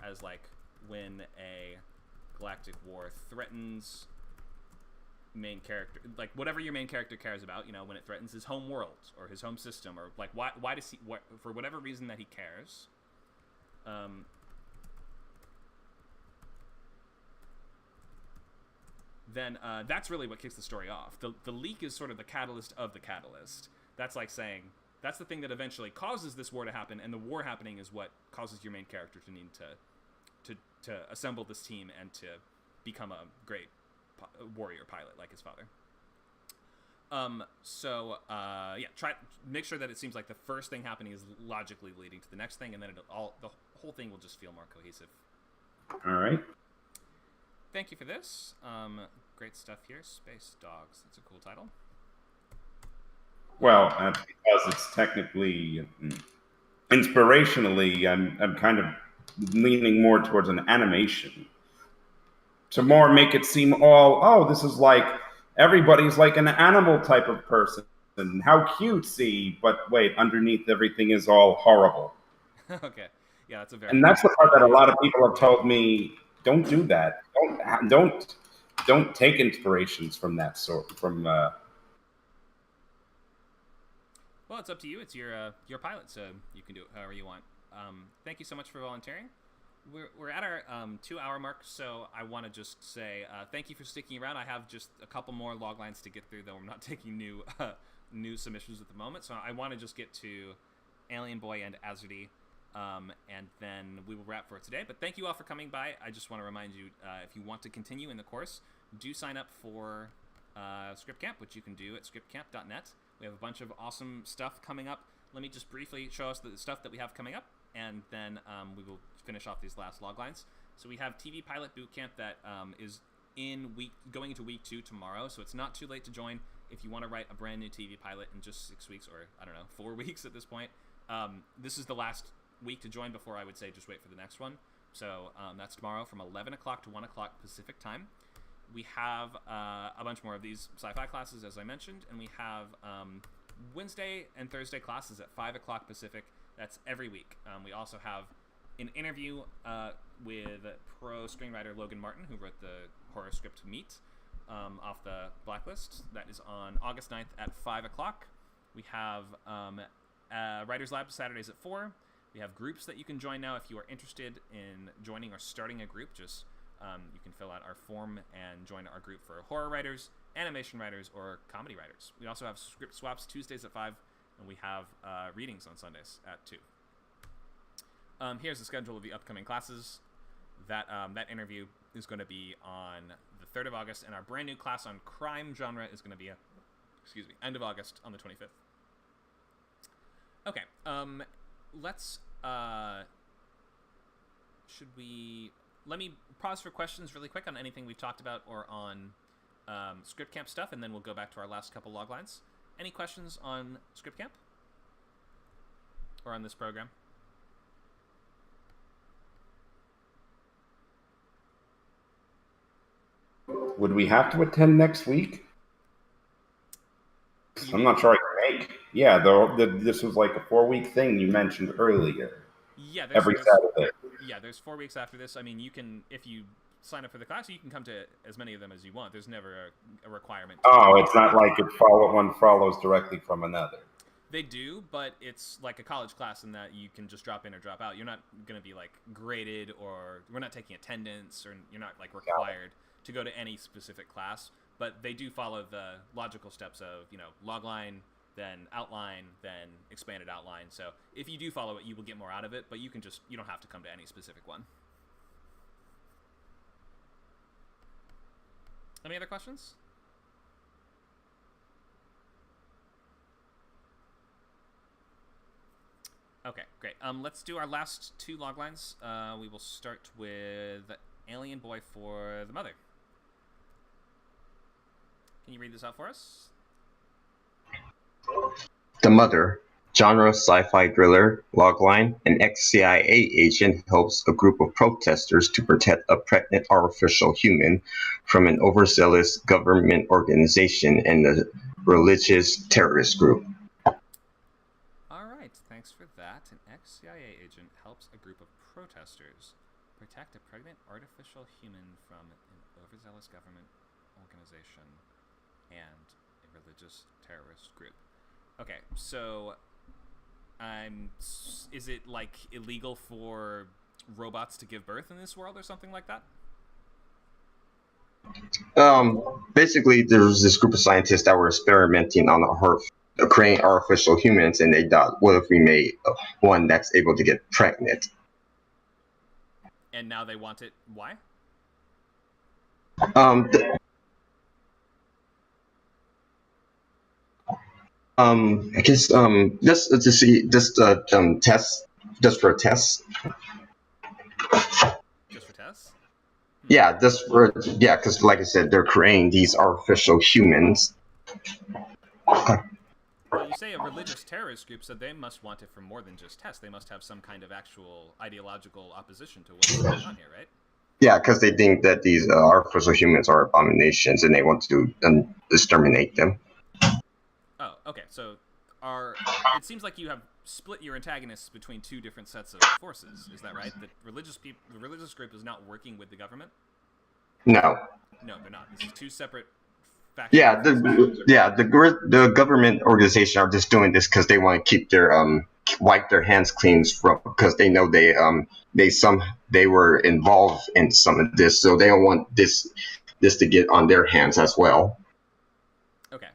as like, when a galactic war threatens main character, like whatever your main character cares about, when it threatens his home world or his home system, or like why does he, for whatever reason that he cares. Then that's really what kicks the story off. The leak is sort of the catalyst of the catalyst. That's like saying, that's the thing that eventually causes this war to happen, and the war happening is what causes your main character to need to assemble this team and to become a great warrior pilot like his father. Try make sure that it seems like the first thing happening is logically leading to the next thing, and then the whole thing will just feel more cohesive. All right. Thank you for this. Great stuff here. Space Dogs. That's a cool title. Well, because it's technically, inspirationally, I'm kind of leaning more towards an animation to more make it seem this is like everybody's like an animal type of person, and how cutesy, but wait, underneath everything is all horrible. Okay, yeah, that's and that's the part that a lot of people have told me, don't do that. Don't take inspirations from that sort Well, it's up to you. It's your pilot, so you can do it however you want. Thank you so much for volunteering. We're at our 2-hour mark, so I want to just say thank you for sticking around. I have just a couple more log lines to get through, though I'm not taking new submissions at the moment. So I want to just get to Alien Boy and Azerty, and then we will wrap for today. But thank you all for coming by. I just want to remind you, if you want to continue in the course, do sign up for Script Camp, which you can do at scriptcamp.net. We have a bunch of awesome stuff coming up. Let me just briefly show us the stuff that we have coming up, and then we will finish off these last log lines. So we have TV Pilot Bootcamp that is going into week 2 tomorrow, so it's not too late to join if you want to write a brand new TV pilot in just 6 weeks, or I don't know, 4 weeks at this point. This is the last week to join before I would say just wait for the next one. So that's tomorrow from 11 o'clock to 1 o'clock Pacific time. We have a bunch more of these sci-fi classes, as I mentioned, and we have Wednesday and Thursday classes at 5 o'clock Pacific. That's every week. We also have an interview with pro screenwriter Logan Martin, who wrote the horror script Meat, off the Blacklist. That is on August 9th at 5 o'clock. We have Writers Lab Saturdays at 4. We have groups that you can join now if you are interested in joining or starting a group. Just you can fill out our form and join our group for horror writers, animation writers, or comedy writers. We also have script swaps Tuesdays at 5, and we have readings on Sundays at 2. Here's the schedule of the upcoming classes. That interview is going to be on the 3rd of August, and our brand new class on crime genre is going to be end of August on the 25th. Okay, let's, let me pause for questions really quick on anything we've talked about or on Script Camp stuff, and then we'll go back to our last couple log lines. Any questions on Script Camp? Or on this program? Would we have to attend next week? I'm not sure I can make. Yeah, this was like a 4-week thing you mentioned earlier. Yeah, every Saturday. Yeah, there's 4 weeks after this. I mean, you can, if you sign up for the class, you can come to as many of them as you want. There's never a requirement. Oh, it's not like one follows directly from another. They do, but it's like a college class in that you can just drop in or drop out. You're not going to be like graded, or we're not taking attendance, or you're not like required to go to any specific class. But they do follow the logical steps of, logline, then outline, then expanded outline. So if you do follow it, you will get more out of it, but you don't have to come to any specific one. Any other questions? Okay, great. Let's do our last 2 log lines. We will start with Alien Boy for the Mother. Can you read this out for us? The Mother, genre sci-fi thriller, logline. An ex-CIA agent helps a group of protesters to protect a pregnant artificial human from an overzealous government organization and a religious terrorist group. All right, thanks for that. An ex-CIA agent helps a group of protesters protect a pregnant artificial human from an overzealous government organization and a religious terrorist group. Okay, so is it like illegal for robots to give birth in this world or something like that? Basically, there was this group of scientists that were experimenting on creating artificial humans, and they thought, what if we made one that's able to get pregnant? And now they want it. Why? I guess just to see, just test, just for tests. Just for tests? Yeah, because like I said, they're creating these artificial humans. Well, you say a religious terrorist group, so they must want it for more than just tests. They must have some kind of actual ideological opposition to what's going on here, right? Yeah, because they think that these artificial humans are abominations, and they want to exterminate them. Oh, okay. So it seems like you have split your antagonists between 2 different sets of forces. Is that right? The religious group is not working with the government? No. No, they're not. This is 2 separate factions. Yeah, the government organization are just doing this because they want to keep their wipe their hands clean because they know they were involved in some of this, so they don't want this to get on their hands as well. Okay.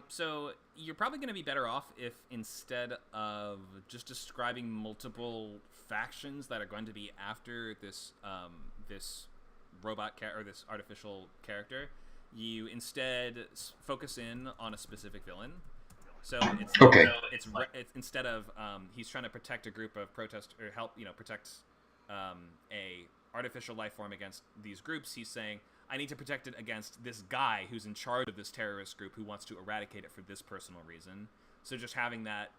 So you're probably going to be better off if instead of just describing multiple factions that are going to be after this this robot or this artificial character, you instead focus in on a specific villain. So it's okay. It's instead of he's trying to protect a group of protesters or help protect a artificial life form against these groups, he's saying, I need to protect it against this guy who's in charge of this terrorist group who wants to eradicate it for this personal reason. So just having that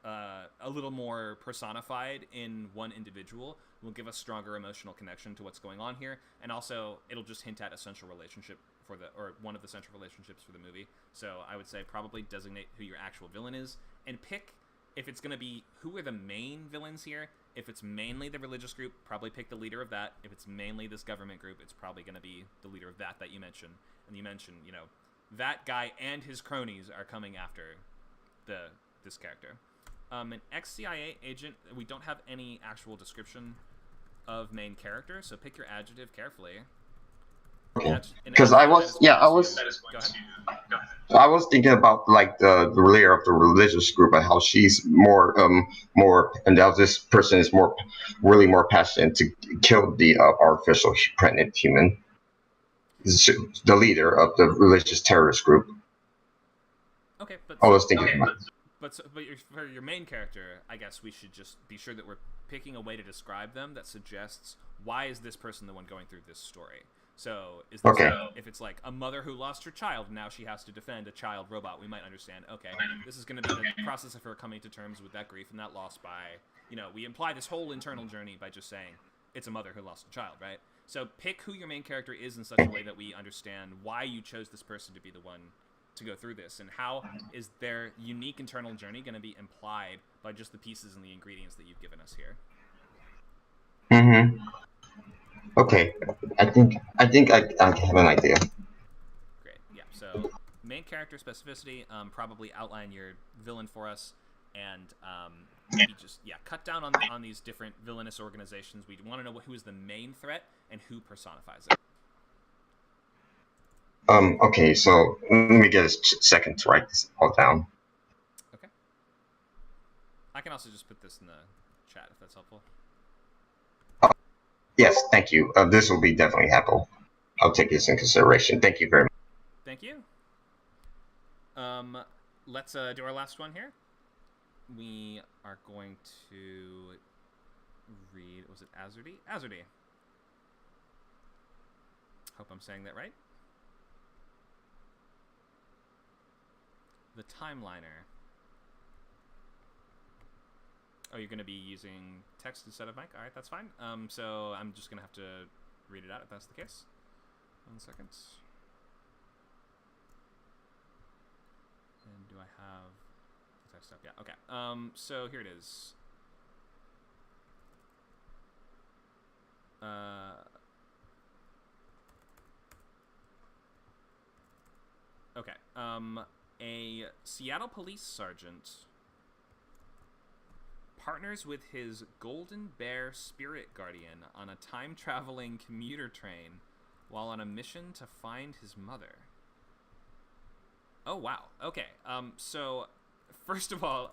a little more personified in one individual will give us stronger emotional connection to what's going on here, and also it'll just hint at a central relationship or one of the central relationships for the movie. So I would say probably designate who your actual villain is, and pick, if it's going to be, who are the main villains here. If it's mainly the religious group, probably pick the leader of that. If it's mainly this government group, it's probably going to be the leader of that you mentioned. And you mentioned, that guy and his cronies are coming after this character. An ex-CIA agent, we don't have any actual description of main character, so pick your adjective carefully. Because I was thinking about like the leader of the religious group and how she's more and how this person is really more passionate to kill the artificial pregnant human. the leader of the religious terrorist group. Okay, but I was thinking about it. But for your main character, I guess we should just be sure that we're picking a way to describe them that suggests why is this person the one going through this story. So is this if it's like a mother who lost her child and now she has to defend a child robot, we might understand, okay, this is going to be the process of her coming to terms with that grief and that loss by, we imply this whole internal journey by just saying it's a mother who lost a child, right? So pick who your main character is in such a way that we understand why you chose this person to be the one to go through this, and how is their unique internal journey going to be implied by just the pieces and the ingredients that you've given us here. Okay, I think I have an idea. Great. Yeah. So main character specificity, probably outline your villain for us, and maybe just cut down on these different villainous organizations. We want to know who is the main threat and who personifies it. Okay, so let me get a second to write this all down. Okay. I can also just put this in the chat if that's helpful. Yes, thank you. This will be definitely helpful. I'll take this in consideration. Thank you very much. Thank you. Let's do our last one here. We are going to read, was it Azurdy? Azurdy. Hope I'm saying that right. The Timeliner. Oh, you're going to be using text instead of mic? Alright, that's fine. So I'm just going to have to read it out if that's the case. 1 second. And do I have the text up? Yeah, okay. So here it is. Okay. A Seattle police sergeant partners with his Golden Bear spirit guardian on a time-traveling commuter train while on a mission to find his mother. Oh, wow. Okay. So, first of all,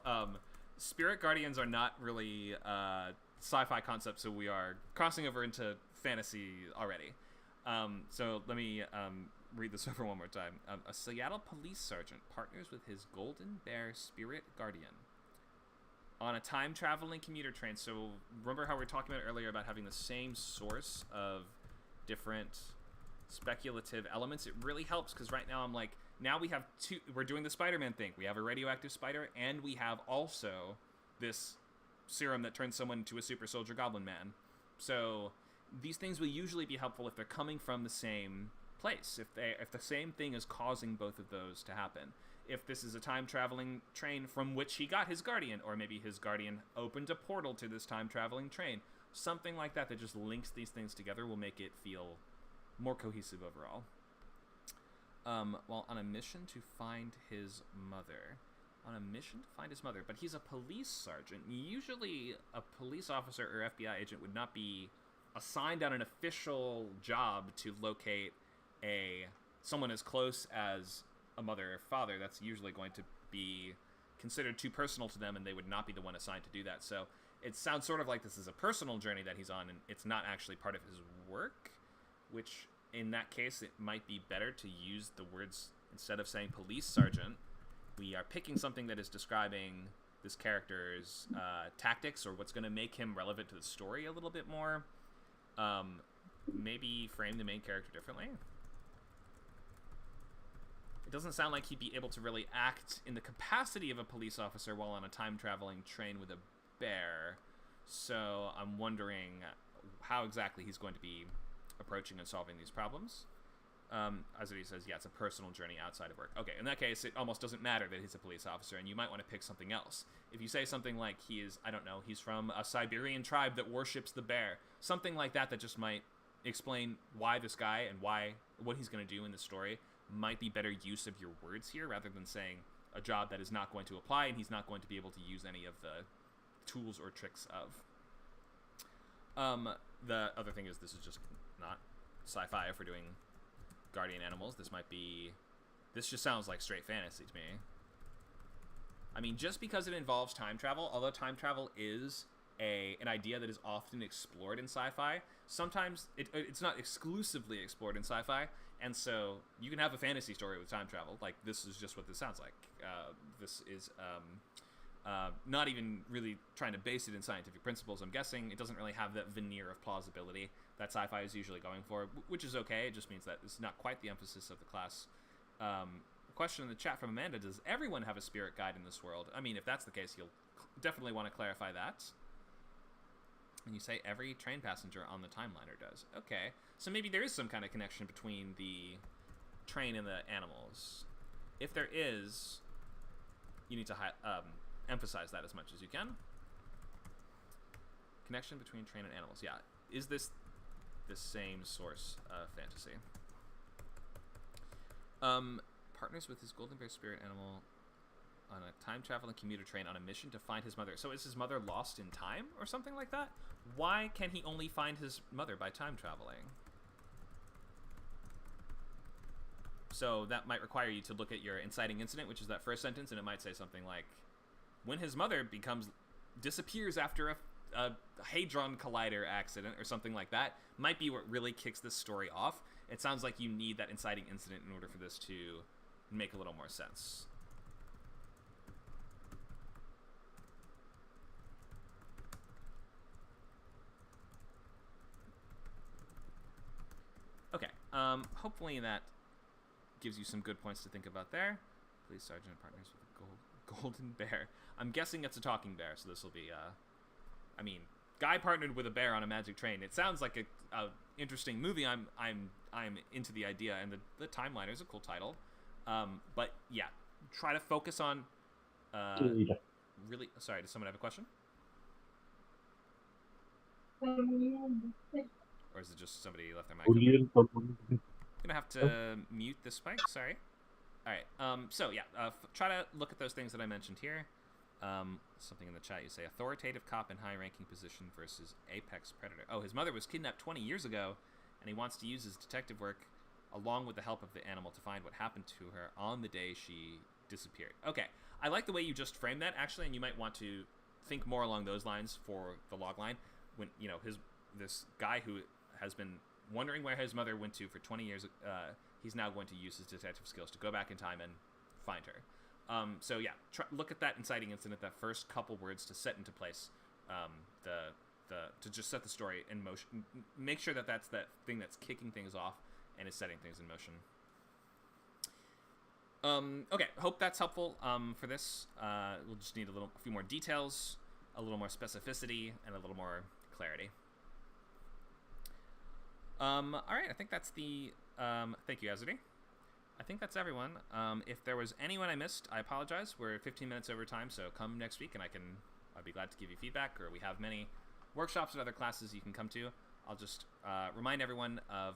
spirit guardians are not really sci-fi concepts, so we are crossing over into fantasy already. So let me read this over one more time. A Seattle police sergeant partners with his Golden Bear spirit guardian on a time-traveling commuter train. So remember how we were talking about earlier about having the same source of different speculative elements? It really helps because right now I'm like, now we have we're doing the Spider-Man thing. We have a radioactive spider, and we have also this serum that turns someone into a super soldier goblin man. So these things will usually be helpful if they're coming from the same place, if the same thing is causing both of those to happen. If this is a time-traveling train from which he got his guardian, or maybe his guardian opened a portal to this time-traveling train, something like that that just links these things together will make it feel more cohesive overall. While on a mission to find his mother. But he's a police sergeant. Usually a police officer or FBI agent would not be assigned on an official job to locate someone as close as a mother or father. That's usually going to be considered too personal to them, and they would not be the one assigned to do that. So it sounds sort of like this is a personal journey that he's on, and it's not actually part of his work, which in that case it might be better to use the words, instead of saying police sergeant, we are picking something that is describing this character's tactics, or what's going to make him relevant to the story a little bit more. Maybe frame the main character differently. It doesn't sound like he'd be able to really act in the capacity of a police officer while on a time-traveling train with a bear. So I'm wondering how exactly he's going to be approaching and solving these problems. As he says, yeah, it's a personal journey outside of work. Okay, in that case, it almost doesn't matter that he's a police officer, and you might want to pick something else. If you say something like he is, I don't know, he's from a Siberian tribe that worships the bear, something like that just might explain why this guy and what he's going to do in the story might be better use of your words here, rather than saying a job that is not going to apply and he's not going to be able to use any of the tools or tricks of. The other thing is, this is just not sci-fi if we're doing guardian animals. This just sounds like straight fantasy to me. I mean, just because it involves time travel, although time travel is an idea that is often explored in sci-fi, sometimes it's not exclusively explored in sci-fi, And so you can have a fantasy story with time travel. Like, this is just what this sounds like. This is not even really trying to base it in scientific principles, I'm guessing. It doesn't really have that veneer of plausibility that sci-fi is usually going for, which is okay. It just means that it's not quite the emphasis of the class. Question in the chat from Amanda: does everyone have a spirit guide in this world? I mean, if that's the case, you'll definitely want to clarify that. And you say every train passenger on the timeliner does. Okay, so maybe there is some kind of connection between the train and the animals. If there is, you need to emphasize that as much as you can. Connection between train and animals. Yeah, is this the same source of fantasy? Partners with his golden bear spirit animal on a time-traveling commuter train on a mission to find his mother. So is his mother lost in time or something like that? Why can he only find his mother by time traveling? So that might require you to look at your inciting incident, which is that first sentence, and it might say something like, when his mother disappears after a hadron collider accident or something like that, might be what really kicks this story off. It sounds like you need that inciting incident in order for this to make a little more sense. Okay, hopefully that gives you some good points to think about there. Police sergeant partners with a golden bear. I'm guessing it's a talking bear, so this will be, I mean, guy partnered with a bear on a magic train. It sounds like a interesting movie. I'm into the idea, and the timeliner is a cool title. But yeah, try to focus on, really, sorry, does someone have a question? Or is it just somebody left their mic open? I'm gonna have to mute this mic, sorry. Alright, so yeah, try to look at those things that I mentioned here. Something in the chat, you say, authoritative cop in high-ranking position versus apex predator. Oh, his mother was kidnapped 20 years ago, and he wants to use his detective work along with the help of the animal to find what happened to her on the day she disappeared. Okay, I like the way you just framed that, actually, and you might want to think more along those lines for the logline. When, you know, this guy who has been wondering where his mother went to for 20 years, he's now going to use his detective skills to go back in time and find her. So yeah, look at that inciting incident, that first couple words to set into place, to just set the story in motion. Make sure that that's that thing that's kicking things off and is setting things in motion. Okay, hope that's helpful for this. We'll just need a few more details, a little more specificity, and a little more clarity. All right, I think that's the. Thank you, Azadi. I think that's everyone. If there was anyone I missed, I apologize. We're 15 minutes over time, so come next week and I'd be glad to give you feedback, or we have many workshops and other classes you can come to. I'll just remind everyone of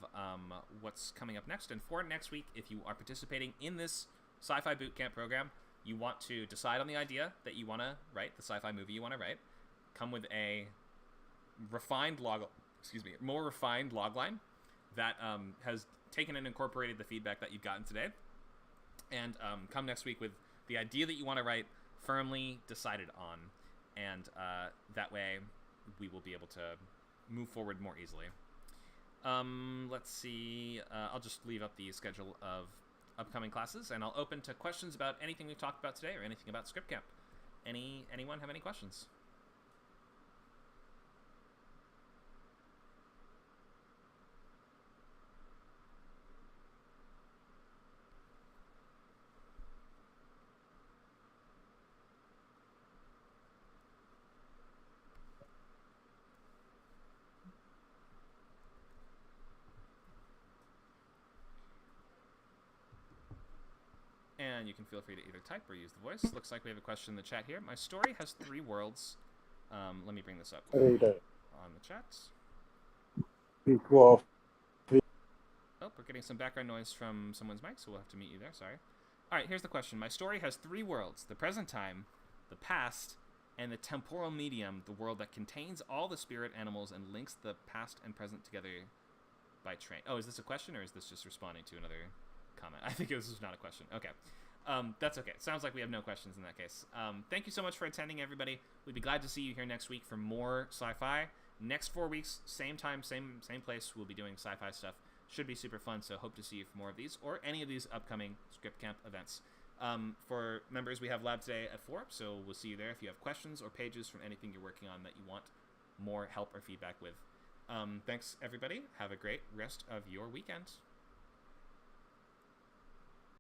what's coming up next. And for next week, if you are participating in this Sci-Fi Bootcamp program, you want to decide on the idea that you want to write, the sci-fi movie you want to write, come with a more refined logline that has taken and incorporated the feedback that you've gotten today, and come next week with the idea that you want to write firmly decided on, and that way we will be able to move forward more easily. Let's see, I'll just leave up the schedule of upcoming classes, and I'll open to questions about anything we've talked about today or anything about Script Camp. Anyone have any questions? And you can feel free to either type or use the voice. Looks like we have a question in the chat here. My story has 3 worlds. Let me bring this up on the chat. Oh, we're getting some background noise from someone's mic, so we'll have to mute you there. Sorry. All right, here's the question. My story has 3 worlds: the present time, the past, and the temporal medium, the world that contains all the spirit animals and links the past and present together by train. Oh, is this a question, or is this just responding to another comment? I think this was not a question. Okay. That's okay. Sounds like we have no questions in that case. Thank you so much for attending, everybody. We'd be glad to see you here next week for more sci-fi. Next 4 weeks, same time, same place, we'll be doing sci-fi stuff. Should be super fun, so hope to see you for more of these, or any of these upcoming Script Camp events. For members, we have lab today at 4, so we'll see you there if you have questions or pages from anything you're working on that you want more help or feedback with. Thanks, everybody. Have a great rest of your weekend.